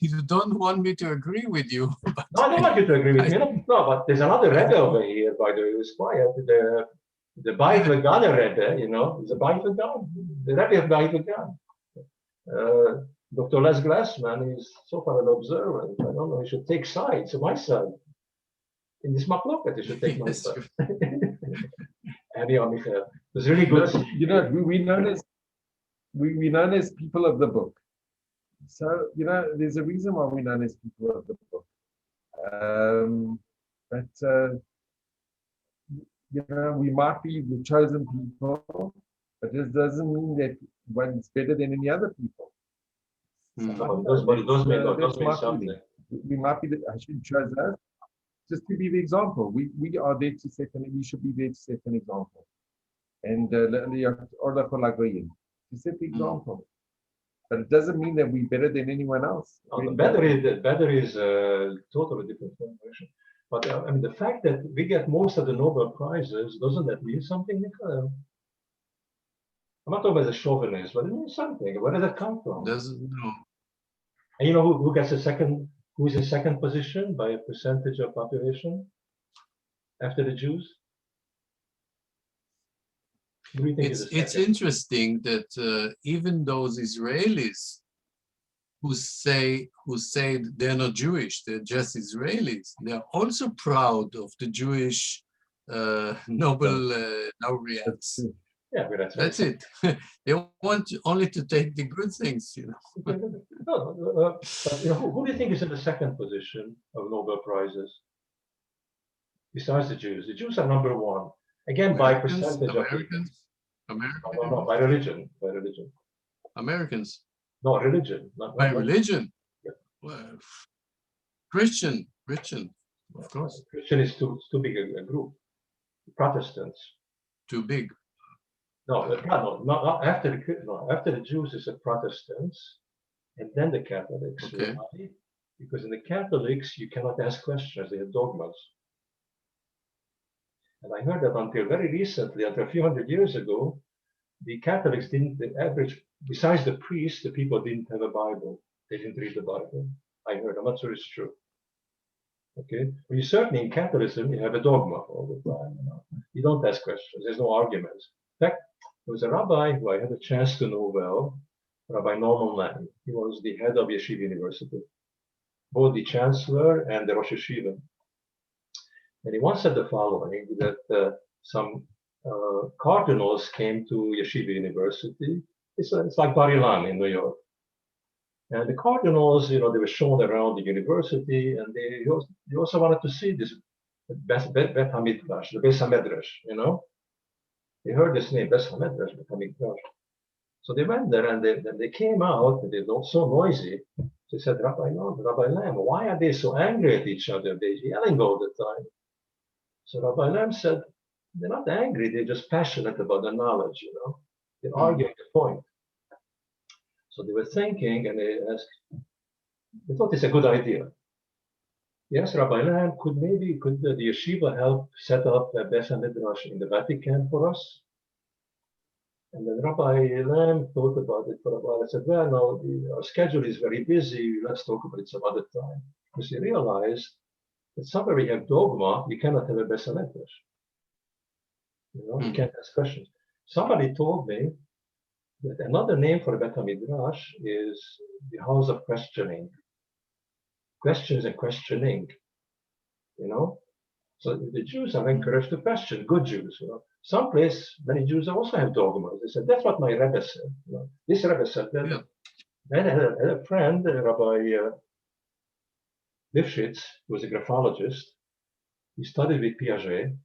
you don't want me to agree with you. But No, I don't want you to agree with me. I- No, but there's another Rebbe over here, by the way, who's quiet. The Bible God Rebbe, you know, the Bible God, the Rebbe of Bible God. Dr. Les Glassman is so far an observant. I don't know, he should take sides, my side. In this machloket, he should take my Yes, side. Anyhow, Michael, it was really good. You know, we're known as people of the book. So, you know, there's a reason why we're known as people of the book. You know, we might be the chosen people, but it doesn't mean that one's better than any other people. No, but it does mean something. We might be I shouldn't choose us just to be the example. We are there to set we should be there to set an example. And to set the example. But it doesn't mean that we're better than anyone else. No, the better is a totally different formulation. But I mean, the fact that we get most of the Nobel Prizes, doesn't that mean something? I'm not talking about the chauvinist, but it means something. Where did that come from? no. And you know who gets who is in second position by a percentage of population after the Jews? Who do you think It's interesting that even those Israelis who say they're not Jewish, they're just Israelis, they're also proud of the Jewish Nobel laureates. Yeah, but that's it. They want only to take the good things, you know. But you know, who do you think is in the second position of Nobel Prizes? Besides the Jews. The Jews are number one. Again, by percentage Americans, of people. No, by religion. Americans. No, religion. By religion. Yeah. Well, Christian, of course. Christian is too big a group. Protestants. Too big. No, after the Jews is the Protestants, and then the Catholics. Okay. Why? Because in the Catholics you cannot ask questions; they have dogmas. And I heard that until very recently, until a few hundred years ago, the Catholics didn't. The average, besides the priests, the people didn't have a Bible. They didn't read the Bible. I heard. I'm not sure it's true. Okay, well, you certainly in Catholicism you have a dogma all the time. You know? You don't ask questions. There's no arguments. In fact, there was a rabbi who I had a chance to know well, Rabbi Norman Land. He was the head of Yeshiva University, both the chancellor and the Rosh Yeshiva. And he once said the following: that some cardinals came to Yeshiva University. It's like Bar Ilan in New York. And the cardinals, you know, they were shown around the university, and they also wanted to see this Bet HaMikdash, the Beis HaMedrash, you know. They heard this name, Beis HaMedrash, Bet HaMikdash. So they went there, and they came out, and they were so noisy. They said, Rabbi Lam, why are they so angry at each other? They're yelling all the time. So Rabbi Lam said, they're not angry, they're just passionate about the knowledge, you know. They're arguing the point. So they were thinking, and they thought it's a good idea. Yes, Rabbi Lam, could the yeshiva help set up a Beis HaMidrash in the Vatican for us? And then Rabbi Lam thought about it for a while. I said, well, no, our schedule is very busy. Let's talk about it some other time. Because he realized that somewhere we have dogma, you cannot have a Beis HaMidrash. You know, you can't ask questions. Somebody told me that another name for Bet HaMidrash is the house of questioning. Questions and questioning, you know. So the Jews are encouraged to question, good Jews, you know. Many Jews also have dogmas. They said, that's what my Rebbe said. You know? This Rebbe said that. Yeah. I had a friend, Rabbi Lifshitz, who was a graphologist. He studied with Piaget.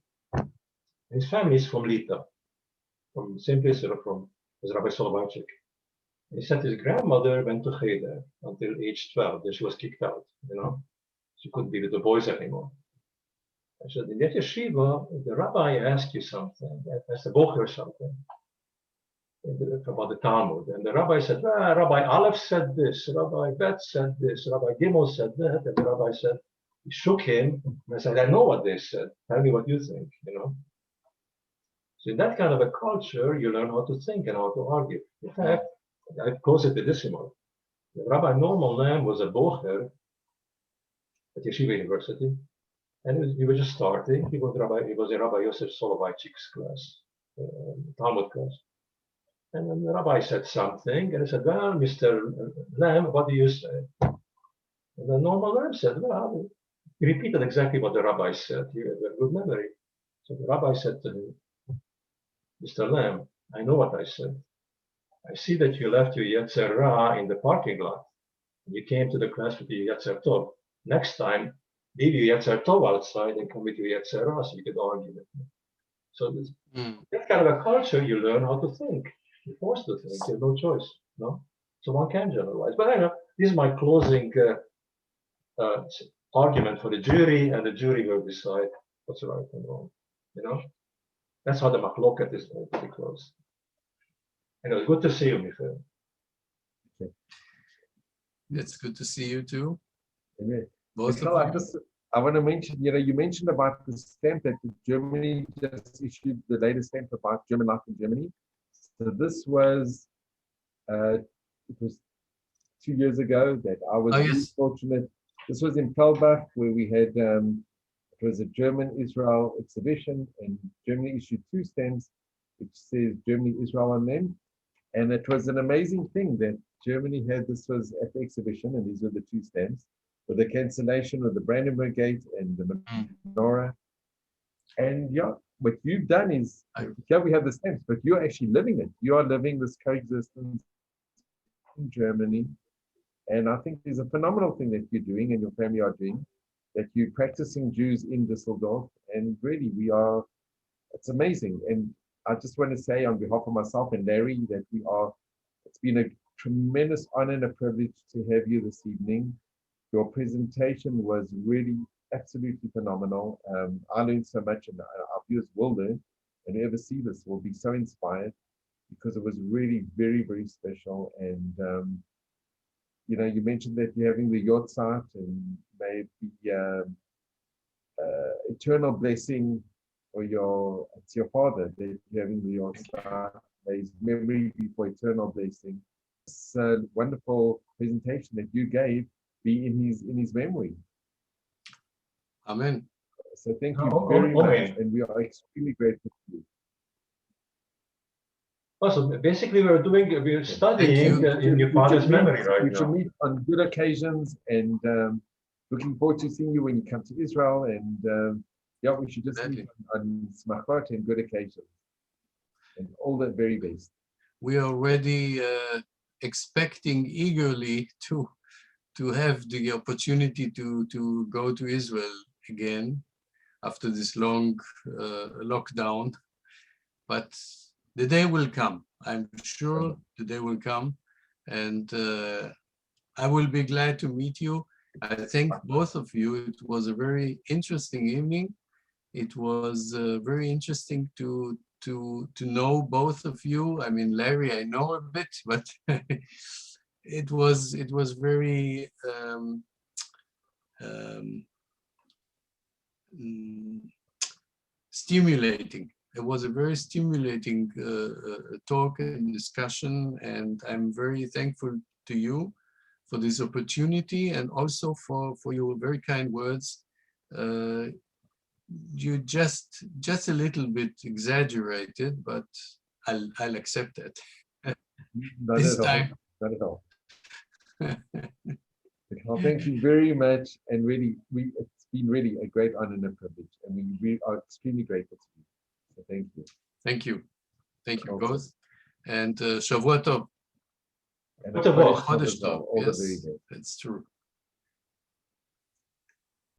His family is from Lita, from the same place as Rabbi Soloveitchik. He said his grandmother went to Cheder until age 12, then she was kicked out, you know. She couldn't be with the boys anymore. I said, in that yeshiva, the rabbi asked you something, asked the bocher something about the Talmud. And the rabbi said, Rabbi Aleph said this, Rabbi Bet said this, Rabbi Gimel said that. And the rabbi said, he shook him, and I said, I know what they said. Tell me what you think, you know. So in that kind of a culture, you learn how to think and how to argue. In fact, I close it with this remark. Rabbi Norman Lamb was a bocher at Yeshiva University, and he was just starting. He was in Rabbi Yosef Soloveitchik's class, Talmud class. And then the rabbi said something, and he said, well, Mr. Lamb, what do you say? And then Norman Lamb said, well, he repeated exactly what the rabbi said. He had a good memory. So the rabbi said to him, Mr. Lamb, I know what I said. I see that you left your Yetzer Ra in the parking lot. You came to the class with your Yetzer Tov. Next time, leave your Yetzer Tov outside and come with your Yetzer Ra so you could argue with me. So this, that kind of a culture, you learn how to think. You're forced to think. You have no choice. No? So one can generalize. But I know this is my closing argument for the jury, and the jury will decide what's right and wrong. You know? That's how the machloket is going to be closed. And it was good to see you, Michael. Okay. It's good to see you too. Amen. Both Michael, of you. I want to mention, you mentioned about the stamp that Germany just issued, the latest stamp about German life in Germany. So this was, it was 2 years ago that I was really fortunate. This was in Pelbach, where we had, it was a German-Israel exhibition, and Germany issued 2 stamps, which says Germany-Israel on them. And it was an amazing thing that Germany had, this was at the exhibition, and these were the 2 stamps, with the cancellation of the Brandenburg Gate and the menorah. And yeah, what you've done is, here we have the stamps, but you're actually living it. You are living this coexistence in Germany. And I think there's a phenomenal thing that you're doing and your family are doing, that you're practicing Jews in Düsseldorf. And really, it's amazing. And I just want to say on behalf of myself and Larry that it's been a tremendous honor and a privilege to have you this evening. Your presentation was really absolutely phenomenal. I learned so much, and our viewers will learn, and whoever see this will be so inspired, because it was really very, very special. And you mentioned that you're having the Yortzeit, and may it be eternal blessing for it's your father that you're having the Yortzeit. May his memory be for eternal blessing. It's a wonderful presentation that you gave be in his memory. Amen. So thank you very much, and we are extremely grateful to you. Also, basically, we're studying in your father's memory right now. We should meet on good occasions, and looking forward to seeing you when you come to Israel. And yeah, we should just meet on smachot and good occasions, and all the very best. We are already expecting eagerly to have the opportunity to go to Israel again after this long lockdown. But the day will come. I'm sure the day will come, and I will be glad to meet you. I thank both of you. It was a very interesting evening. It was very interesting to know both of you. I mean, Larry, I know a bit, but it was very stimulating. It was a very stimulating talk and discussion, and I'm very thankful to you for this opportunity, and also for your very kind words. You just a little bit exaggerated, but I'll accept it. This time. Not at all. Well, thank you very much, and really, it's been really a great honor and a privilege, and we are extremely grateful to you. So thank you. Thank you. Thank you both. And Shavua Tov. And Chodesh Tov. Yes, that's true.